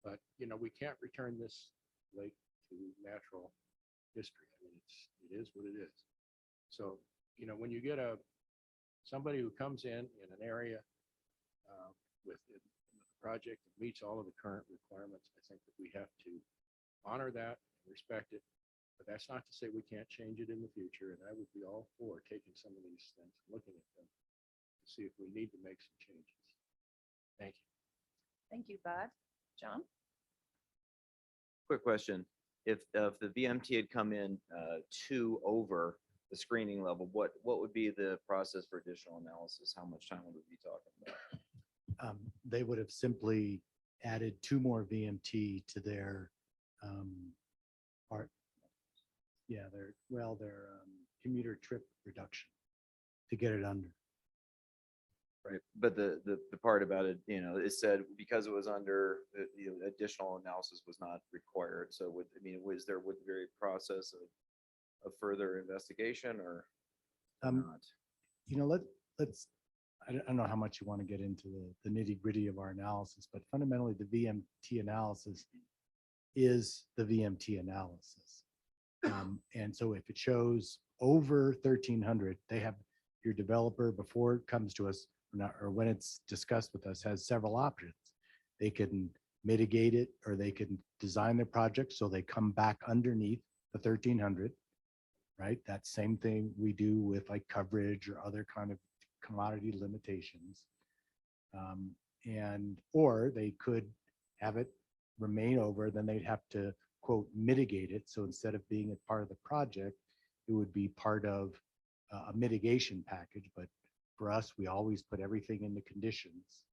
but, you know, we can't return this lake to natural history. I mean, it is what it is. So, you know, when you get somebody who comes in an area with a project that meets all of the current requirements, I think that we have to honor that and respect it. But that's not to say we can't change it in the future. And I would be all for taking some of these things, looking at them to see if we need to make some changes. Thank you. Thank you, Bud. John? Quick question. If the VMT had come in 2 over the screening level, what would be the process for additional analysis? How much time would we be talking about? They would have simply added 2 more VMT to their part. Yeah, their commuter trip reduction to get it under. Right, but the part about it, you know, it said because it was under, additional analysis was not required. So would was there the very process of further investigation or not? You know, let's. I don't know how much you want to get into the nitty gritty of our analysis, but fundamentally the VMT analysis is the VMT analysis. And so if it shows over 1,300, they have your developer before it comes to us or when it's discussed with us has several options. They can mitigate it or they can design their project so they come back underneath the 1,300, right? That same thing we do with like coverage or other kind of commodity limitations. Or they could have it remain over, then they'd have to quote mitigate it. So instead of being a part of the project, it would be part of a mitigation package. But for us, we always put everything in the conditions.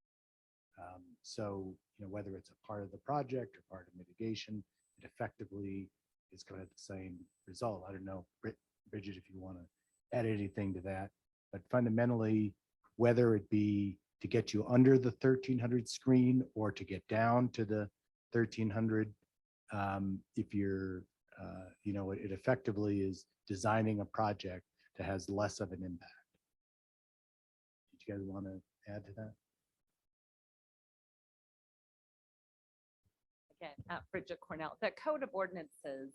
So, you know, whether it's a part of the project or part of mitigation, it effectively is going to have the same result. I don't know, Bridget, if you want to add anything to that, but fundamentally, whether it be to get you under the 1,300 screen or to get down to the 1,300, if you're, you know, it effectively is designing a project that has less of an impact. Did you guys want to add to that? Again, Bridget Cornell, the Code of Ordinances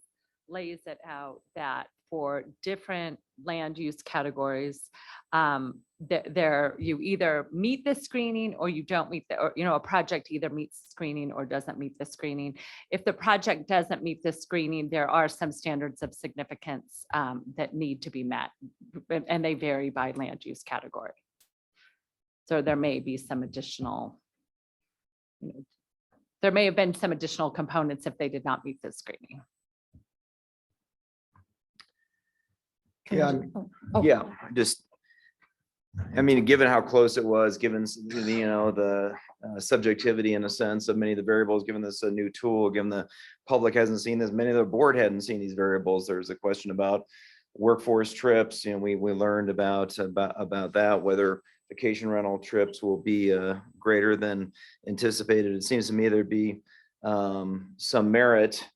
lays it out that for different land use categories, you either meet the screening or you don't meet or, you know, a project either meets screening or doesn't meet the screening. If the project doesn't meet the screening, there are some standards of significance that need to be met, and they vary by land use category. So there may be some additional, you know, there may have been some additional components if they did not meet the screening. Yeah, yeah, just, I mean, given how close it was, given, you know, the subjectivity in a sense of many of the variables, given this a new tool, given the public hasn't seen this, many of the board hadn't seen these variables, there's a question about workforce trips, we learned about that, whether vacation rental trips will be greater than anticipated. It seems to me there'd be some merit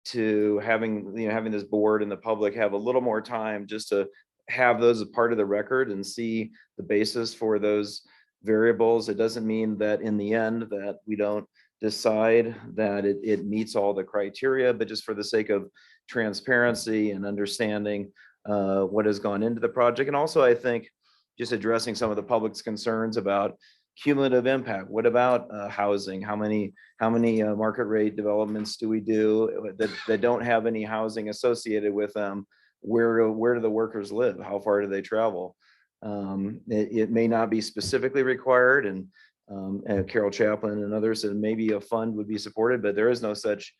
to having this board and the public have a little more time just to have those as part of the record and see the basis for those variables. It doesn't mean that in the end that we don't decide that it meets all the criteria, but just for the sake of transparency and understanding what has gone into the project. And also, I think just addressing some of the public's concerns about cumulative impact. What about housing? How many market rate developments do we do that don't have any housing associated with them? Where do the workers live? How far do they travel? It may not be specifically required, and Carol Chaplin and others said maybe a fund would be supported, but there is no such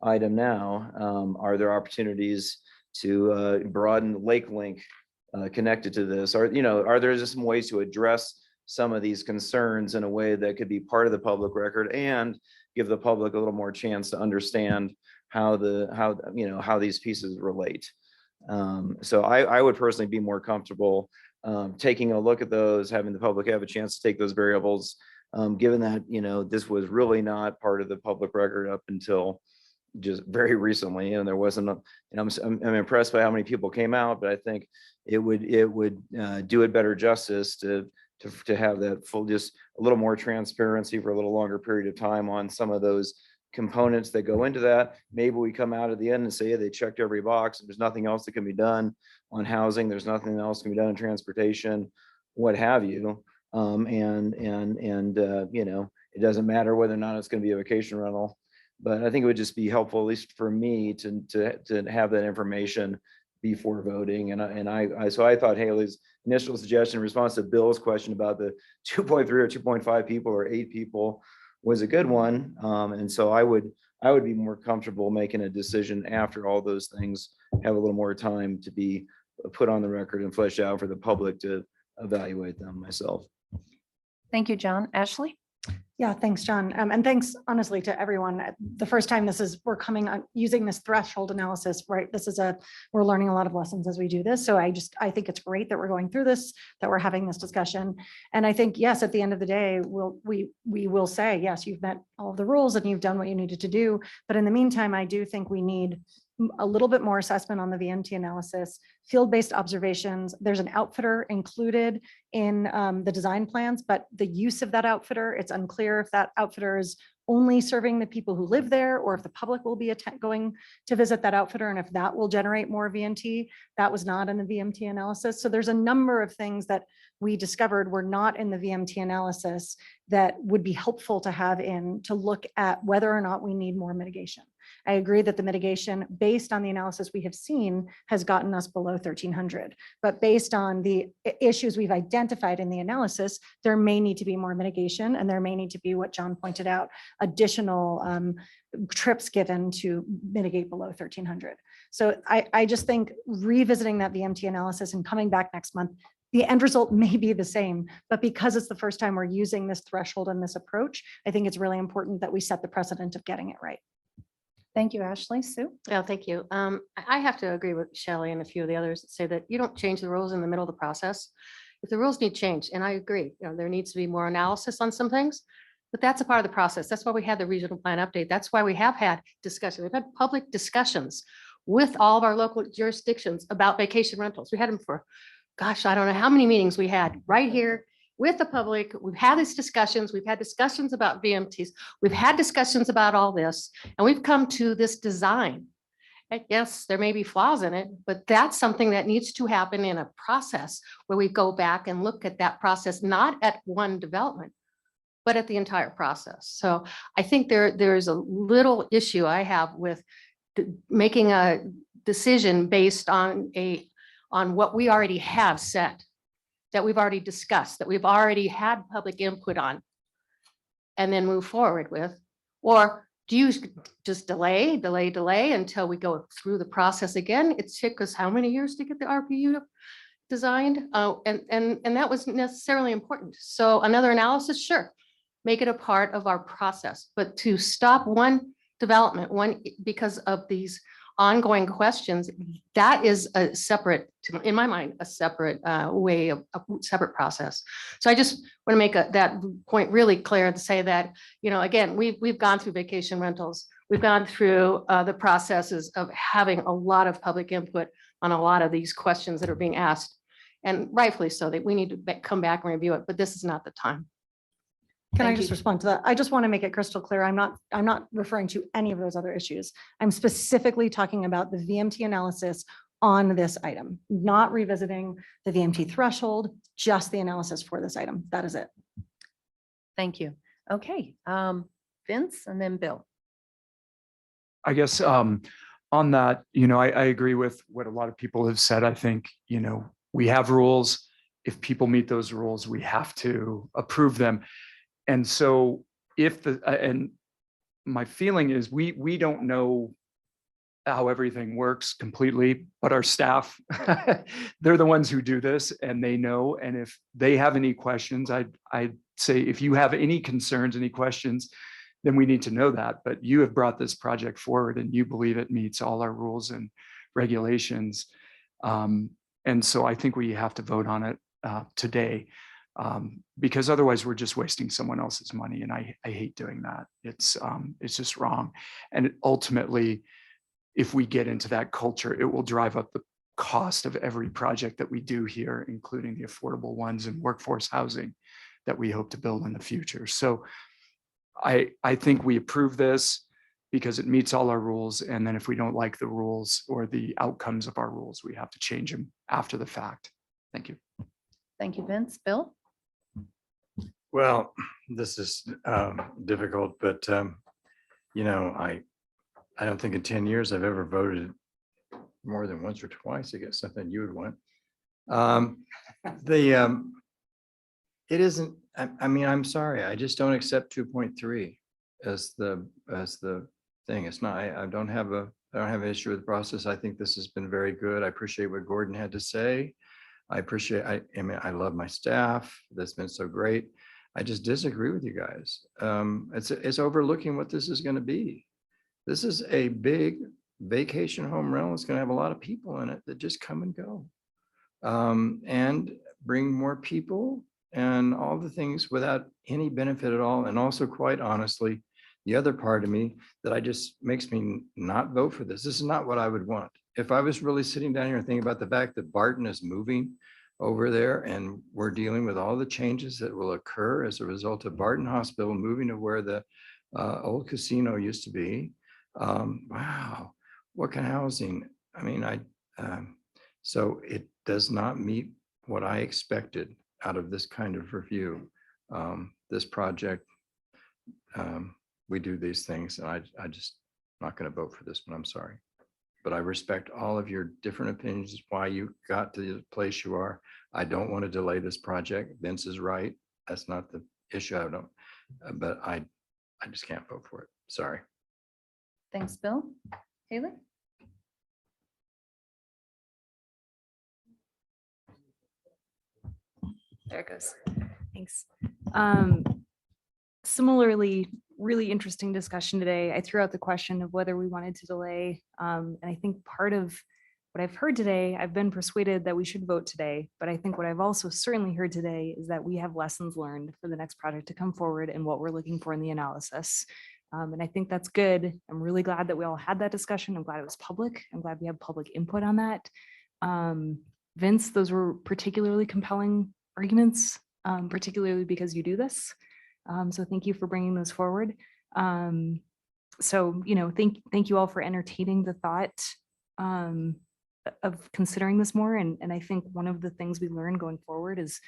item now. Are there opportunities to broaden Lake Link connected to this? Are there just some ways to address some of these concerns in a way that could be part of the public record and give the public a little more chance to understand how these pieces relate? So I would personally be more comfortable taking a look at those, having the public have a chance to take those variables, given that, this was really not part of the public record up until just very recently, and there wasn't I'm impressed by how many people came out, but I think it would do it better justice to have that full, just a little more transparency for a little longer period of time on some of those components that go into that. Maybe we come out at the end and say, they checked every box, and there's nothing else that can be done on housing. There's nothing else can be done in transportation, what have you. It doesn't matter whether or not it's going to be a vacation rental, but I think it would just be helpful, at least for me, to have that information before voting. So I thought Haley's initial suggestion in response to Bill's question about the 2.3 or 2.5 people or 8 people was a good one. And so I would be more comfortable making a decision after all those things have a little more time to be put on the record and fleshed out for the public to evaluate them myself. Thank you, John. Ashley? Yeah, thanks, John. And thanks honestly to everyone. The first time we're coming on using this threshold analysis, right? We're learning a lot of lessons as we do this. So I think it's great that we're going through this, that we're having this discussion. And I think, yes, at the end of the day, we will say, yes, you've met all of the rules and you've done what you needed to do. But in the meantime, I do think we need a little bit more assessment on the VMT analysis, field-based observations. There's an outfitter included in the design plans, but the use of that outfitter, it's unclear if that outfitter is only serving the people who live there, or if the public will be going to visit that outfitter, and if that will generate more VMT. That was not in the VMT analysis. So there's a number of things that we discovered were not in the VMT analysis that would be helpful to have to look at whether or not we need more mitigation. I agree that the mitigation, based on the analysis we have seen, has gotten us below 1,300. But based on the issues we've identified in the analysis, there may need to be more mitigation, and there may need to be, what John pointed out, additional trips given to mitigate below 1,300. So I just think revisiting that VMT analysis and coming back next month, the end result may be the same, but because it's the first time we're using this threshold and this approach, I think it's really important that we set the precedent of getting it right. Thank you, Ashley. Sue? Yeah, thank you. I have to agree with Shelley and a few of the others that say that you don't change the rules in the middle of the process. If the rules need change, and I agree, there needs to be more analysis on some things, but that's a part of the process. That's why we had the regional plan update. That's why we have had discussion. We've had public discussions with all of our local jurisdictions about vacation rentals. We had them for, gosh, I don't know how many meetings we had right here with the public. We've had these discussions. We've had discussions about VMTs. We've had discussions about all this, and we've come to this design. And yes, there may be flaws in it, but that's something that needs to happen in a process where we go back and look at that process, not at one development, but at the entire process. So I think there's a little issue I have with making a decision based on what we already have set, that we've already discussed, that we've already had public input on, and then move forward with? Or do you just delay until we go through the process again? It took us how many years to get the RPU designed? And that was necessarily important. So another analysis, sure, make it a part of our process, but to stop one development, because of these ongoing questions, that is a separate, in my mind, a separate way of a separate process. So I just want to make that point really clear to say that, you know, again, we've gone through vacation rentals. We've gone through the processes of having a lot of public input on a lot of these questions that are being asked. And rightfully so, that we need to come back and review it, but this is not the time. Can I Thank just you. respond to that? I just want to make it crystal clear. I'm not referring to any of those other issues. I'm specifically talking about the VMT analysis on this item, not revisiting the VMT threshold, just the analysis for this item. That is it. Thank you. Okay, Vince and then Bill. I guess on that, you know, I agree with what a lot of people have said. I think, you know, we have rules. If people meet those rules, we have to approve them. And so if and my feeling is we don't know how everything works completely, but our staff, they're the ones who do this and they know. And if they have any questions, I'd say if you have any concerns, any questions, then we need to know that. But you have brought this project forward and you believe it meets all our rules and regulations. And so I think we have to vote on it today. Because otherwise we're just wasting someone else's money. And I hate doing that. It's just wrong. And ultimately, if we get into that culture, it will drive up the cost of every project that we do here, including the affordable ones and workforce housing that we hope to build in the future. So I think we approve this because it meets all our rules. And then if we don't like the rules or the outcomes of our rules, we have to change them after the fact. Thank you. Thank you, Vince. Bill? Well, this is difficult, but you know, I don't think in 10 years I've ever voted more than once or twice against something you would want. It isn't. I mean, I'm sorry. I just don't accept 2.3 as the thing. It's not. I don't have an issue with the process. I think this has been very good. I appreciate what Gordon had to say. I mean, I love my staff. That's been so great. I just disagree with you guys. It's overlooking what this is going to be. This is a big vacation home rental. It's going to have a lot of people in it that just come and go, and bring more people and all the things without any benefit at all. And also, quite honestly, the other part of me that I just makes me not vote for this. This is not what I would want. If I was really sitting down here and thinking about the fact that Barton is moving over there and we're dealing with all the changes that will occur as a result of Barton Hospital moving to where the old casino used to be. Wow, what kind of housing? I mean, so it does not meet what I expected out of this kind of review. This project, we do these things, and I just not going to vote for this one. I'm sorry. But I respect all of your different opinions, why you got to the place you are. I don't want to delay this project. Vince is right. That's not the issue. I don't, but I just can't vote for it. Sorry. Thanks, Bill. Haley? There it goes. Thanks. Similarly, really interesting discussion today. I threw out the question of whether we wanted to delay. And I think part of what I've heard today, I've been persuaded that we should vote today. But I think what I've also certainly heard today is that we have lessons learned for the next project to come forward and what we're looking for in the analysis. And I think that's good. I'm really glad that we all had that discussion. I'm glad it was public. I'm glad we have public input on that. Vince, those were particularly compelling arguments, particularly because you do this. So thank you for bringing those forward. So, you know, thank you all for entertaining the thought of considering this more. And I think one of the things we learn going forward is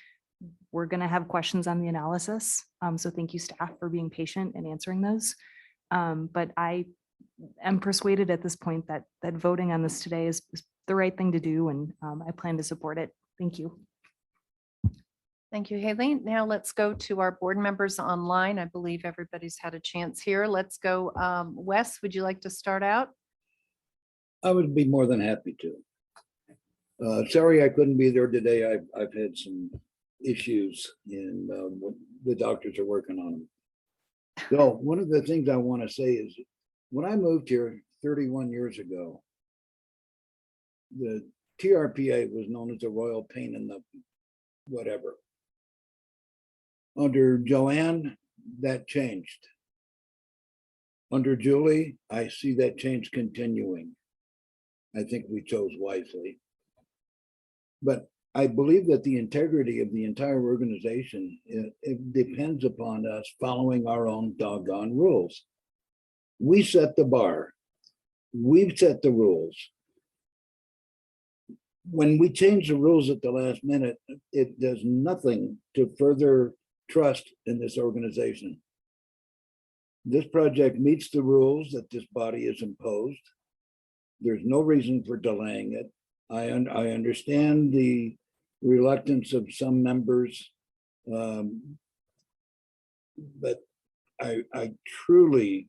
we're going to have questions on the analysis. So thank you, staff, for being patient and answering those. But I am persuaded at this point that voting on this today is the right thing to do, and I plan to support it. Thank you. Thank you, Haley. Now let's go to our board members online. I believe everybody's had a chance here. Let's go. Wes, would you like to start out? I would be more than happy to. Sorry I couldn't be there today. I've had some issues and the doctors are working on them. So one of the things I want to say is when I moved here 31 years ago, the TRPA was known as a royal pain in the whatever. Under Joanne, that changed. Under Julie, I see that change continuing. I think we chose wisely. But I believe that the integrity of the entire organization, it depends upon us following our own doggone rules. We set the bar. We've set the rules. When we change the rules at the last minute, it does nothing to further trust in this organization. This project meets the rules that this body has imposed. There's no reason for delaying it. I understand the reluctance of some members, but I truly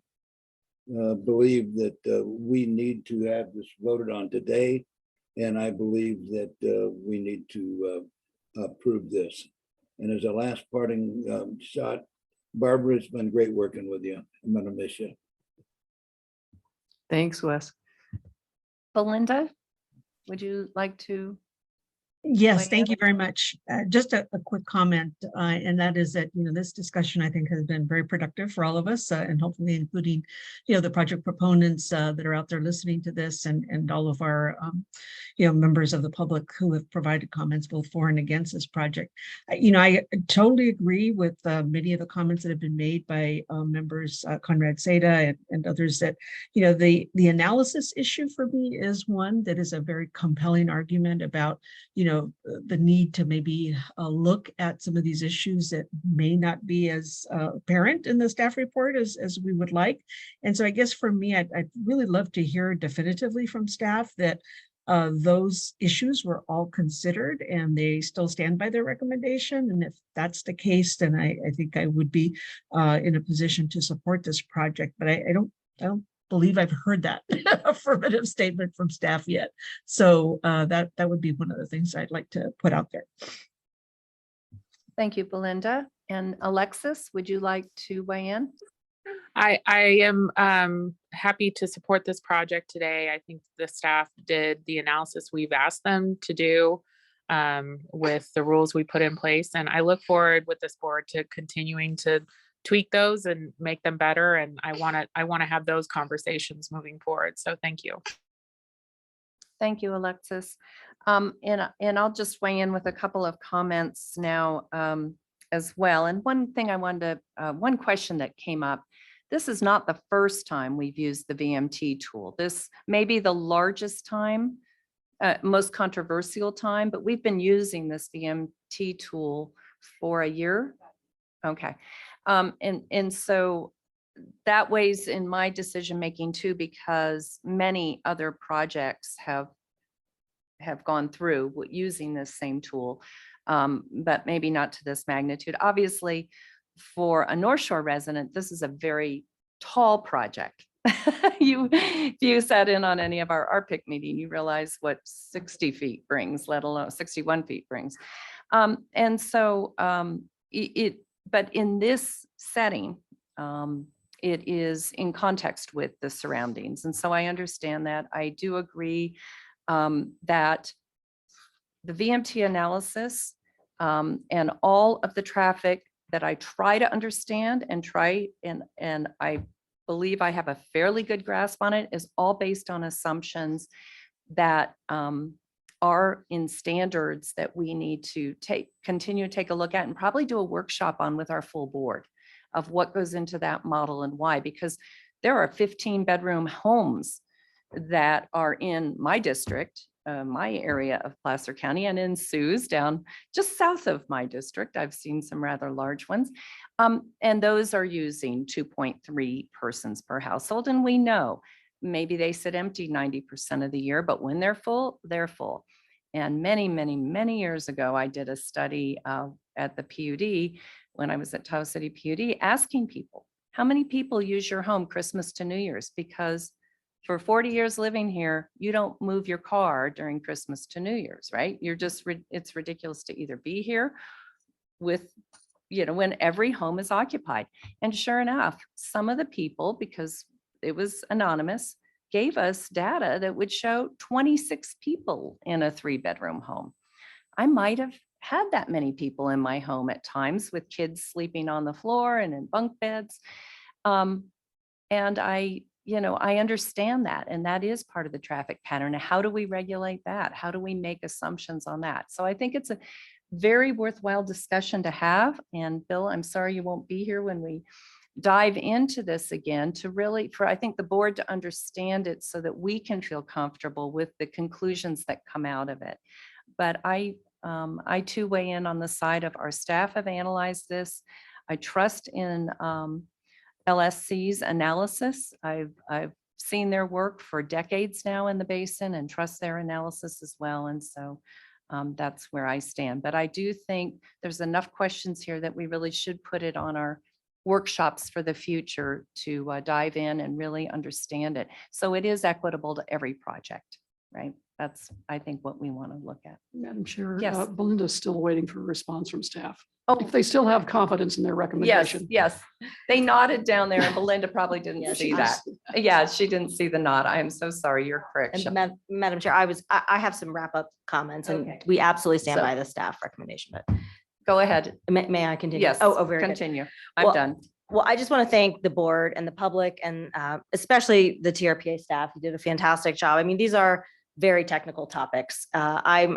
believe that we need to have this voted on today, and I believe that we need to approve this. And as a last parting shot, Barbara, it's been great working with you. I'm gonna miss you. Thanks, Wes. Belinda, would you like to? Yes, thank you very much. Just a quick comment, and that is that, this discussion, I think, has been very productive for all of us, and hopefully including, the project proponents that are out there listening to this, and all of our, members of the public who have provided comments both for and against this project. I totally agree with many of the comments that have been made by members, Conrad Seda and others, that, the analysis issue for me is one that is a very compelling argument about, the need to maybe look at some of these issues that may not be as apparent in the staff report as we would like. And so I guess for me, I'd really love to hear definitively from staff that those issues were all considered and they still stand by their recommendation. And if that's the case, then I think I would be in a position to support this project. But I don't believe I've heard that affirmative statement from staff yet. So that would be one of the things I'd like to put out there. Thank you, Belinda. And Alexis, would you like to weigh in? I am happy to support this project today. I think the staff did the analysis we've asked them to do with the rules we put in place. And I look forward with this board to continuing to tweak those and make them better. And I want to have those conversations moving forward. So thank you. Thank you, Alexis. And I'll just weigh in with a couple of comments now as well. And one thing I wanted to, one question that came up, this is not the first time we've used the VMT tool. This may be the largest time, most controversial time, but we've been using this VMT tool for a year. Okay. And so that weighs in my decision making too, because many other projects have gone through using this same tool, but maybe not to this magnitude. Obviously, for a North Shore resident, this is a very tall project. If you sat in on any of our RPIC meeting, you realize what 60 feet brings, let alone 61 feet brings. And so but in this setting, it is in context with the surroundings. And so I understand that. I do agree that the VMT analysis and all of the traffic that I try to understand and I believe I have a fairly good grasp on it is all based on assumptions that are in standards that we need to continue to take a look at and probably do a workshop on with our full board of what goes into that model and why, because there are 15-bedroom homes that are in my district, my area of Placer County, and in Sue's down just south of my district. I've seen some rather large ones. And those are using 2.3 persons per household. And we know maybe they sit empty 90% of the year, but when they're full, they're full. And many, many, many years ago, I did a study at the PUD when I was at Tahoe City PUD, asking people, how many people use your home Christmas to New Year's? Because for 40 years living here, you don't move your car during Christmas to New Year's, right? You're just, it's ridiculous to either be here with, when every home is occupied. And sure enough, some of the people, because it was anonymous, gave us data that would show 26 people in a 3-bedroom home. I might have had that many people in my home at times with kids sleeping on the floor and in bunk beds. And I understand that, and that is part of the traffic pattern. How do we regulate that? How do we make assumptions on that? So I think it's a very worthwhile discussion to have. And Bill, I'm sorry you won't be here when we dive into this again, to really, I think the board to understand it so that we can feel comfortable with the conclusions that come out of it. But I too weigh in on the side of our staff have analyzed this. I trust in LSC's analysis. I've seen their work for decades now in the basin and trust their analysis as well. And so that's where I stand. But I do think there's enough questions here that we really should put it on our workshops for the future to dive in and really understand it. So it is equitable to every project, right? That's, I think, what we want to look at. Madam Chair, Yes. Belinda's still waiting for a response from staff. Oh. If they still have confidence in their Yes, recommendation. yes. They nodded down there and Belinda probably didn't Yeah, see she that. Yeah, she didn't see the nod. I am so sorry. You're correct. And Shelley. Madam Chair, I have some wrap up comments and Okay. we absolutely stand So- by the staff recommendation, but Go ahead. may I continue? Yes. Oh, very good. Continue. I'm Well, done. Well, I just want to thank the board and the public and especially the TRPA staff. You did a fantastic job. I mean, these are very technical topics. I'm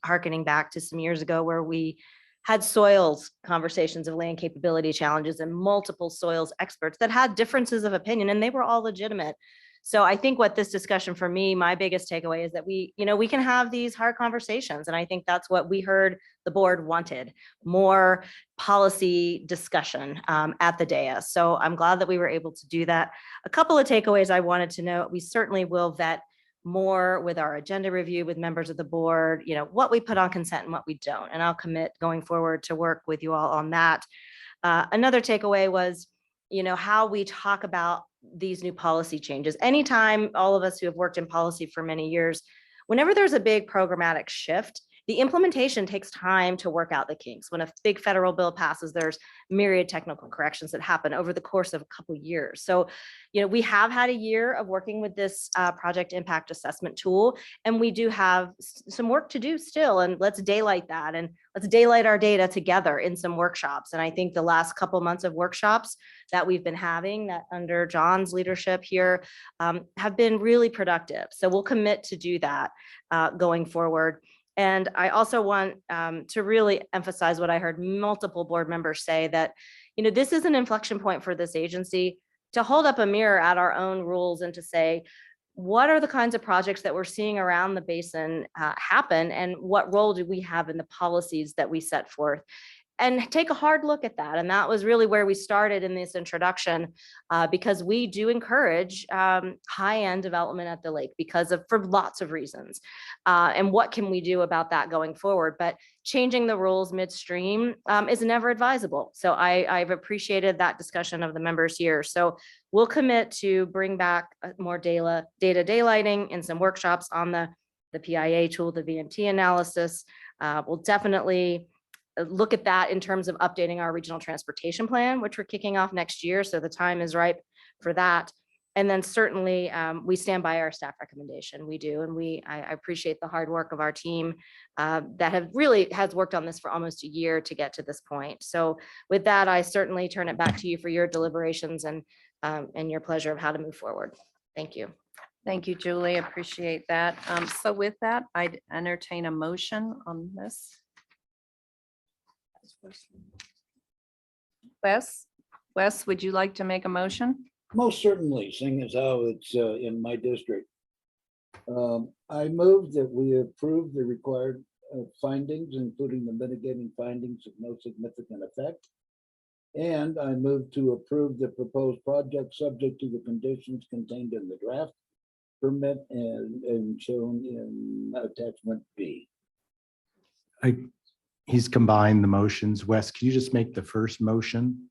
hearkening back to some years ago where we had soils conversations of land capability challenges and multiple soils experts that had differences of opinion and they were all legitimate. So I think what this discussion for me, my biggest takeaway is that we can have these hard conversations. And I think that's what we heard the board wanted, more policy discussion at the dais. So I'm glad that we were able to do that. A couple of takeaways I wanted to note, we certainly will vet more with our agenda review with members of the board, what we put on consent and what we don't. And I'll commit going forward to work with you all on that. Another takeaway was, how we talk about these new policy changes. Anytime all of us who have worked in policy for many years, whenever there's a big programmatic shift, the implementation takes time to work out the kinks. When a big federal bill passes, there's myriad technical corrections that happen over the course of a couple of years. So, we have had a year of working with this project impact assessment tool, and we do have some work to do still. And let's daylight that and let's daylight our data together in some workshops. And I think the last couple months of workshops that we've been having that under John's leadership here have been really productive. So we'll commit to do that going forward. And I also want to really emphasize what I heard multiple board members say, that, this is an inflection point for this agency to hold up a mirror at our own rules and to say, what are the kinds of projects that we're seeing around the basin happen, and what role do we have in the policies that we set forth? And take a hard look at that. And that was really where we started in this introduction, because we do encourage high-end development at the lake for lots of reasons. And what can we do about that going forward? But changing the rules midstream is never advisable. So I've appreciated that discussion of the members here. So we'll commit to bring back more data daylighting in some workshops on the PIA tool, the VMT analysis. We'll definitely look at that in terms of updating our regional transportation plan, which we're kicking off next year. So the time is ripe for that. And then certainly we stand by our staff recommendation. We do. And I appreciate the hard work of our team that has worked on this for almost a year to get to this point. So with that, I certainly turn it back to you for your deliberations and your pleasure of how to move forward. Thank you. Thank you, Julie. Appreciate that. So with that, I'd entertain a motion on this. Wes, would you like to make a motion? Most certainly, seeing as how it's in my district. I move that we approve the required findings, including the mitigating findings of no significant effect. And I move to approve the proposed project subject to the conditions contained in the draft permit and shown in attachment B. He's combined the motions. Wes, can you just make the first motion?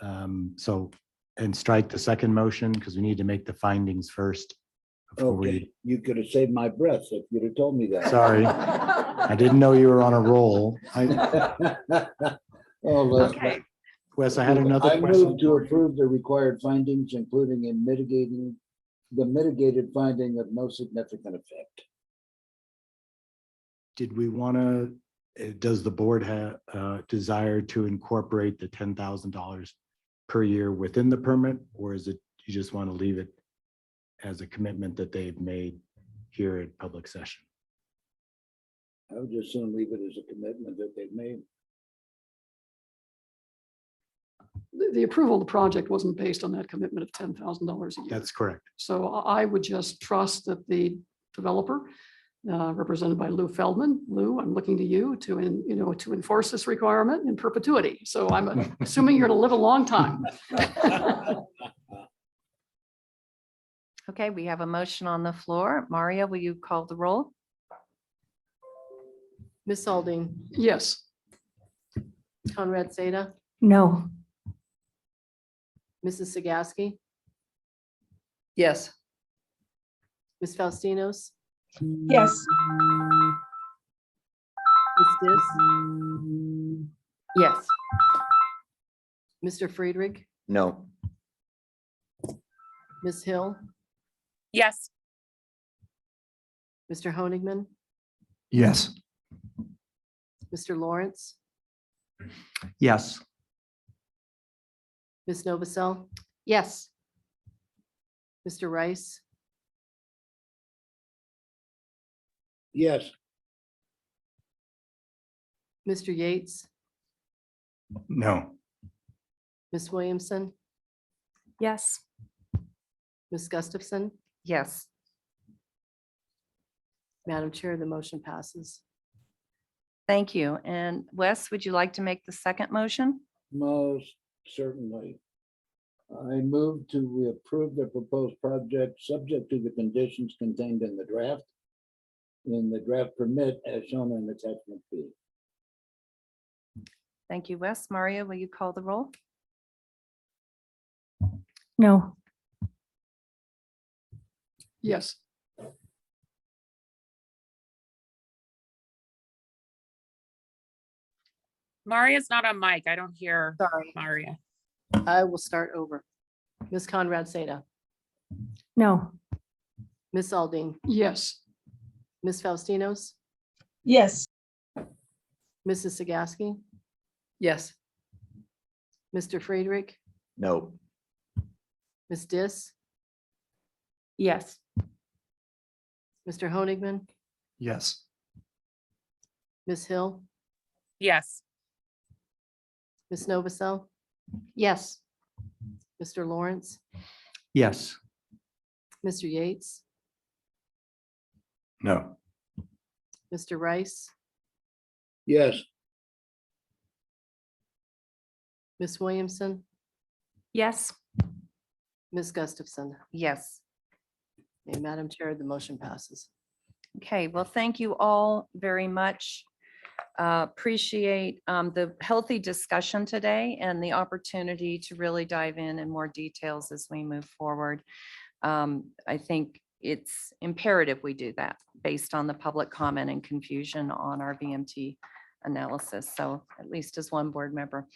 And strike the second motion because we need to make the findings first. Okay, you could have saved my breath if you'd have told me that. Sorry, I didn't know you were on a roll. Okay. Wes, I had another I question. move to approve the required findings, including in mitigating the mitigated finding of no significant effect. Did we want to, does the board have desire to incorporate the $10,000 per year within the permit? Or is it, you just want to leave it as a commitment that they've made here at public session? I would just soon leave it as a commitment that they've made. The approval of the project wasn't based on that commitment of $10,000 a year. That's correct. So I would just trust that the developer, represented by Lou Feldman, Lou, I'm looking to you to, to enforce this requirement in perpetuity. So I'm assuming you're going to live a long time. Okay, we have a motion on the floor. Maria, will you call the roll? Ms. Alding, Yes. Conrad Seda, No. Mrs. Sagaski, Yes. Ms. Faustinos, Yes. Ms. Dis, Yes. Mr. Friedrich, No. Ms. Hill, Yes. Mr. Honigman, Yes. Mr. Lawrence, Yes. Ms. Novacell, Yes. Mr. Rice, Yes, Mr. Yates, No. Ms. Williamson, Yes. Ms. Gustafson. Yes. Madam Chair, the motion passes. Thank you. And Wes, would you like to make the second motion? most certainly. I move to approve the proposed project subject to the conditions contained in the draft permit as shown in attachment B. Thank you, Wes. Maria, will you call the roll? No. Yes. Maria's not on mic. I don't hear Sorry, Maria. I will start over. Ms. Conrad Seda, No. Ms. Alding, Yes. Ms. Faustinos, Yes. Mrs. Sagaski, Yes. Mr. Friedrich, No. Ms. Dis, Yes. Mr. Honigman, Yes. Ms. Hill, Yes. Ms. Novacell, Yes. Mr. Lawrence, Yes. Mr. Yates, No. Mr. Rice, Yes, Ms. Williamson, Yes. Ms. Gustafson. Yes. Okay, Madam Chair, the motion passes. Okay, well, thank you all very much. Appreciate the healthy discussion today and the opportunity to really dive in more details as we move forward. I think it's imperative we do that based on the public comment and confusion on our VMT analysis. So at least as one board member.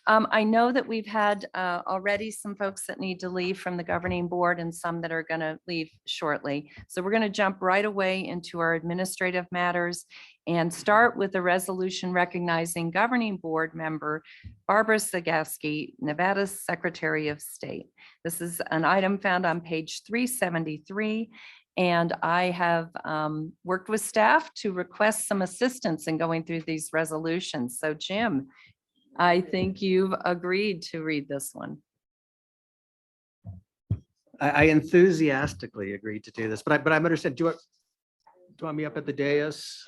I know that we've had already some folks that need to leave from the governing board and some that are going to leave shortly. So we're going to jump right away into our administrative matters and start with the resolution recognizing governing board member Barbara Sagaski, Nevada's Secretary of State. This is an item found on page 373. And I have worked with staff to request some assistance in going through these resolutions. So Jim, I think you've agreed to read this one. I enthusiastically agreed to do this, but I'm understand, do you want me up at the dais?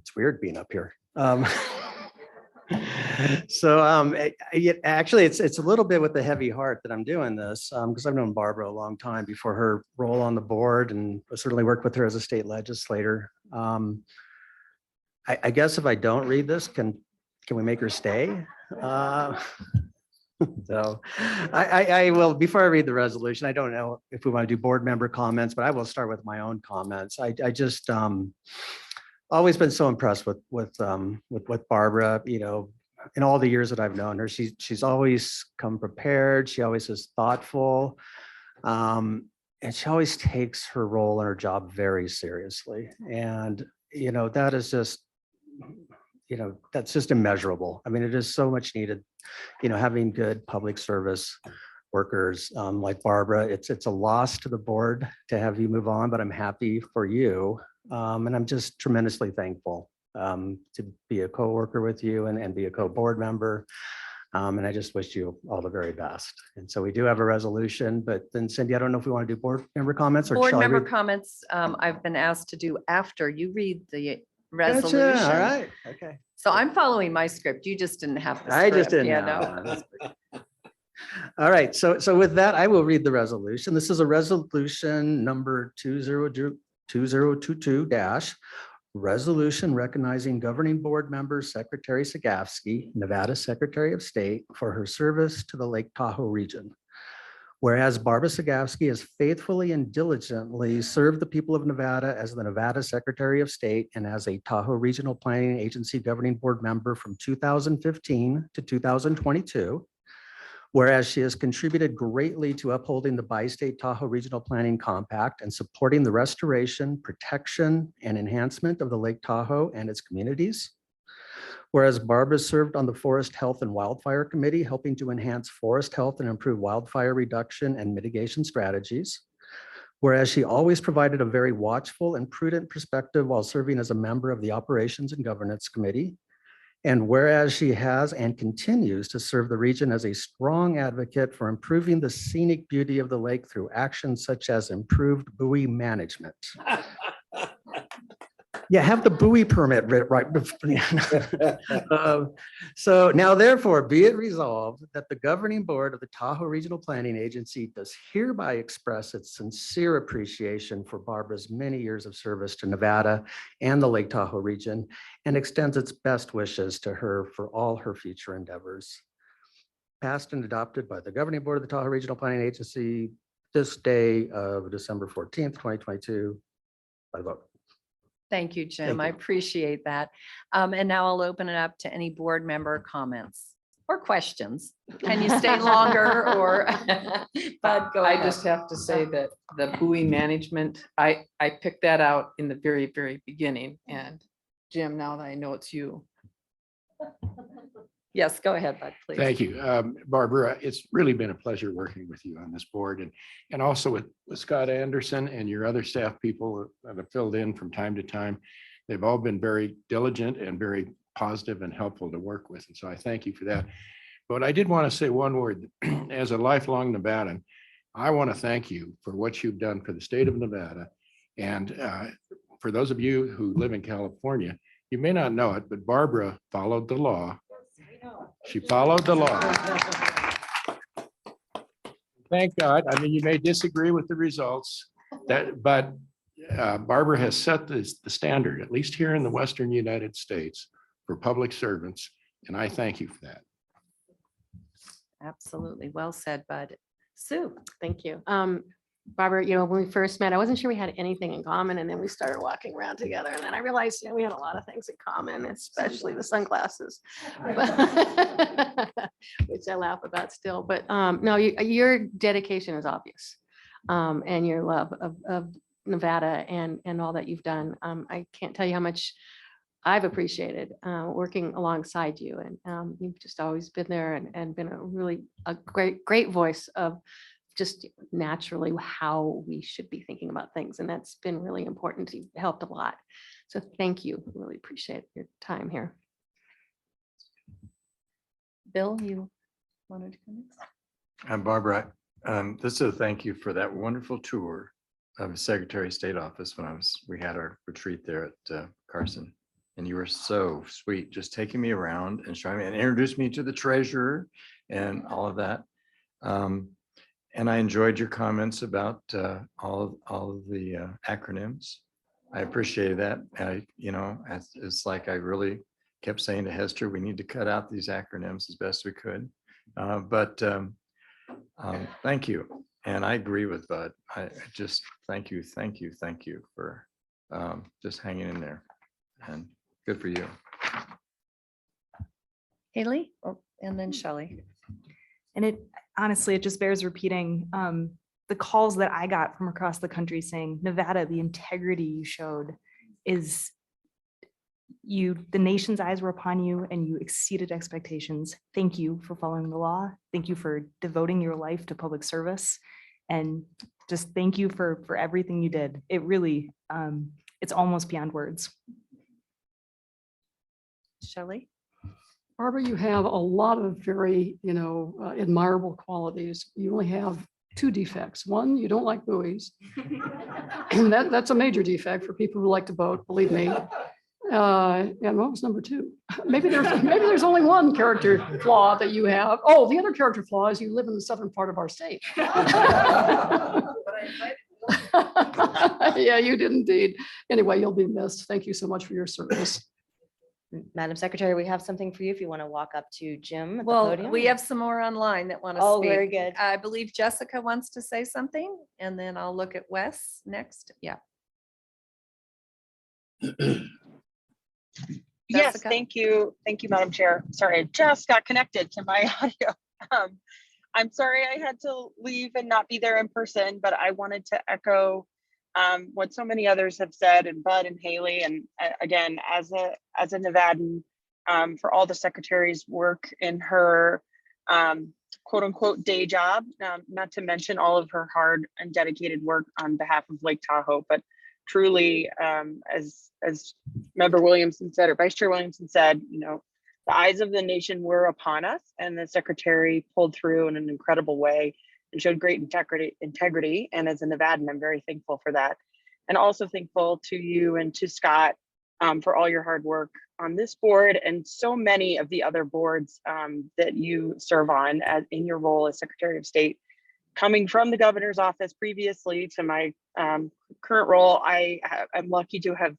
It's weird being up here. Actually, it's a little bit with a heavy heart that I'm doing this because I've known Barbara a long time before her role on the board, and I certainly worked with her as a state legislator. I guess if I don't read this, can Can we make her stay? So I will, before I read the resolution, I don't know if we want to do board member comments, but I will start with my own comments. I just always been so impressed with Barbara, you know, in all the years that I've known her. She's always come prepared. She always is thoughtful. And she always takes her role and her job very seriously. And, you know, that is just, you know, that's just immeasurable. I mean, it is so much needed, you know, having good public service workers like Barbara. It's a loss to the board to have you move on, but I'm happy for you. And I'm just tremendously thankful to be a co-worker with you and be a co-board member. And I just wish you all the very best. And so we do have a resolution, but then Cindy, I don't know if we want to do board member comments or Board shall I member read- comments, I've been asked to do after you read the Gotcha, resolution. all right, okay. So I'm following my script. You just didn't have the script. I just didn't Yeah, know. no. All right, so with that, I will read the resolution. This is a resolution number 2022 resolution recognizing governing board member Secretary Sagafsky, Nevada Secretary of State, for her service to the Lake Tahoe region. Whereas Barbara Sagafsky has faithfully and diligently served the people of Nevada as the Nevada Secretary of State and as a Tahoe Regional Planning Agency governing board member from 2015 to 2022. Whereas she has contributed greatly to upholding the bi-state Tahoe Regional Planning Compact and supporting the restoration, protection, and enhancement of the Lake Tahoe and its communities. Whereas Barbara served on the Forest Health and Wildfire Committee, helping to enhance forest health and improve wildfire reduction and mitigation strategies. Whereas she always provided a very watchful and prudent perspective while serving as a member of the Operations and Governance Committee. And whereas she has and continues to serve the region as a strong advocate for improving the scenic beauty of the lake through actions such as improved buoy management. Yeah, have the buoy permit right. So now therefore be it resolved that the governing board of the Tahoe Regional Planning Agency does hereby express its sincere appreciation for Barbara's many years of service to Nevada and the Lake Tahoe region and extends its best wishes to her for all her future endeavors. Passed and adopted by the governing board of the Tahoe Regional Planning Agency this day of December 14th, 2022 by vote. Thank you, Jim. Thank I you. appreciate that. And now I'll open it up to any board member comments or questions. Can you stay longer or? Bud, go I ahead. just have to say that the buoy management, I picked that out in the very, very beginning. And Jim, now that I know it's you. Yes, go ahead, Bud, please. Thank you. Barbara, it's really been a pleasure working with you on this board and also with Scott Anderson and your other staff people that have filled in from time to time. They've all been very diligent and very positive and helpful to work with. And so I thank you for that. But I did want to say one word. As a lifelong Nevadan, I want to thank you for what you've done for the state of Nevada. And for those of you who live in California, you may not know it, but Barbara followed the law. She followed the law. Thank God. I mean, you may disagree with the results, but Barbara has set the standard, at least here in the Western United States, for public servants, and I thank you for that. Absolutely. Well said, Bud. Sue. Thank you. Barbara, you know, when we first met, I wasn't sure we had anything in common, and then we started walking around together, and then I realized, you know, we had a lot of things in common, especially the sunglasses, which I laugh about still. But no, your dedication is obvious, and your love of Nevada and all that you've done. I can't tell you how much I've appreciated working alongside you, and you've just always been there and been a great voice of just naturally how we should be thinking about things. And that's been really important. You've helped a lot. So thank you. Really appreciate your time here. Bill, you wanted to come next? Barbara, this is a thank you for that wonderful tour of Secretary of State office when we had our retreat there at Carson. And you were so sweet, just taking me around and showing me and introduced me to the treasurer and all of that. And I enjoyed your comments about all of the acronyms. I appreciated that. You know, it's like I really kept saying to Hester, we need to cut out these acronyms as best we could. Thank you. And I agree with Bud. I just, thank you for just hanging in there, and good for you. Haley, oh, and then Shelley. And it honestly, it just bears repeating. The calls that I got from across the country saying, Nevada, the integrity you showed is the nation's eyes were upon you and you exceeded expectations. Thank you for following the law. Thank you for devoting your life to public service. And just thank you for everything you did. It really, it's almost beyond words. Shelley? Barbara, you have a lot of very, admirable qualities. You only have 2 defects. One, you don't like buoys. And that's a major defect for people who like to boat, believe me. And what was number 2? Maybe there's only one character flaw that you have. Oh, the other character flaw is you live in the southern part of our state. Yeah, you did indeed. Anyway, you'll be missed. Thank you so much for your service. Madam Secretary, we have something for you if you want to walk up to Jim at the Well, podium. we have some more online that want to Oh, speak. very good. I believe Jessica wants to say something, and then I'll look at Wes next. Yeah. Yes, Jessica? thank you. Thank you, Madam Chair. Sorry, I just got connected to my audio. I'm sorry I had to leave and not be there in person, but I wanted to echo what so many others have said, and Bud and Haley, and again, as a Nevadan, for all the secretary's work in her quote unquote day job, not to mention all of her hard and dedicated work on behalf of Lake Tahoe, but truly, as Member Williamson said, or Vice Chair Williamson said, the eyes of the nation were upon us, and the secretary pulled through in an incredible way and showed great integrity. And as a Nevadan, I'm very thankful for that. And also thankful to you and to Scott for all your hard work on this board and so many of the other boards that you serve on in your role as Secretary of State. Coming from the governor's office previously to my current role, I'm lucky to have,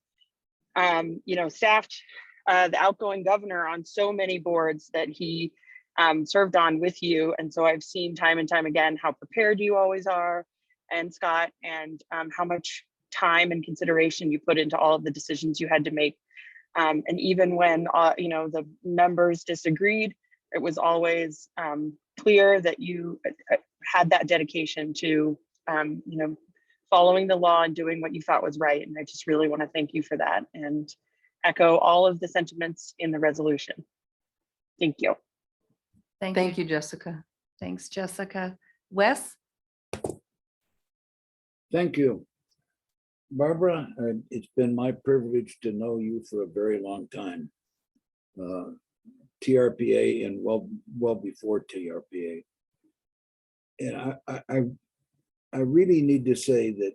staffed the outgoing governor on so many boards that he served on with you. And so I've seen time and time again how prepared you always are, and Scott, and how much time and consideration you put into all of the decisions you had to make. And even when, the members disagreed, it was always clear that you had that dedication to, following the law and doing what you thought was right. And I just really want to thank you for that and echo all of the sentiments in the resolution. Thank you. Thank you, Jessica. Thanks, Jessica. Wes? Thank you. Barbara, it's been my privilege to know you for a very long time. TRPA and well before TRPA. And I really need to say that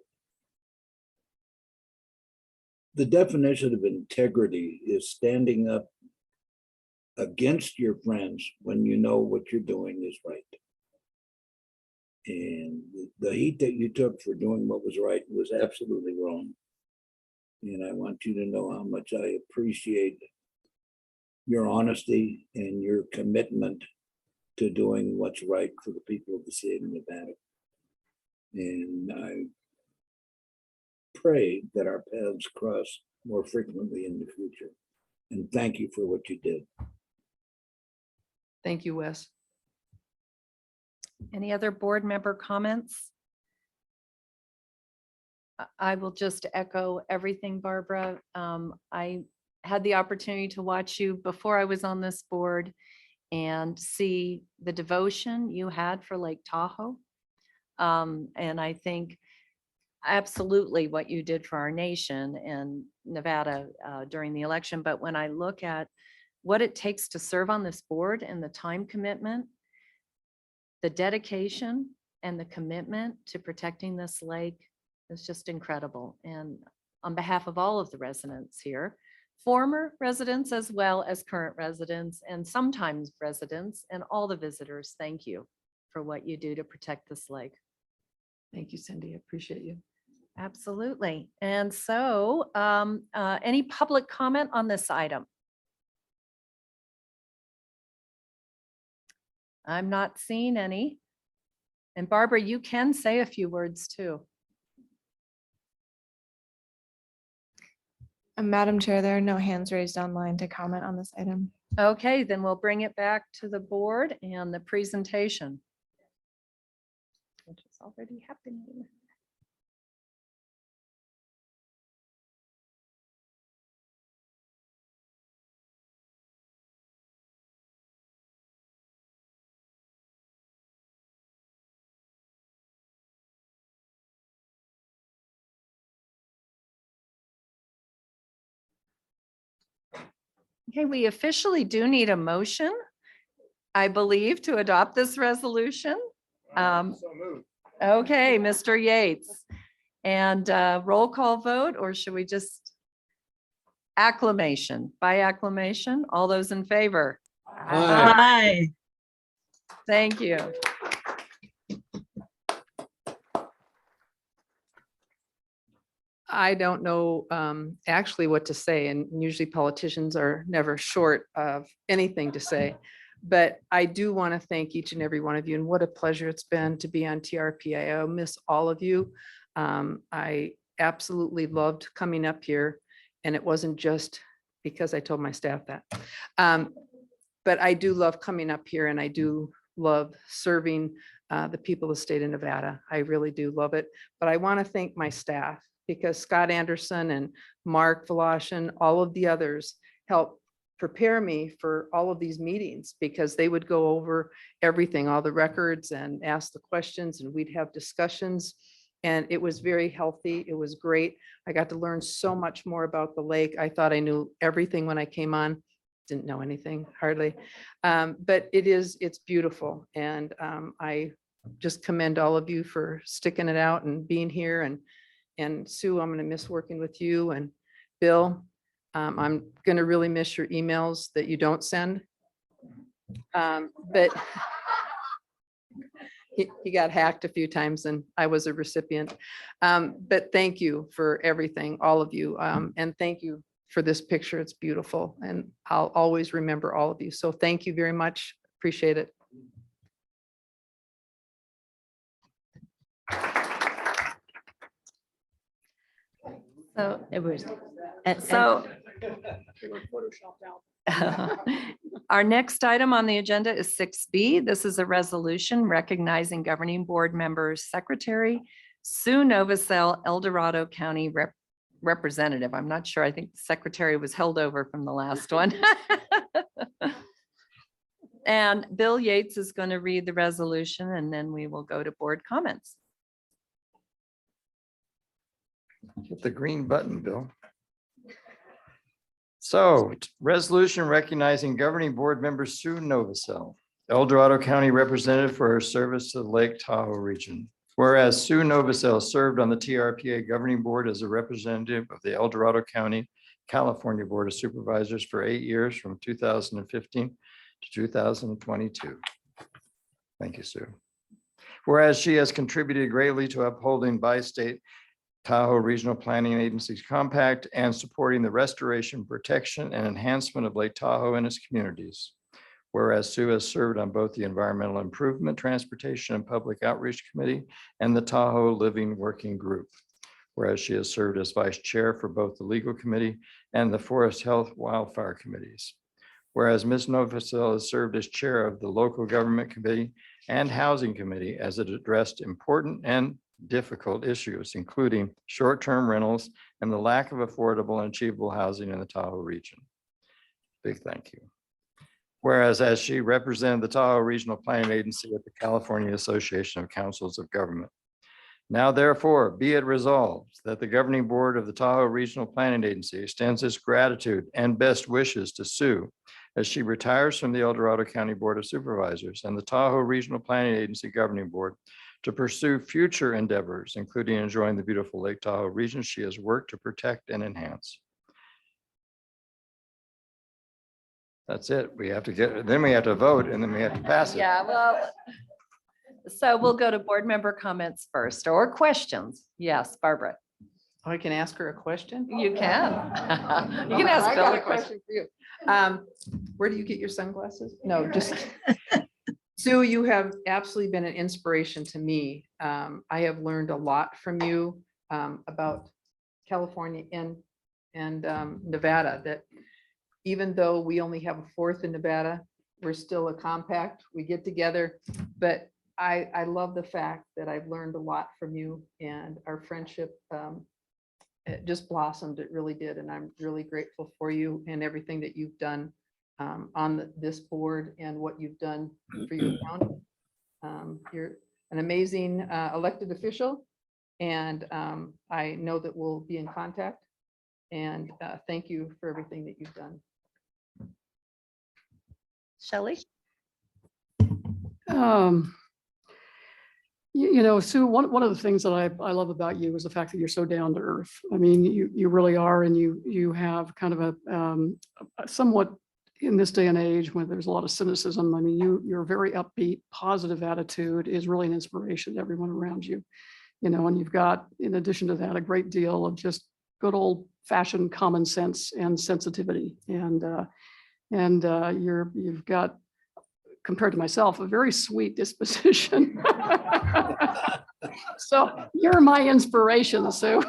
the definition of integrity is standing up against your friends when you know what you're doing is right. And the heat that you took for doing what was right was absolutely wrong. And I want you to know how much I appreciate your honesty and your commitment to doing what's right for the people of the state of Nevada. And I pray that our paths cross more frequently in the future. And thank you for what you did. Thank you, Wes. Any other board member comments? I will just echo everything, Barbara. I had the opportunity to watch you before I was on this board and see the devotion you had for Lake Tahoe. And I think absolutely what you did for our nation and Nevada during the election. But when I look at what it takes to serve on this board and the time commitment, the dedication and the commitment to protecting this lake is just incredible. And on behalf of all of the residents here, former residents as well as current residents and sometimes residents and all the visitors, thank you for what you do to protect this lake. Thank you, Cindy. I appreciate you. Absolutely. And so any public comment on this item? I'm not seeing any. And Barbara, you can say a few words too. Madam Chair, there are no hands raised online to comment on this item. Okay, then we'll bring it back to the board and the presentation, which is already happening. Okay, we officially do need a motion, I believe, to adopt this resolution. Okay, Mr. Yates. And roll call vote, or should we just acclamation? By acclamation, all those in favor? Aye. Thank you. I don't know actually what to say, and usually politicians are never short of anything to say. But I do want to thank each and every one of you, and what a pleasure it's been to be on TRPA. I'll miss all of you. I absolutely loved coming up here, and it wasn't just because I told my staff that. But I do love coming up here, and I do love serving the people of the state of Nevada. I really do love it. But I want to thank my staff, because Scott Anderson and Mark Voloshin, all of the others helped prepare me for all of these meetings, because they would go over everything, all the records, and ask the questions, and we'd have discussions. And it was very healthy. It was great. I got to learn so much more about the lake. I thought I knew everything when I came on. Didn't know anything, hardly. But it's beautiful. And I just commend all of you for sticking it out and being here. And Sue, I'm going to miss working with you, and Bill, I'm going to really miss your emails that you don't send. But he got hacked a few times, and I was a recipient. But thank you for everything, all of you. And thank you for this picture. It's beautiful, and I'll always remember all of you. So thank you very much. Appreciate it. So It was. So our next item on the agenda is 6B. This is a resolution recognizing governing board members, Secretary Sue Novosel, El Dorado County Representative. I'm not sure. I think the secretary was held over from the last one. And Bill Yates is going to read the resolution, and then we will go to board comments. Hit the green button, Bill. So, resolution recognizing governing board member Sue Novosel, El Dorado County representative, for her service to the Lake Tahoe region. Whereas Sue Novosel served on the TRPA governing board as a representative of the El Dorado County, California Board of Supervisors for 8 years, from 2015 to 2022. Thank you, Sue. Whereas she has contributed greatly to upholding by state Tahoe Regional Planning Agency's compact and supporting the restoration, protection, and enhancement of Lake Tahoe and its communities. Whereas Sue has served on both the Environmental Improvement, Transportation, and Public Outreach Committee and the Tahoe Living Working Group. Whereas she has served as vice chair for both the Legal Committee and the Forest Health Wildfire Committees. Whereas Ms. Novosel has served as chair of the Local Government Committee and Housing Committee, as it addressed important and difficult issues, including short-term rentals and the lack of affordable and achievable housing in the Tahoe region. Big thank you. Whereas as she represented the Tahoe Regional Planning Agency at the California Association of Councils of Government. Now therefore be it resolved that the governing board of the Tahoe Regional Planning Agency extends its gratitude and best wishes to Sue as she retires from the El Dorado County Board of Supervisors and the Tahoe Regional Planning Agency Governing Board to pursue future endeavors, including enjoying the beautiful Lake Tahoe region she has worked to protect and enhance. That's it. We have to then we have to vote, and then we have to pass it. Yeah, well, so we'll go to board member comments first, or questions. Yes, Barbara. I can ask her a question. You can. You can ask I Bill got a a question. question for you. Where do you get your sunglasses? No, just. Sue, you have absolutely been an inspiration to me. I have learned a lot from you about California and Nevada, that even though we only have a fourth in Nevada, we're still a compact. We get together, but I love the fact that I've learned a lot from you, and our friendship it just blossomed. It really did. And I'm really grateful for you and everything that you've done on this board and what you've done for your county. You're an amazing elected official, and I know that we'll be in contact. And thank you for everything that you've done. Shelley? You know, Sue, one of the things that I love about you is the fact that you're so down to earth. I mean, you really are, and you have kind of a somewhat, in this day and age when there's a lot of cynicism, I mean, your very upbeat, positive attitude is really an inspiration to everyone around you. You know, and you've got, in addition to that, a great deal of just good old fashioned common sense and sensitivity. And you've got, compared to myself, a very sweet disposition. So you're my inspiration, Sue.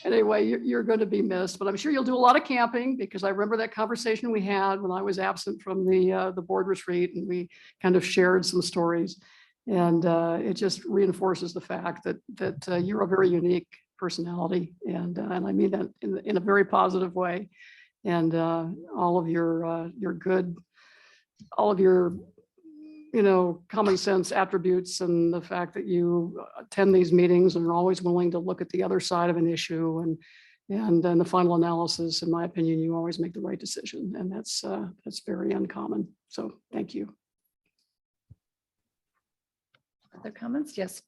Anyway, you're going to be missed, but I'm sure you'll do a lot of camping, because I remember that conversation we had when I was absent from the board retreat, and we kind of shared some stories. And it just reinforces the fact that you're a very unique personality, and I mean that in a very positive way. And all of your good, all of your, you know, common sense attributes, and the fact that you attend these meetings and are always willing to look at the other side of an issue, and then the final analysis, in my opinion, you always make the right decision, and that's very uncommon. So thank you. Other comments? Yes.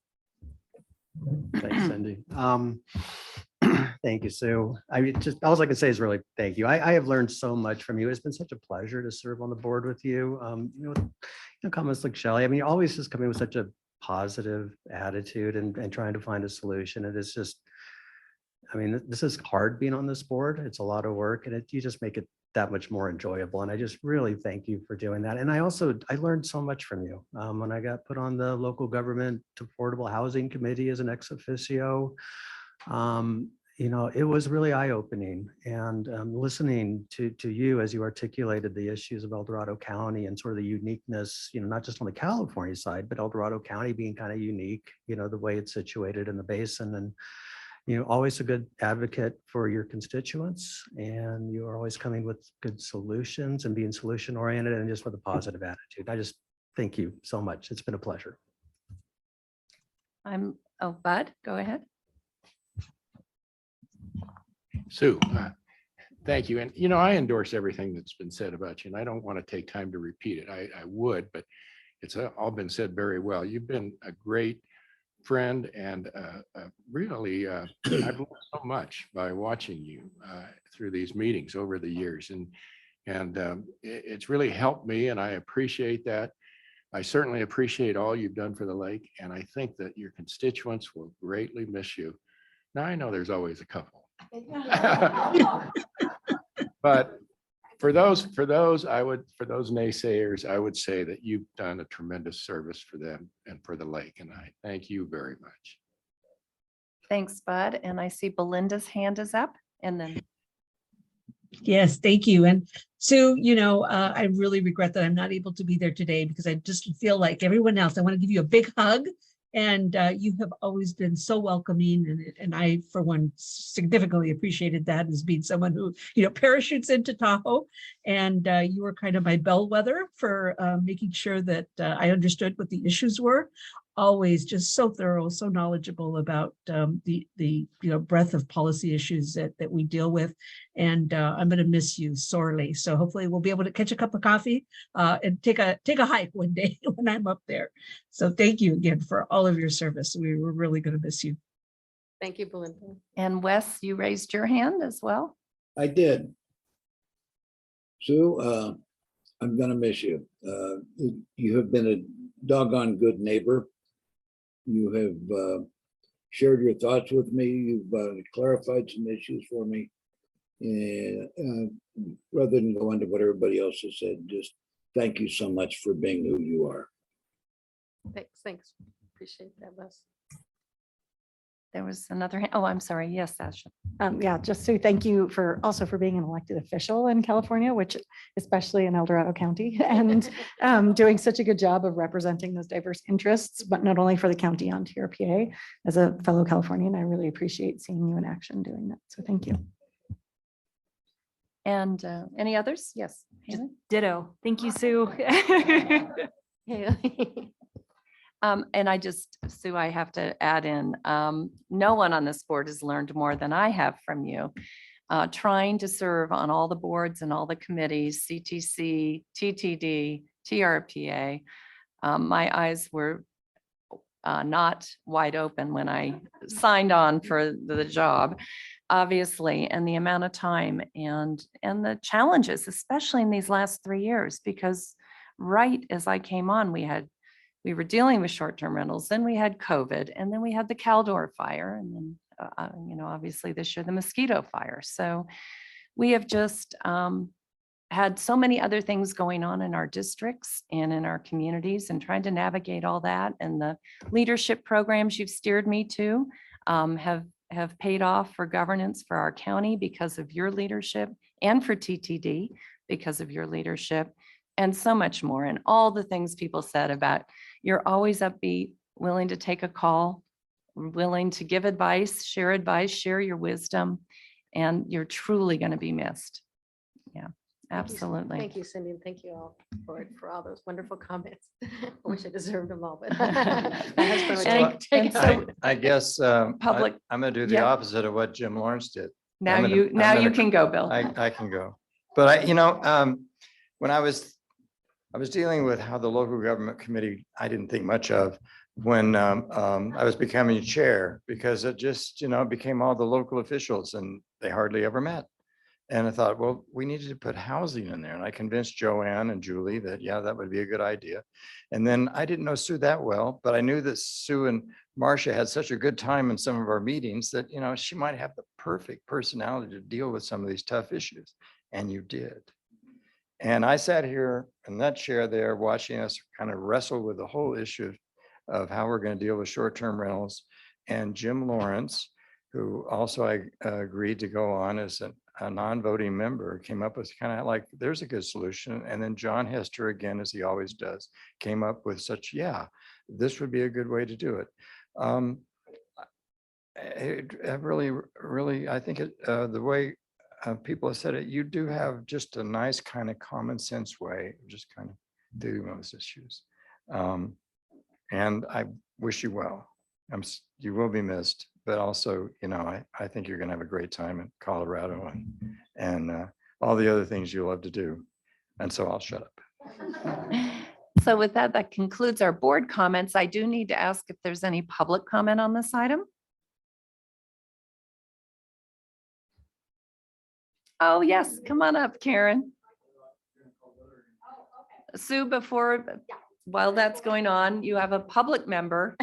Thanks, Cindy. Thank you, Sue. I mean, just all I can say is really thank you. I have learned so much from you. It's been such a pleasure to serve on the board with you. You know, comments like Shelley, I mean, you're always just coming with such a positive attitude and trying to find a solution. And it's just, I mean, this is hard being on this board. It's a lot of work, and you just make it that much more enjoyable. And I just really thank you for doing that. And I learned so much from you when I got put on the local government affordable housing committee as an ex officio. You know, it was really eye-opening, and listening to you as you articulated the issues of El Dorado County and sort of the uniqueness, you know, not just on the California side, but El Dorado County being kind of unique, you know, the way it's situated in the basin. And you know, always a good advocate for your constituents, and you are always coming with good solutions and being solution oriented and just with a positive attitude. I just thank you so much. It's been a pleasure. Bud, go ahead. Sue, thank you. And, you know, I endorse everything that's been said about you, and I don't want to take time to repeat it. I would, but it's all been said very well. You've been a great friend, and really, I've learned so much by watching you through these meetings over the years. And it's really helped me, and I appreciate that. I certainly appreciate all you've done for the lake, and I think that your constituents will greatly miss you. Now, I know there's always a couple. But for those naysayers, I would say that you've done a tremendous service for them and for the lake, and I thank you very much. Thanks, Bud. And I see Belinda's hand is up, and then. Yes, thank you. And Sue, you know, I really regret that I'm not able to be there today, because I just feel like everyone else, I want to give you a big hug. And you have always been so welcoming, and I, for one, significantly appreciated that as being someone who, you know, parachutes into Tahoe. And you were kind of my bellwether for making sure that I understood what the issues were. Always just so thorough, so knowledgeable about the you know, breadth of policy issues that we deal with. And I'm going to miss you sorely. So hopefully we'll be able to catch a cup of coffee and take a hike one day when I'm up there. So thank you again for all of your service. We were really going to miss you. Thank you, Belinda. And Wes, you raised your hand as well. I did. Sue, I'm gonna miss you. You have been a doggone good neighbor. You have shared your thoughts with me. You've clarified some issues for me. And rather than go into what everybody else has said, just thank you so much for being who you are. Thanks. Appreciate that, Wes. There was another, oh, I'm sorry. Yes, Ashley. Yeah, just to thank you for also for being an elected official in California, which especially in El Dorado County, and doing such a good job of representing those diverse interests, but not only for the county on TRPA. As a fellow Californian, I really appreciate seeing you in action doing that. So thank you. And any others? Yes. Haley? Ditto. Thank you, Sue. And I just, Sue, I have to add in, no one on this board has learned more than I have from you. Trying to serve on all the boards and all the committees, CTC, TTD, TRPA. My eyes were not wide open when I signed on for the job, obviously, and the amount of time and the challenges, especially in these last 3 years, because right as I came on, we were dealing with short-term rentals, then we had COVID, and then we had the Caldor fire, and then, obviously this year, the mosquito fire. So we have just had so many other things going on in our districts and in our communities, and trying to navigate all that. And the leadership programs you've steered me to have paid off for governance for our county because of your leadership, and for TTD because of your leadership, and so much more. And all the things people said about you're always upbeat, willing to take a call, willing to give advice, share your wisdom, and you're truly going to be missed. Yeah, absolutely. Thank you, Cindy, and thank you all for all those wonderful comments. I wish I deserved them all, but my husband would take it. I guess Public- I'm going to do the yeah. opposite of what Jim Lawrence did. Now you can go, Bill. I can go. But when I was dealing with how the local government committee, I didn't think much of when I was becoming chair, because it just, became all the local officials and they hardly ever met. And I thought, well, we needed to put housing in there. And I convinced Joanne and Julie that, yeah, that would be a good idea. And then I didn't know Sue that well, but I knew that Sue and Marcia had such a good time in some of our meetings that, she might have the perfect personality to deal with some of these tough issues. And you did. And I sat here in that chair there watching us kind of wrestle with the whole issue of how we're going to deal with short-term rentals. And Jim Lawrence, who also I agreed to go on as a non-voting member, came up with kind of like, there's a good solution. And then John Hester, again, as he always does, came up with such, this would be a good way to do it. I really, I think the way people have said it, you do have just a nice kind of common sense way of just kind of doing those issues. And I wish you well. You will be missed, but also, I think you're going to have a great time in Colorado and all the other things you love to do. And so I'll shut up. So with that, that concludes our board comments. I do need to ask if there's any public comment on this item. Oh, yes, come on up, Karen. Sue, while that's going on, you have a public member.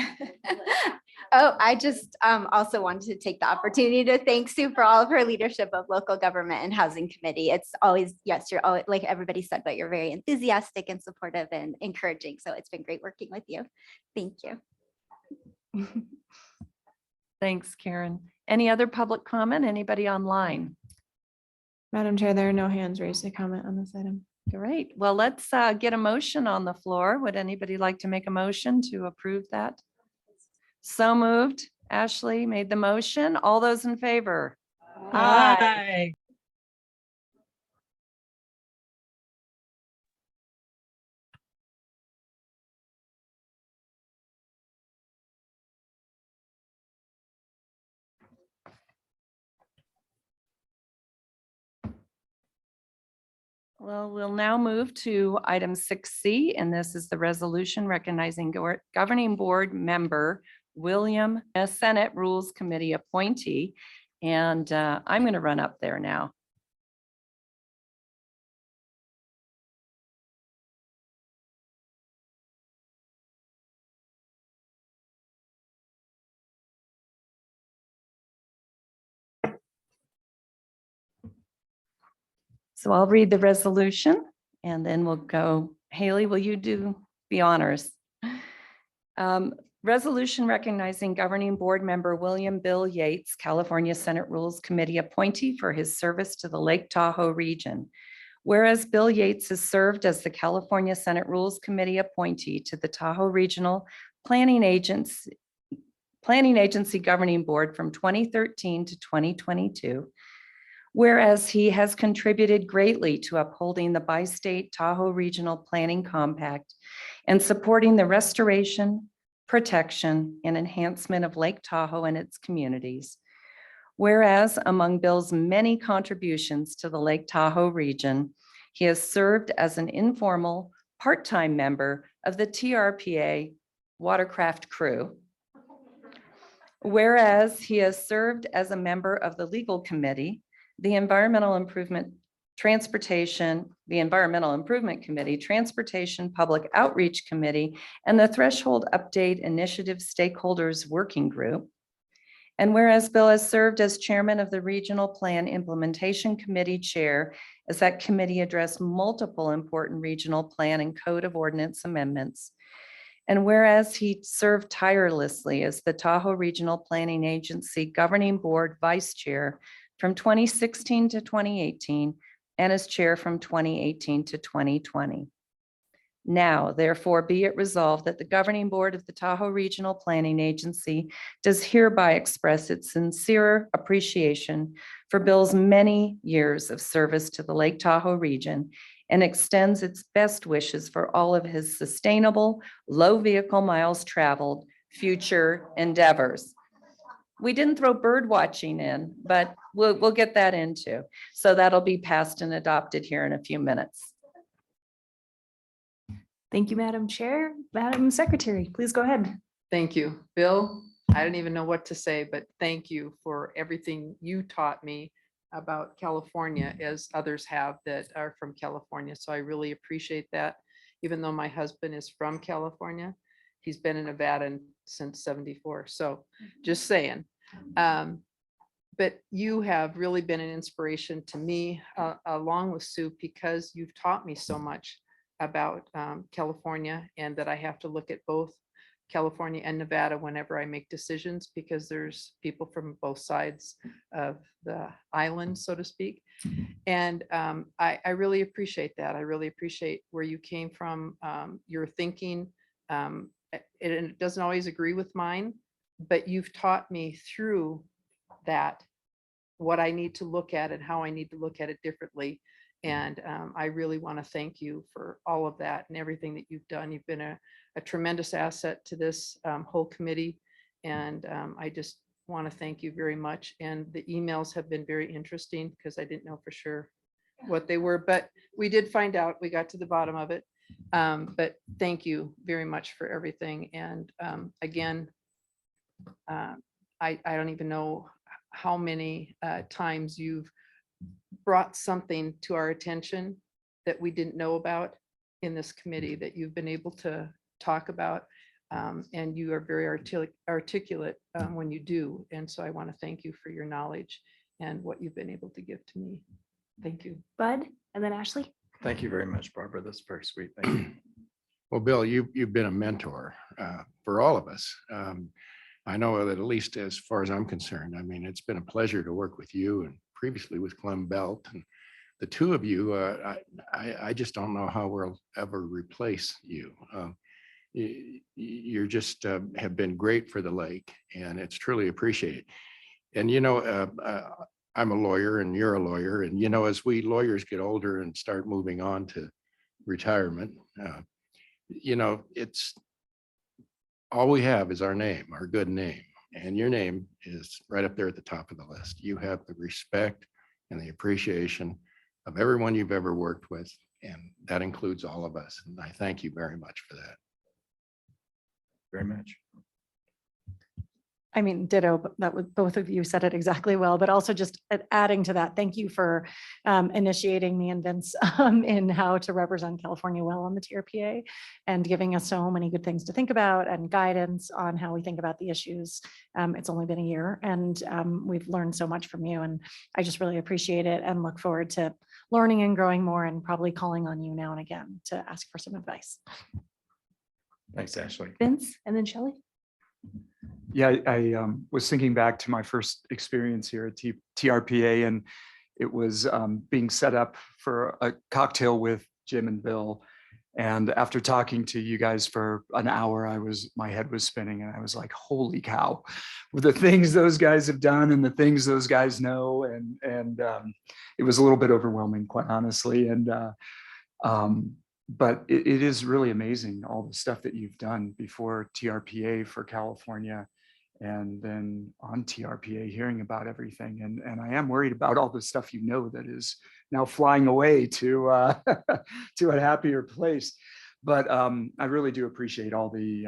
Oh, I just also wanted to take the opportunity to thank Sue for all of her leadership of local government and housing committee. It's always, yes, you're always, like everybody said, but you're very enthusiastic and supportive and encouraging. So it's been great working with you. Thank you. Thanks, Karen. Any other public comment? Anybody online? Madam Chair, there are no hands raised to comment on this item. Great. Well, let's get a motion on the floor. Would anybody like to make a motion to approve that? So moved. Ashley made the motion. All those in favor? Aye. Well, we'll now move to item 6C, and this is the resolution recognizing governing board member William, a Senate Rules Committee appointee. And I'm going to run up there now. So I'll read the resolution and then we'll go Haley, will you do the honors? Resolution recognizing governing board member William Bill Yates, California Senate Rules Committee appointee for his service to the Lake Tahoe region. Whereas Bill Yates has served as the California Senate Rules Committee appointee to the Tahoe Regional Planning Agency Governing Board from 2013 to 2022. Whereas he has contributed greatly to upholding the bi-state Tahoe Regional Planning Compact and supporting the restoration, protection, and enhancement of Lake Tahoe and its communities. Whereas among Bill's many contributions to the Lake Tahoe region, he has served as an informal, part-time member of the TRPA watercraft crew. Whereas he has served as a member of the legal committee, the Environmental Improvement Committee, Transportation Public Outreach Committee, and the Threshold Update Initiative Stakeholders Working Group. And whereas Bill has served as chairman of the Regional Plan Implementation Committee chair, as that committee addressed multiple important regional plan and code of ordinance amendments. And whereas he served tirelessly as the Tahoe Regional Planning Agency Governing Board Vice Chair from 2016 to 2018, and as chair from 2018 to 2020. Now, therefore, be it resolved that the governing board of the Tahoe Regional Planning Agency does hereby express its sincere appreciation for Bill's many years of service to the Lake Tahoe region and extends its best wishes for all of his sustainable, low vehicle miles traveled future endeavors. We didn't throw bird watching in, but we'll get that into. So that'll be passed and adopted here in a few minutes. Thank you, Madam Chair. Madam Secretary, please go ahead. Thank you, Bill. I don't even know what to say, but thank you for everything you taught me about California, as others have that are from California. So I really appreciate that. Even though my husband is from California, he's been in Nevada since '74. So just saying. But you have really been an inspiration to me, along with Sue, because you've taught me so much about California, and that I have to look at both California and Nevada whenever I make decisions, because there's people from both sides of the island, so to speak. And I really appreciate that. I really appreciate where you came from, your thinking. It doesn't always agree with mine, but you've taught me through that what I need to look at and how I need to look at it differently. And I really want to thank you for all of that and everything that you've done. You've been a tremendous asset to this whole committee. And I just want to thank you very much. And the emails have been very interesting, because I didn't know for sure what they were, but we did find out. We got to the bottom of it. But thank you very much for everything. And again, I don't even know how many times you've brought something to our attention that we didn't know about in this committee that you've been able to talk about. And you are very articulate when you do. And so I want to thank you for your knowledge and what you've been able to give to me. Thank you. Bud, and then Ashley. Thank you very much, Barbara. That's very sweet. Thank you. Well, Bill, you've been a mentor for all of us. I know that, at least as far as I'm concerned, I mean, it's been a pleasure to work with you, and previously with Clem Belt, and the two of you. I just don't know how we'll ever replace you. You're just have been great for the lake, and it's truly appreciated. And I'm a lawyer and you're a lawyer, and as we lawyers get older and start moving on to retirement, it's all we have is our name, our good name, and your name is right up there at the top of the list. You have the respect and the appreciation of everyone you've ever worked with, and that includes all of us. And I thank you very much for that. Very much. I mean, ditto, but that was, both of you said it exactly well, but also just adding to that, thank you for initiating me and Vince in how to represent California well on the TRPA and giving us so many good things to think about and guidance on how we think about the issues. It's only been a year and we've learned so much from you, and I just really appreciate it and look forward to learning and growing more and probably calling on you now and again to ask for some advice. Thanks, Ashley. Vince and then Shelley. Yeah, I was thinking back to my first experience here at TRPA, and it was being set up for a cocktail with Jim and Bill. And after talking to you guys for an hour, my head was spinning, and I was like, holy cow, with the things those guys have done and the things those guys know. And it was a little bit overwhelming, quite honestly. And but it is really amazing, all the stuff that you've done before TRPA for California, and then on TRPA, hearing about everything. And I am worried about all the stuff that is now flying away to to a happier place. But I really do appreciate all the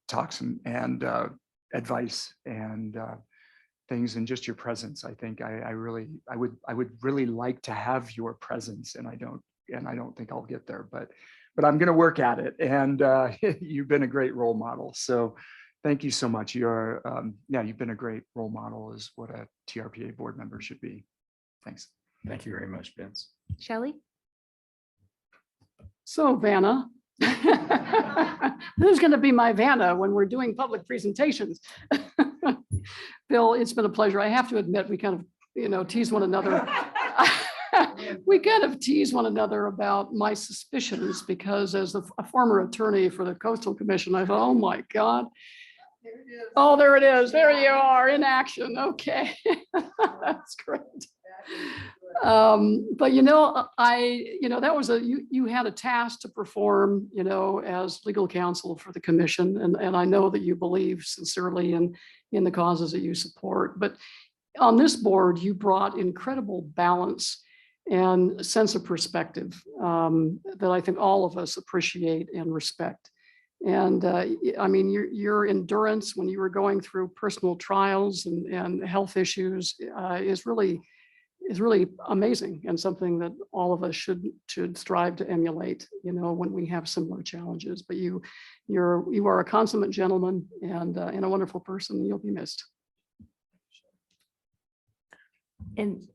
talks and advice and things, and just your presence. I think I would really like to have your presence, and I don't think I'll get there, but I'm going to work at it. And you've been a great role model. So thank you so much. You've been a great role model, is what a TRPA board member should be. Thanks. Thank you very much, Vince. Shelley. So Vanna, who's going to be my Vanna when we're doing public presentations? Bill, it's been a pleasure. I have to admit, we kind of, tease one another. We kind of tease one another about my suspicions, because as a former attorney for the Coastal Commission, I thought, oh my God. Oh, there it is. There you are in action. Okay. That's great. But that was you had a task to perform, as legal counsel for the commission. And I know that you believe sincerely in the causes that you support. But on this board, you brought incredible balance and sense of perspective that I think all of us appreciate and respect. And I mean, your endurance when you were going through personal trials and health issues is really amazing, and something that all of us should strive to emulate, when we have similar challenges. But you are a consummate gentleman and a wonderful person. You'll be missed. And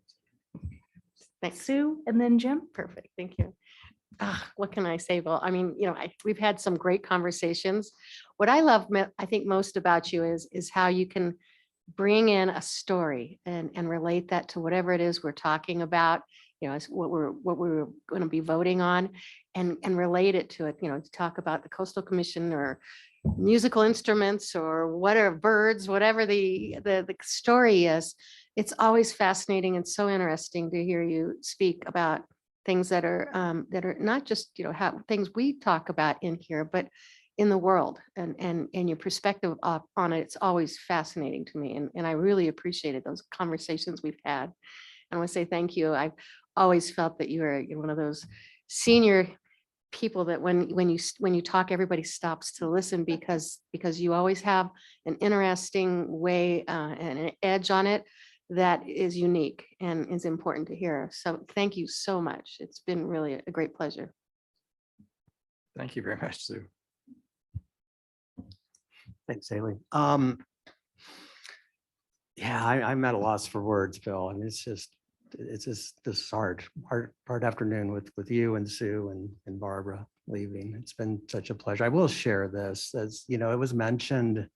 Thanks, Sue, and then Jim. perfect, thank you. What can I say? Well, I mean, we've had some great conversations. What I love, I think most about you is how you can bring in a story and relate that to whatever it is we're talking about, as what we're going to be voting on, and relate it to it, to talk about the Coastal Commission or musical instruments or whatever, birds, whatever the story is. It's always fascinating and so interesting to hear you speak about things that are not just, how things we talk about in here, but in the world, and your perspective on it. It's always fascinating to me. And I really appreciated those conversations we've had. And I want to say thank you. I've always felt that you're one of those senior people that when you talk, everybody stops to listen, because you always have an interesting way and an edge on it that is unique and is important to hear. So thank you so much. It's been really a great pleasure. Thank you very much, Sue. Thanks, Haley. Yeah, I'm at a loss for words, Bill. I mean, it's just this hard afternoon with you and Sue and Barbara leaving. It's been such a pleasure. I will share this, as it was mentioned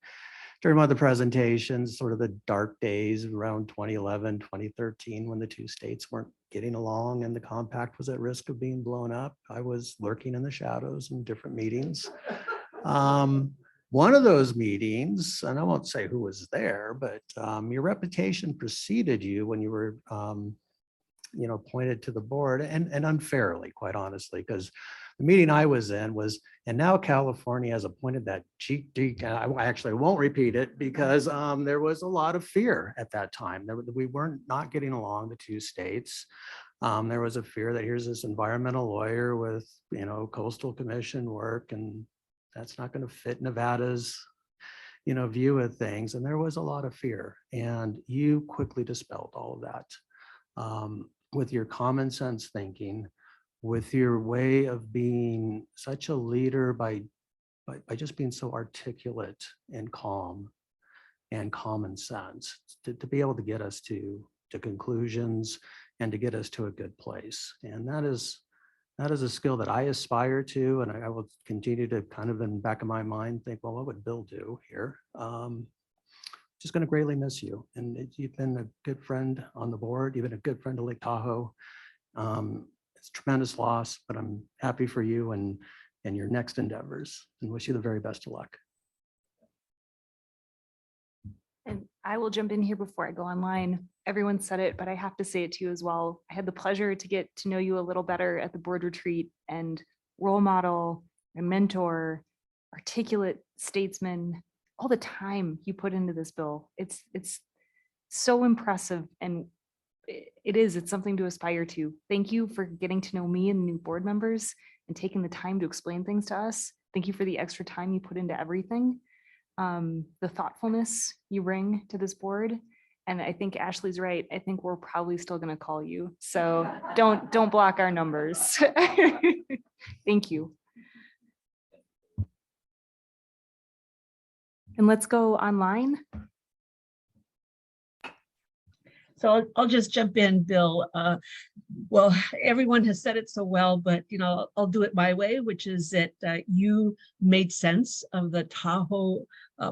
during one of the presentations, sort of the dark days around 2011, 2013, when the two states weren't getting along and the compact was at risk of being blown up. I was lurking in the shadows in different meetings. One of those meetings, and I won't say who was there, but your reputation preceded you when you were appointed to the board, and unfairly, quite honestly, because the meeting I was in was, and now California has appointed that chief. I actually won't repeat it, because there was a lot of fear at that time. We weren't not getting along, the two states. There was a fear that here's this environmental lawyer with, Coastal Commission work, and that's not going to fit Nevada's view of things. And there was a lot of fear, and you quickly dispelled all of that with your common sense thinking, with your way of being such a leader by just being so articulate and calm and common sense to be able to get us to conclusions and to get us to a good place. And that is a skill that I aspire to, and I will continue to kind of in the back of my mind think, well, what would Bill do here? Just going to greatly miss you. And you've been a good friend on the board. You've been a good friend to Lake Tahoe. It's a tremendous loss, but I'm happy for you and your next endeavors, and wish you the very best of luck. And I will jump in here before I go online. Everyone said it, but I have to say it to you as well. I had the pleasure to get to know you a little better at the board retreat, and role model, a mentor, articulate statesman, all the time you put into this, Bill. It's so impressive, and it's something to aspire to. Thank you for getting to know me and the new board members and taking the time to explain things to us. Thank you for the extra time you put into everything. The thoughtfulness you bring to this board. And I think Ashley's right. I think we're probably still going to call you. So don't block our numbers. Thank you. And let's go online. So I'll just jump in, Bill. Well, everyone has said it so well, but I'll do it my way, which is that you made sense of the Tahoe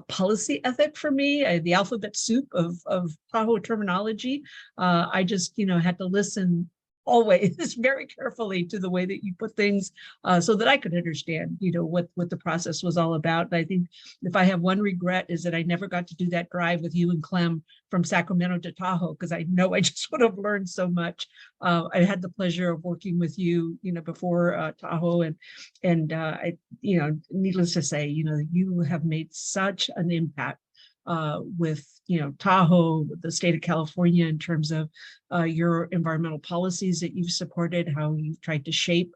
policy ethic for me, the alphabet soup of Tahoe terminology. I just had to listen always very carefully to the way that you put things so that I could understand, what the process was all about. And I think if I have one regret is that I never got to do that drive with you and Clem from Sacramento to Tahoe, because I know I just would have learned so much. I had the pleasure of working with you, before Tahoe, and I, needless to say, you have made such an impact with Tahoe, the state of California, in terms of your environmental policies that you've supported, how you've tried to shape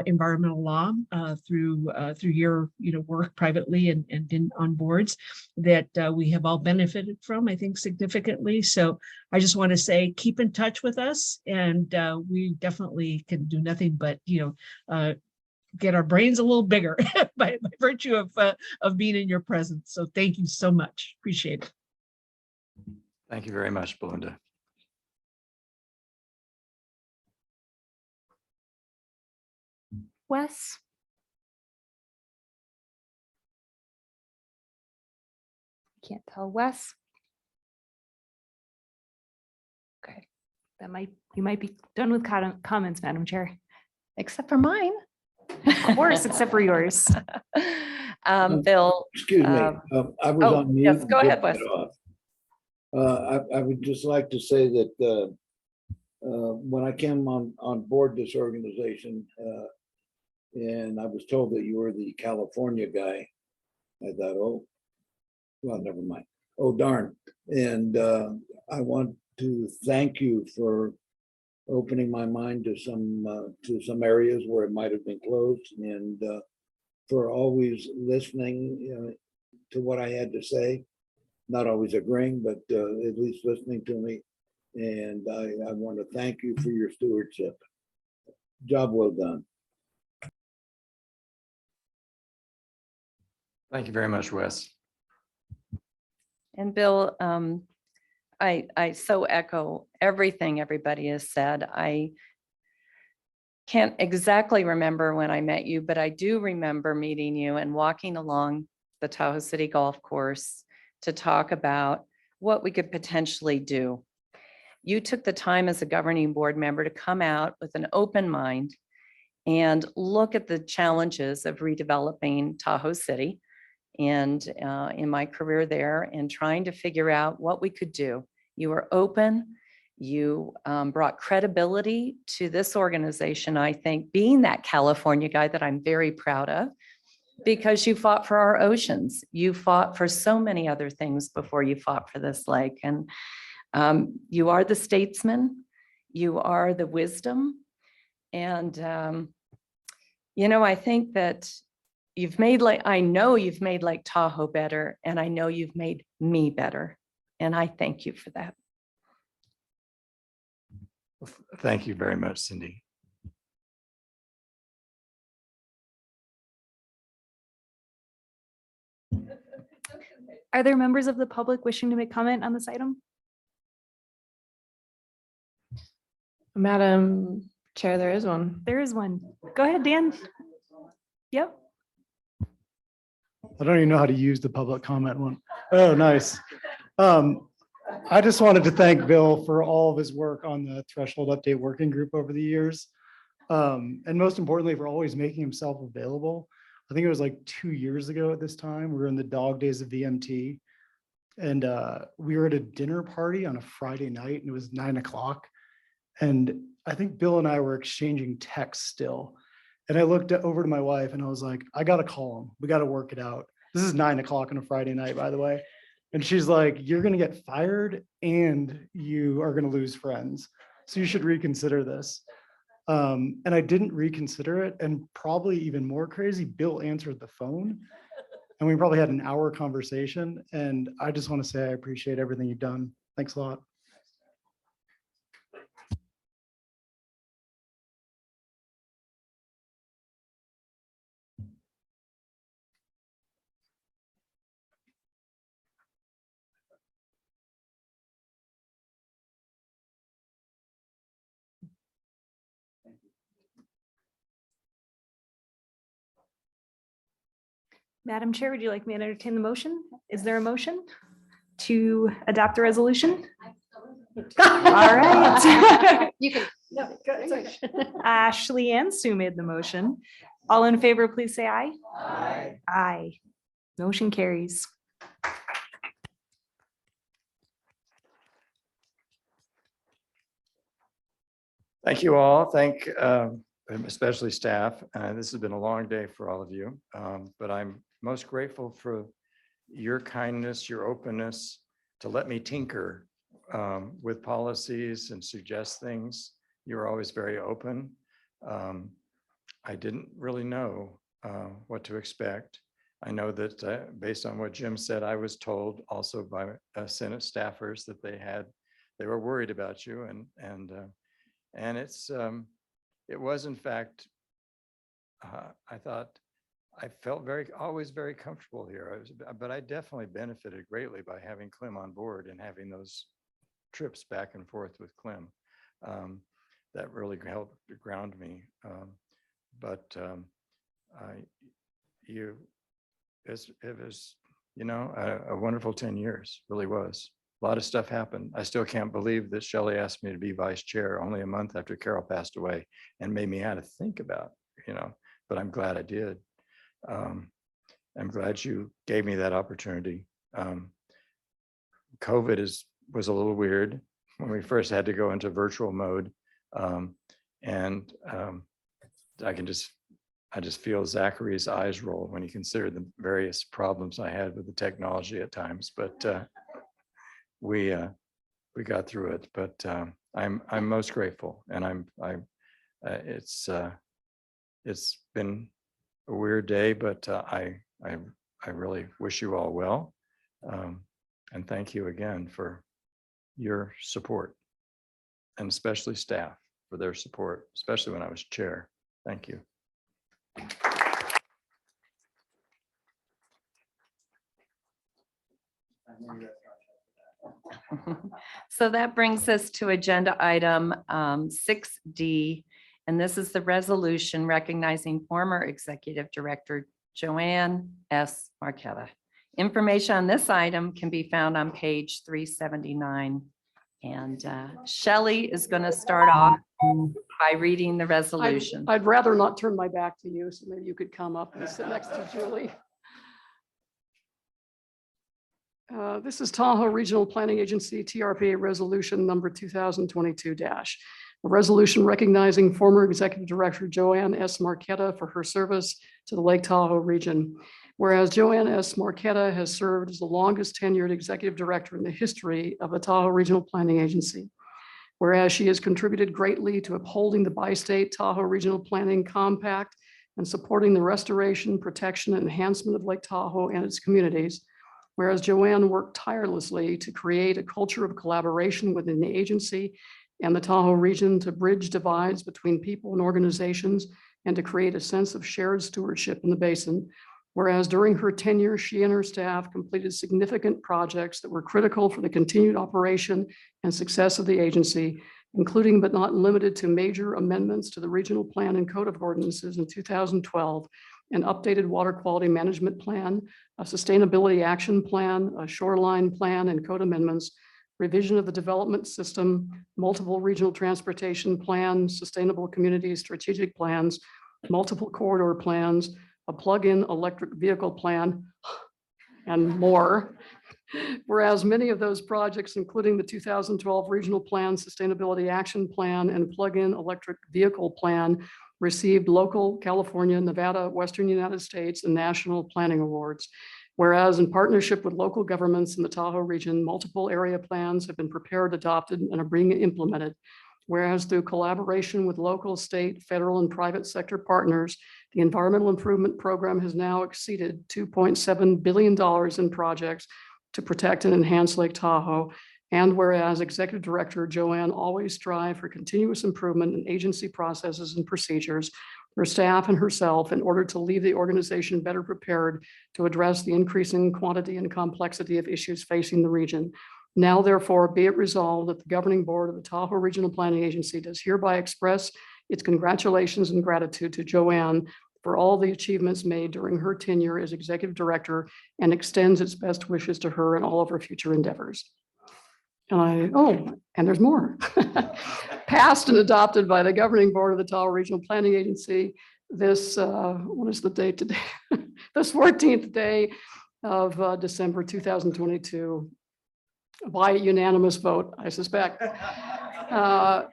environmental law through your work privately and on boards that we have all benefited from, I think, significantly. So I just want to say, keep in touch with us, and we definitely can do nothing but get our brains a little bigger by virtue of being in your presence. So thank you so much. Appreciate it. Thank you very much, Belinda. Wes? Can't tell. Wes? Okay, you might be done with comments, Madam Chair. Except for mine. Of course, except for yours. Bill. Excuse me, I was on mute. Yes, go ahead, Get Wes. that off. I would just like to say that when I came on board this organization, and I was told that you were the California guy, I thought, oh, well, never mind. Oh, darn. And I want to thank you for opening my mind to some areas where it might have been closed, and for always listening to what I had to say, not always agreeing, but at least listening to me. And I want to thank you for your stewardship. Job well done. Thank you very much, Wes. And Bill, I so echo everything everybody has said. I can't exactly remember when I met you, but I do remember meeting you and walking along the Tahoe City Golf Course to talk about what we could potentially do. You took the time as a governing board member to come out with an open mind and look at the challenges of redeveloping Tahoe City, and in my career there, and trying to figure out what we could do. You were open. You brought credibility to this organization, I think, being that California guy that I'm very proud of, because you fought for our oceans. You fought for so many other things before you fought for this lake. And you are the statesman. You are the wisdom. And, I think that you've made I know you've made Lake Tahoe better, and I know you've made me better. And I thank you for that. Thank you very much, Cindy. Are there members of the public wishing to make comment on this item? Madam Chair, there is one. There is one. Go ahead, Dan. Yep. I don't even know how to use the public comment one. Oh, nice. I just wanted to thank Bill for all of his work on the threshold update working group over the years. And most importantly, for always making himself available. I think it was like 2 years ago at this time, we were in the dog days of VMT. And we were at a dinner party on a Friday night and it was 9 o'clock. And I think Bill and I were exchanging texts still. And I looked over to my wife and I was like, I got to call him. We got to work it out. This is 9 o'clock on a Friday night, by the way. And she's like, you're going to get fired and you are going to lose friends. So you should reconsider this. And I didn't reconsider it. And probably even more crazy, Bill answered the phone. And we probably had an hour conversation. And I just want to say I appreciate everything you've done. Thanks a lot. Madam Chair, would you like me to entertain the motion? Is there a motion to adopt the resolution? All right. You can. Ashley and Sue made the motion. All in favor, please say aye. Aye. Aye. Motion carries. Thank you all. Thank especially staff. This has been a long day for all of you, but I'm most grateful for your kindness, your openness to let me tinker with policies and suggest things. You're always very open. I didn't really know what to expect. I know that based on what Jim said, I was told also by Senate staffers that they were worried about you, and it was in fact, I felt always very comfortable here. But I definitely benefited greatly by having Clem on board and having those trips back and forth with Clem. That really helped ground me. It was, a wonderful 10 years, really was. A lot of stuff happened. I still can't believe that Shelley asked me to be vice chair only a month after Carol passed away and made me have to think about, but I'm glad I did. I'm glad you gave me that opportunity. COVID was a little weird when we first had to go into virtual mode. I just feel Zachary's eyes roll when you consider the various problems I had with the technology at times, but we got through it. But I'm most grateful, and it's been a weird day, but I really wish you all well, and thank you again for your support, and especially staff for their support, especially when I was chair. Thank you. So that brings us to agenda item 6D, and this is the resolution recognizing former Executive Director Joanne S. Marquetta. Information on this item can be found on page 379. And Shelley is going to start off by reading the resolution. I'd rather not turn my back to you, so maybe you could come up and sit next to Julie. This is Tahoe Regional Planning Agency, TRPA Resolution number 2022-. A resolution recognizing former Executive Director Joanne S. Marquetta for her service to the Lake Tahoe region. Whereas Joanne S. Marquetta has served as the longest tenured Executive Director in the history of the Tahoe Regional Planning Agency. Whereas she has contributed greatly to upholding the bi-state Tahoe Regional Planning Compact and supporting the restoration, protection, and enhancement of Lake Tahoe and its communities. Whereas Joanne worked tirelessly to create a culture of collaboration within the agency and the Tahoe region to bridge divides between people and organizations and to create a sense of shared stewardship in the basin. Whereas during her tenure, she and her staff completed significant projects that were critical for the continued operation and success of the agency, including but not limited to major amendments to the regional plan and code of ordinances in 2012, an updated water quality management plan, a sustainability action plan, a shoreline plan and code amendments, revision of the development system, multiple regional transportation plans, sustainable community strategic plans, multiple corridor plans, a plug-in electric vehicle plan, and more. Whereas many of those projects, including the 2012 Regional Plan, Sustainability Action Plan, and Plug-in Electric Vehicle Plan, received local, California, Nevada, Western United States, and national planning awards. Whereas in partnership with local governments in the Tahoe region, multiple area plans have been prepared, adopted, and are being implemented. Whereas through collaboration with local, state, federal, and private sector partners, the Environmental Improvement Program has now exceeded $2.7 billion in projects to protect and enhance Lake Tahoe. And whereas Executive Director Joanne always strive for continuous improvement in agency processes and procedures, her staff and herself, in order to leave the organization better prepared to address the increasing quantity and complexity of issues facing the region. Now, therefore, be it resolved that the governing board of the Tahoe Regional Planning Agency does hereby express its congratulations and gratitude to Joanne for all the achievements made during her tenure as executive director and extends its best wishes to her in all of her future endeavors. And there's more. Passed and adopted by the governing board of the Tahoe Regional Planning Agency this, what is the date today? This 14th day of December 2022 by unanimous vote, I suspect. I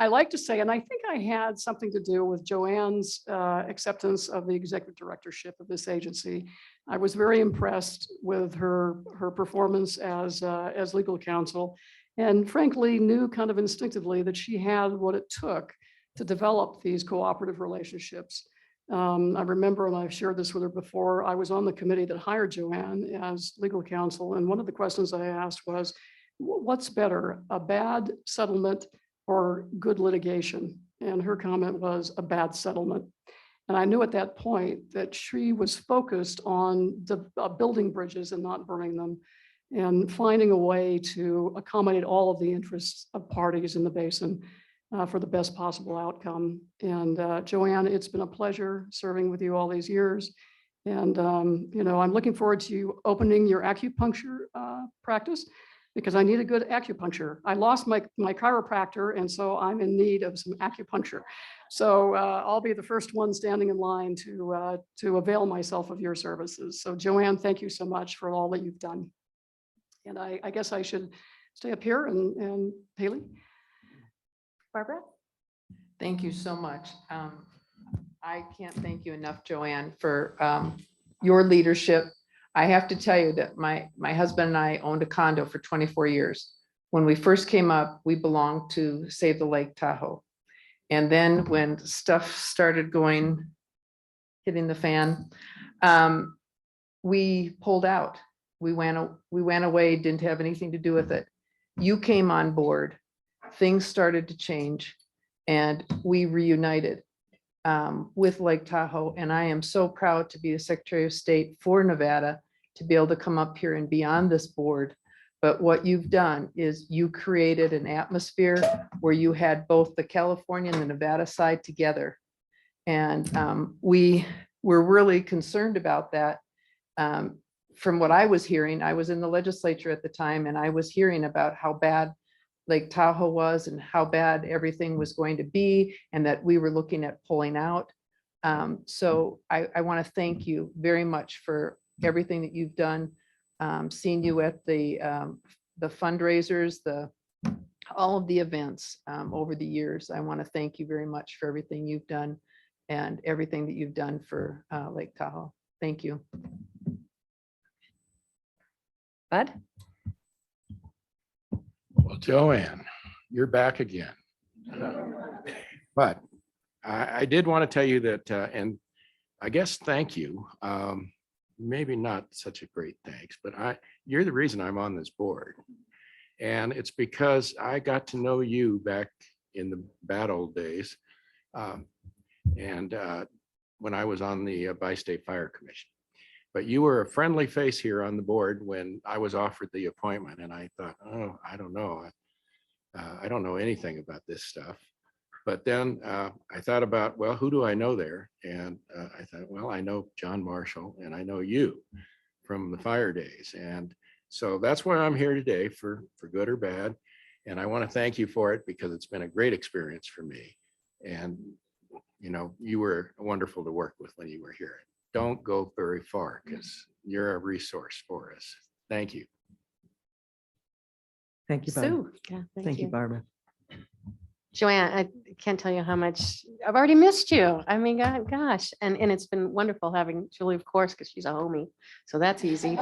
like to say, and I think I had something to do with Joanne's acceptance of the executive directorship of this agency. I was very impressed with her performance as legal counsel, and frankly knew kind of instinctively that she had what it took to develop these cooperative relationships. I remember, and I've shared this with her before, I was on the committee that hired Joanne as legal counsel, and one of the questions I asked was, what's better, a bad settlement or good litigation? And her comment was a bad settlement. And I knew at that point that she was focused on building bridges and not burning them, and finding a way to accommodate all of the interests of parties in the basin for the best possible outcome. And Joanne, it's been a pleasure serving with you all these years. And I'm looking forward to you opening your acupuncture practice, because I need a good acupuncture. I lost my chiropractor, and so I'm in need of some acupuncture. So I'll be the first one standing in line to avail myself of your services. So Joanne, thank you so much for all that you've done. And I guess I should stay up here and Haley. Barbara? Thank you so much. I can't thank you enough, Joanne, for your leadership. I have to tell you that my husband and I owned a condo for 24 years. When we first came up, we belonged to Save the Lake Tahoe. And then when stuff started hitting the fan, we pulled out. We went away, didn't have anything to do with it. You came on board, things started to change, and we reunited with Lake Tahoe. And I am so proud to be the Secretary of State for Nevada, to be able to come up here and be on this board. But what you've done is you created an atmosphere where you had both the California and the Nevada side together. And we were really concerned about that. From what I was hearing, I was in the legislature at the time, and I was hearing about how bad Lake Tahoe was and how bad everything was going to be, and that we were looking at pulling out. So I want to thank you very much for everything that you've done. Seeing you at the fundraisers, all of the events over the years. I want to thank you very much for everything you've done and everything that you've done for Lake Tahoe. Thank you. Bud? Well, Joanne, you're back again. But I did want to tell you that, and I guess thank you. Maybe not such a great thanks, but you're the reason I'm on this board. And it's because I got to know you back in the bad old days. And when I was on the Bi-State Fire Commission. But you were a friendly face here on the board when I was offered the appointment, and I thought, oh, I don't know. I don't know anything about this stuff. But then I thought about, well, who do I know there? And I thought, well, I know John Marshall and I know you from the fire days. And so that's why I'm here today, for good or bad. And I want to thank you for it because it's been a great experience for me. And, you know, you were wonderful to work with when you were here. Don't go very far because you're a resource for us. Thank you. Thank you, Barb. Sue. Yeah, Thank you, Barbara. Joanne, I can't tell you how much I've already missed you. I mean, gosh, and it's been wonderful having Julie, of course, because she's a homie, so that's easy.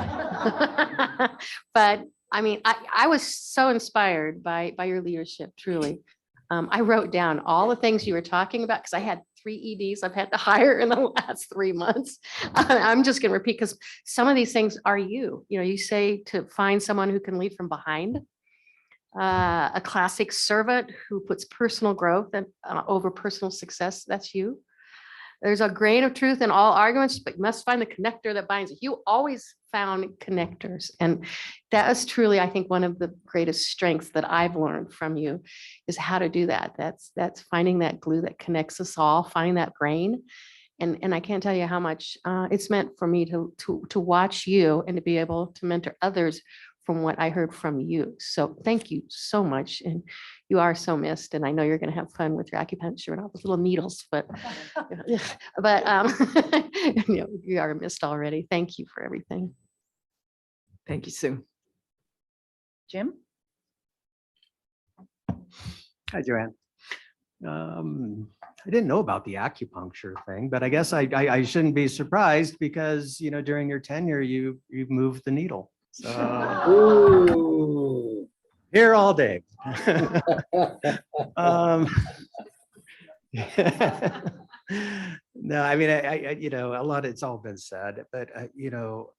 But I mean, I was so inspired by your leadership, truly. I wrote down all the things you were talking about because I had 3 EDs I've had to hire in the last 3 months. I'm just going to repeat because some of these things are you. You know, you say to find someone who can lead from behind. A classic servant who puts personal growth and over personal success. That's you. There's a grain of truth in all arguments, but you must find the connector that binds it. You always found connectors. And that is truly, I think, one of the greatest strengths that I've learned from you is how to do that. That's finding that glue that connects us all, finding that grain. And I can't tell you how much it's meant for me to watch you and to be able to mentor others from what I heard from you. So thank you so much. And you are so missed. And I know you're going to have fun with your acupuncture and all those little needles, but you know, you are missed already. Thank you for everything. Thank you, Sue. Jim? Hi, Joanne. I didn't know about the acupuncture thing, but I guess I shouldn't be surprised because, you know, during your tenure, you moved the needle. So Ooh. here all day. No, I mean, I you know, a lot, it's all been said, but you know,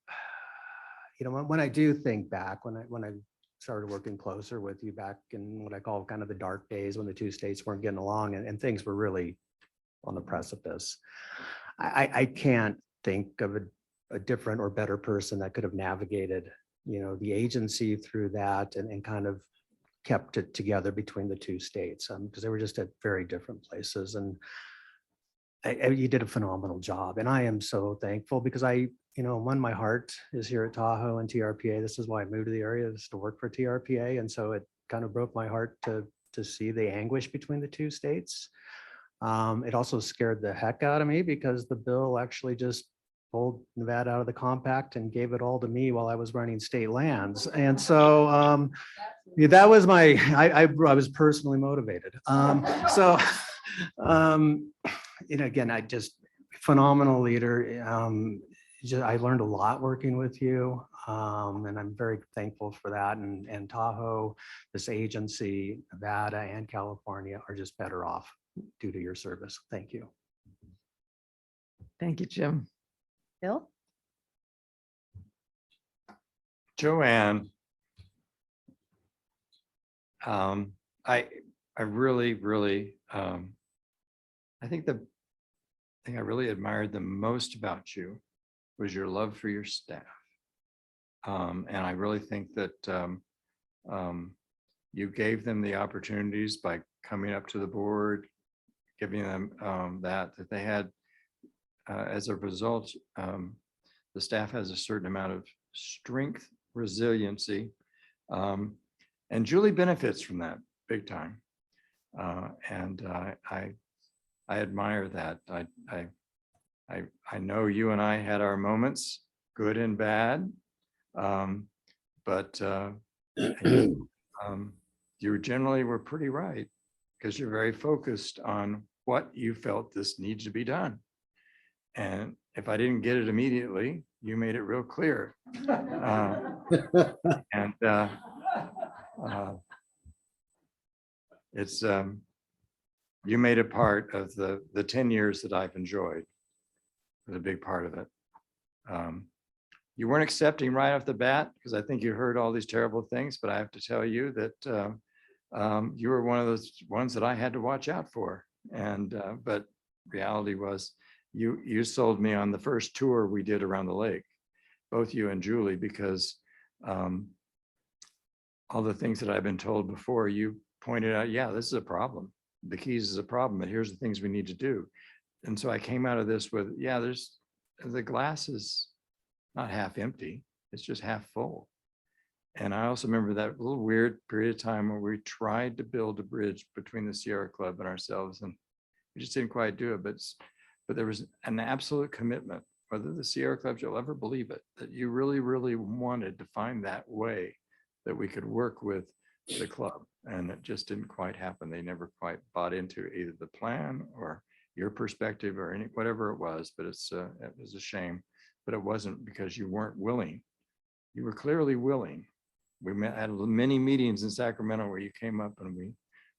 when I do think back, when I started working closer with you back in what I call kind of the dark days when the two states weren't getting along and things were really on the precipice, I can't think of a different or better person that could have navigated, you know, the agency through that and kind of kept it together between the two states because they were just at very different places. And you did a phenomenal job. And I am so thankful because my heart is here at Tahoe and TRPA. This is why I moved to the area, is to work for TRPA. And so it kind of broke my heart to see the anguish between the two states. It also scared the heck out of me because the bill actually just pulled Nevada out of the compact and gave it all to me while I was running state lands. And so that was I was personally motivated. Again, I just phenomenal leader. I learned a lot working with you, and I'm very thankful for that. And Tahoe, this agency, Nevada and California are just better off due to your service. Thank you. Thank you, Jim. Bill? Joanne, I really, I think the thing I really admired the most about you was your love for your staff. And I really think that you gave them the opportunities by coming up to the board, giving them that they had. As a result, the staff has a certain amount of strength, resiliency, and Julie benefits from that big time. And I admire that. I know you and I had our moments, good and bad, but you generally were pretty right because you're very focused on what you felt this needs to be done. And if I didn't get it immediately, you made it real clear. It's you made a part of the 10 years that I've enjoyed. Was a big part of it. You weren't accepting right off the bat because I think you heard all these terrible things, but I have to tell you that you were one of those ones that I had to watch out for. And but reality was you sold me on the first tour we did around the lake, both you and Julie, because all the things that I've been told before, you pointed out, yeah, this is a problem. The Keys is a problem, and here's the things we need to do. And so I came out of this with, yeah, the glass is not half empty, it's just half full. And I also remember that little weird period of time where we tried to build a bridge between the Sierra Club and ourselves, and we just didn't quite do it. But there was an absolute commitment, whether the Sierra Club, you'll ever believe it, that you really, really wanted to find that way that we could work with the club. And it just didn't quite happen. They never quite bought into either the plan or your perspective or whatever it was, but it was a shame. But it wasn't because you weren't willing. You were clearly willing. We had many meetings in Sacramento where you came up and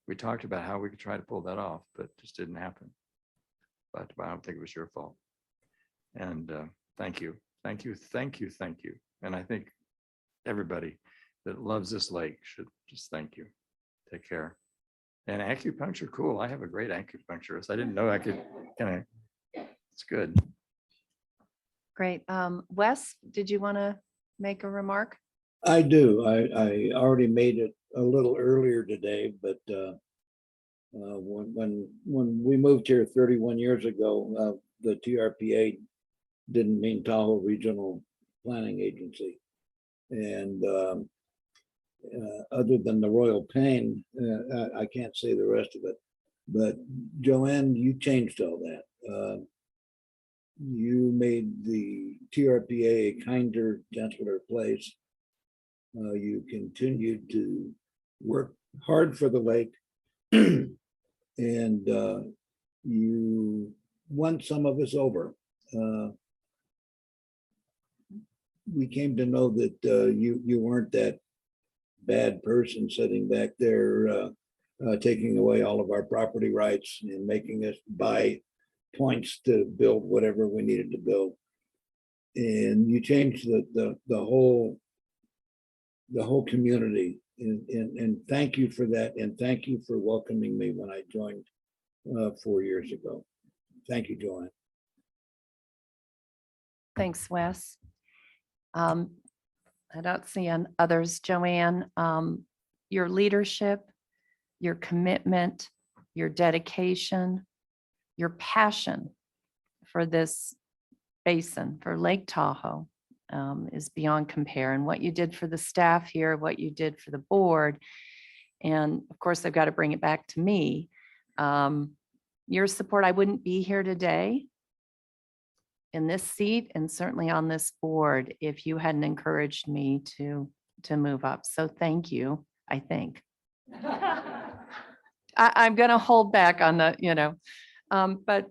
we talked about how we could try to pull that off, but it just didn't happen. But I don't think it was your fault. And thank you. And I think everybody that loves this lake should just thank you. Take care. And acupuncture, cool. I have a great acupuncturist. I didn't know I could it's good. Great. Wes, did you want to make a remark? I do. I already made it a little earlier today, but when we moved here 31 years ago, the TRPA didn't mean Tahoe Regional Planning Agency. And other than the royal pain, I can't say the rest of it. But Joanne, you changed all that. You made the TRPA a kinder, gentler place. You continued to work hard for the lake, and you won some of us over. We came to know that you weren't that bad person sitting back there taking away all of our property rights and making us buy points to build whatever we needed to build. And you changed the whole community. And thank you for that. And thank you for welcoming me when I joined 4 years ago. Thank you, Joanne. Thanks, Wes. I don't see others. Joanne, your leadership, your commitment, your dedication, your passion for this basin, for Lake Tahoe, is beyond compare. And what you did for the staff here, what you did for the board, and of course, I've got to bring it back to me. Your support, I wouldn't be here today in this seat and certainly on this board if you hadn't encouraged me to move up. So thank you, I think. I'm going to hold back on the, but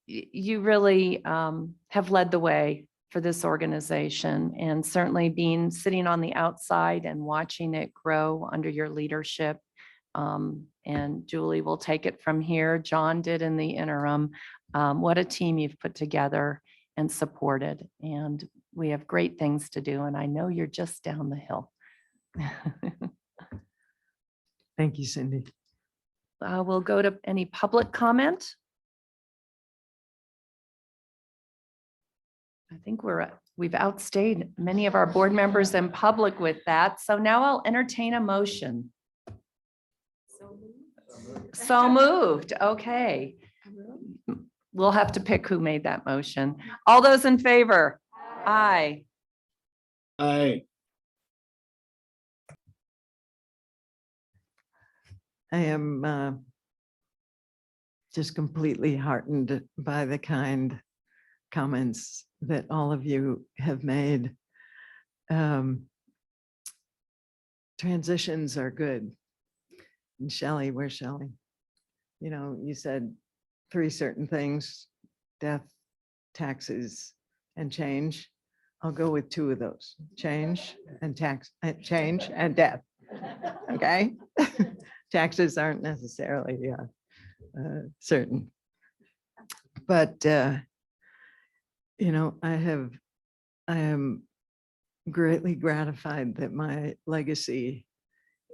you really have led the way for this organization, and certainly sitting on the outside and watching it grow under your leadership. And Julie will take it from here. John did in the interim. What a team you've put together and supported. And we have great things to do. And I know you're just down the hill. Thank you, Cindy. We'll go to any public comment. I think we've outstayed many of our board members in public with that. So now I'll entertain a motion. So moved. Okay. We'll have to pick who made that motion. All those in favor? Aye. Aye. I am just completely heartened by the kind comments that all of you have made. Transitions are good. And Shelley, where's Shelley? You said 3 certain things: death, taxes, and change. I'll go with 2 of those: change and change and death. Okay. Taxes aren't necessarily certain. But, you know, I am greatly gratified that my legacy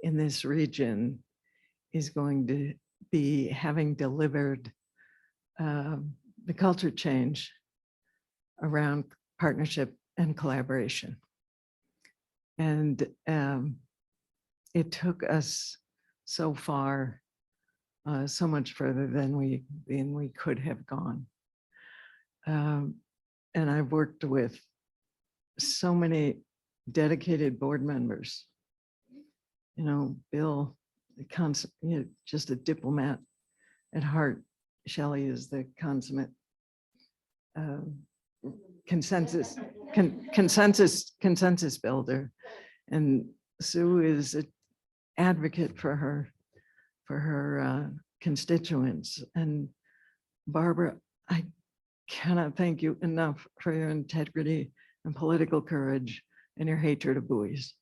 in this region is going to be having delivered the culture change around partnership and collaboration. And it took us so far, so much further than we could have gone. And I've worked with so many dedicated board members. You know, Bill, you know, just a diplomat at heart. Shelley is the consummate consensus builder, and Sue is an advocate for her constituents. And Barbara, I cannot thank you enough for your integrity and political courage and your hatred of buoys.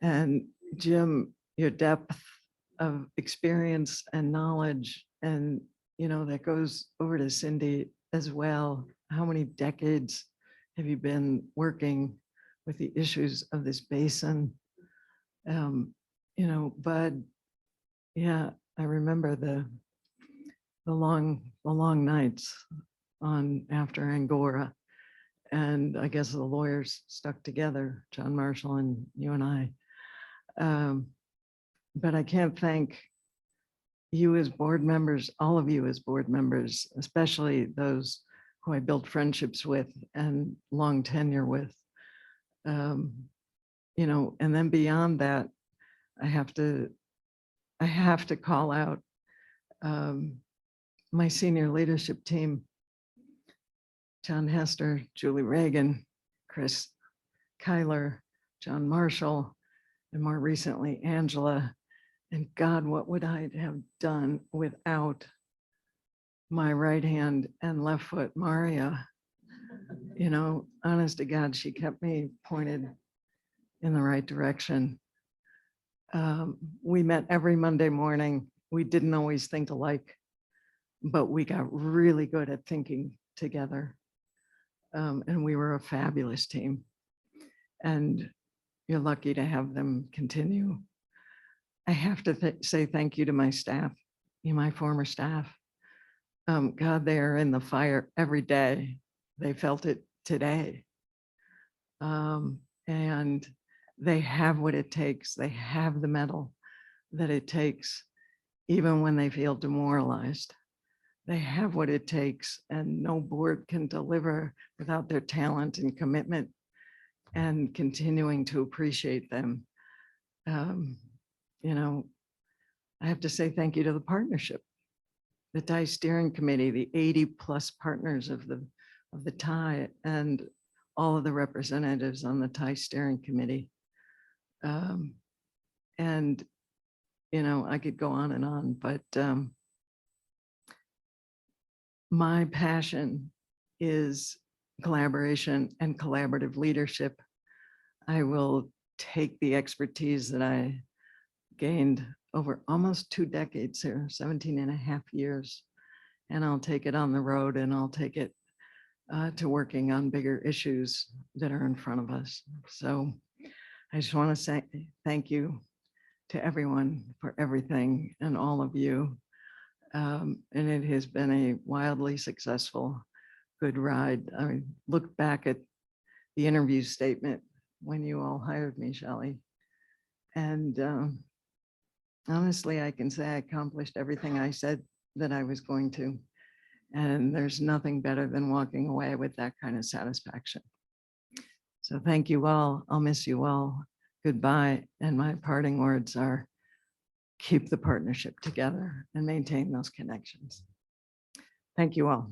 And Jim, your depth of experience and knowledge, and you know, that goes over to Cindy as well. How many decades have you been working with the issues of this basin? You know, Bud, yeah, I remember the long nights on after Angora. And I guess the lawyers stuck together, John Marshall and you and I. But I can't thank you as board members, all of you as board members, especially those who I built friendships with and long tenure with. You know, and then beyond that, I have to call out my senior leadership team, John Hester, Julie Reagan, Chris Kyler, John Marshall, and more recently, Angela. And God, what would I have done without my right hand and left foot, Maria? You know, honest to God, she kept me pointed in the right direction. We met every Monday morning. We didn't always think alike, but we got really good at thinking together. And we were a fabulous team. And you're lucky to have them continue. I have to say thank you to my staff, my former staff. God, they are in the fire every day. They felt it today. And they have what it takes. They have the mettle that it takes, even when they feel demoralized. They have what it takes, and no board can deliver without their talent and commitment, and continuing to appreciate them. You know, I have to say thank you to the partnership, the TIE steering committee, the 80+ partners of the TIE, and all of the representatives on the TIE steering committee. And, you know, I could go on and on, but my passion is collaboration and collaborative leadership. I will take the expertise that I gained over almost 2 decades here, 17.5 years, and I'll take it on the road, and I'll take it to working on bigger issues that are in front of us. So I just want to say thank you to everyone for everything, and all of you. And it has been a wildly successful, good ride. I look back at the interview statement when you all hired me, Shelley. And honestly, I can say I accomplished everything I said that I was going to. And there's nothing better than walking away with that kind of satisfaction. So thank you all. I'll miss you all. Goodbye. And my parting words are, keep the partnership together and maintain those connections. Thank you all.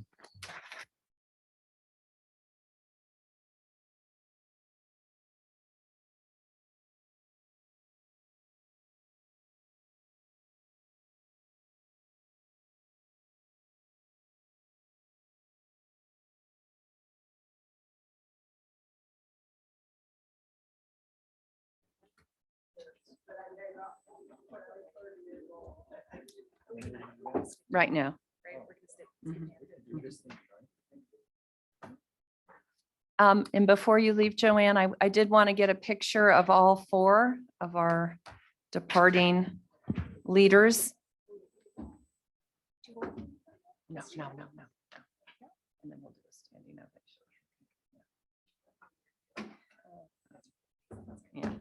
right now. Mhm. And before you leave, Joanne, I did want to get a picture of all four of our departing leaders. No. And then we'll do a standing ovation. Yeah.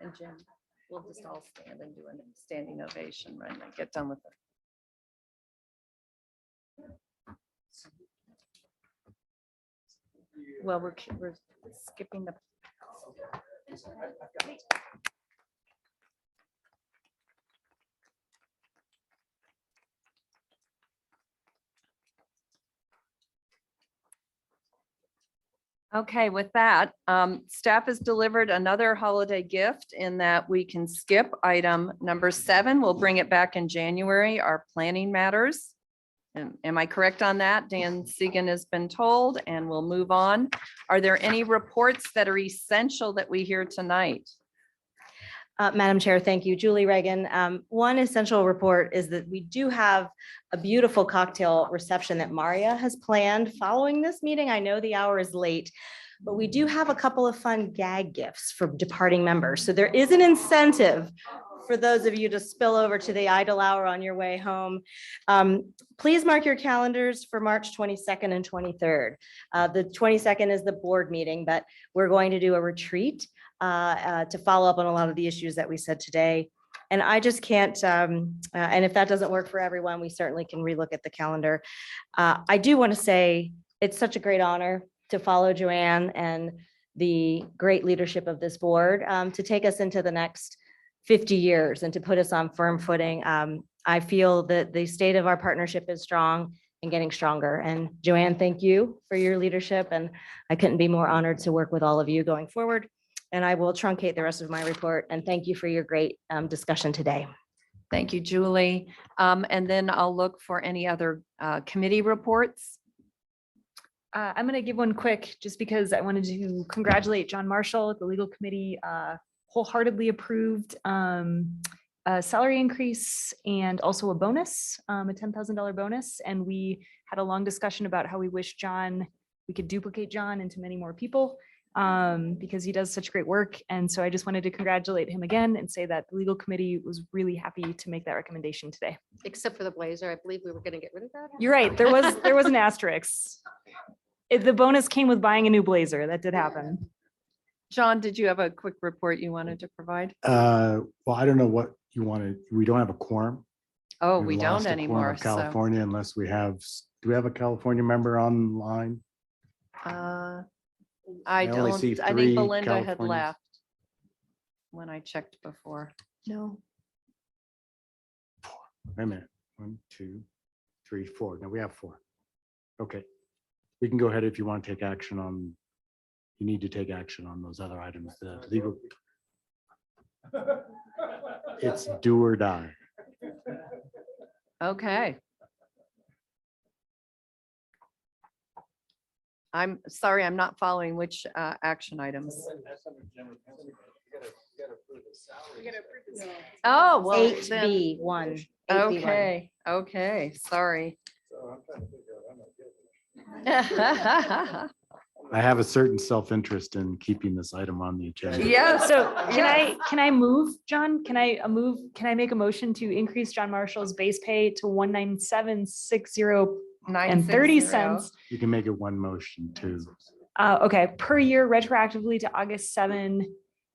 And Jim, we'll just all stand and do a standing ovation when I get done with it. Well, we're skipping the. Okay, with that, staff has delivered another holiday gift in that we can skip item number 7. We'll bring it back in January, our planning matters. Am I correct on that? Dan Segan has been told, and we'll move on. Are there any reports that are essential that we hear tonight? Madam Chair, thank you. Julie Reagan. One essential report is that we do have a beautiful cocktail reception that Maria has planned following this meeting. I know the hour is late, but we do have a couple of fun gag gifts for departing members. So there is an incentive for those of you to spill over to the idle hour on your way home. Please mark your calendars for March 22nd and 23rd. The 22nd is the board meeting, but we're going to do a retreat to follow up on a lot of the issues that we said today. And I just can't, and if that doesn't work for everyone, we certainly can relook at the calendar. I do want to say it's such a great honor to follow Joanne and the great leadership of this board to take us into the next 50 years and to put us on firm footing. I feel that the state of our partnership is strong and getting stronger. And Joanne, thank you for your leadership. And I couldn't be more honored to work with all of you going forward. And I will truncate the rest of my report. And thank you for your great discussion today. Thank you, Julie. And then I'll look for any other committee reports. I'm going to give one quick, just because I wanted to congratulate John Marshall. The legal committee wholeheartedly approved a salary increase and also a bonus, a $10,000 bonus. And we had a long discussion about how we wish we could duplicate John into many more people because he does such great work. And so I just wanted to congratulate him again and say that the legal committee was really happy to make that recommendation today. Except for the blazer, I believe we were going to get rid of that. You're right. There was an asterisk. The bonus came with buying a new blazer. That did happen. John, did you have a quick report you wanted to provide? Well, I don't know what you wanted. We don't have a quorum. Oh, We we lost don't a quorum anymore. of California unless we have, do we have a California member online? I only don't, see I think 3 Belinda had Californians. left when I checked before. No. Wait a minute. 1, 2, 3, 4. No, we have 4. Okay. We can go ahead if you want to take action on, you need to take action on those other items. The legal. It's do or die. Okay. I'm sorry, I'm not following which action items. Oh, well. then- 8B1. Okay, sorry. I have a certain self-interest in keeping this item on the agenda. Yeah, So can I move, John? Can I make a motion to increase John Marshall's base pay to 197.60 and 30 cents? You can make it one motion too. Okay, per year retroactively to August 7,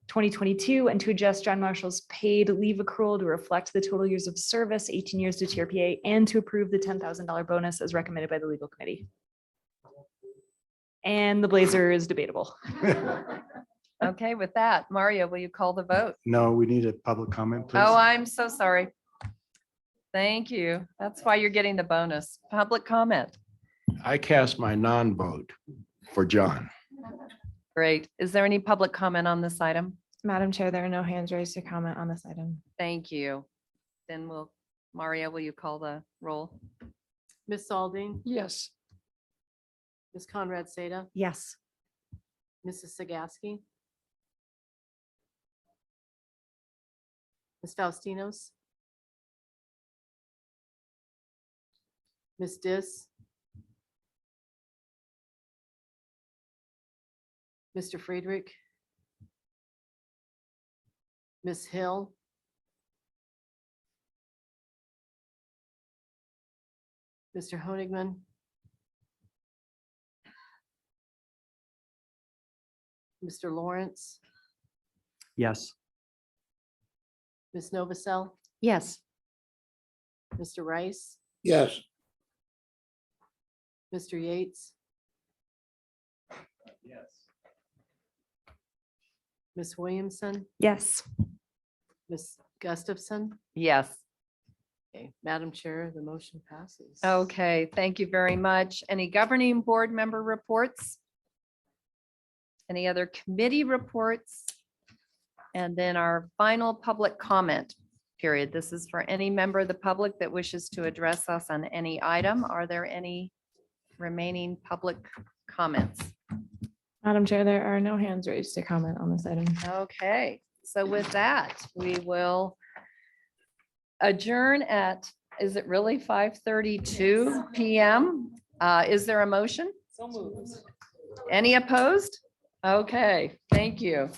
2022, and to adjust John Marshall's paid leave accrual to reflect the total years of service, 18 years to TRPA, and to approve the $10,000 bonus as recommended by the legal committee. And the blazer is debatable. Okay, with that, Mario, will you call the vote? No, we need a public comment, please. Oh, I'm so sorry. Thank you. That's why you're getting the bonus. Public comment. I cast my non-vote for John. Great. Is there any public comment on this item? Madam Chair, there are no hands raised to comment on this item. Thank you. Then Maria, will you call the roll? Ms. Alding, Yes. Ms. Conrad Seda, Yes. Mrs. Sagaski, Ms. Faustinos? Ms. Dis? Mr. Friedrich? Ms. Hill? Mr. Honigman? Mr. Lawrence? Yes. Ms. Novacell? Yes. Mr. Rice? Yes. Mr. Yates? Yes. Ms. Williamson? Yes. Ms. Gustafson? Yes. Okay, Madam Chair, the motion passes. Okay, thank you very much. Any governing board member reports? Any other committee reports? And then our final public comment period. This is for any member of the public that wishes to address us on any item. Are there any remaining public comments? Madam Chair, there are no hands raised to comment on this item. Okay, so with that, we will adjourn at, is it really 5:32 PM? Is there a motion? So moved. Any opposed? Okay, thank you.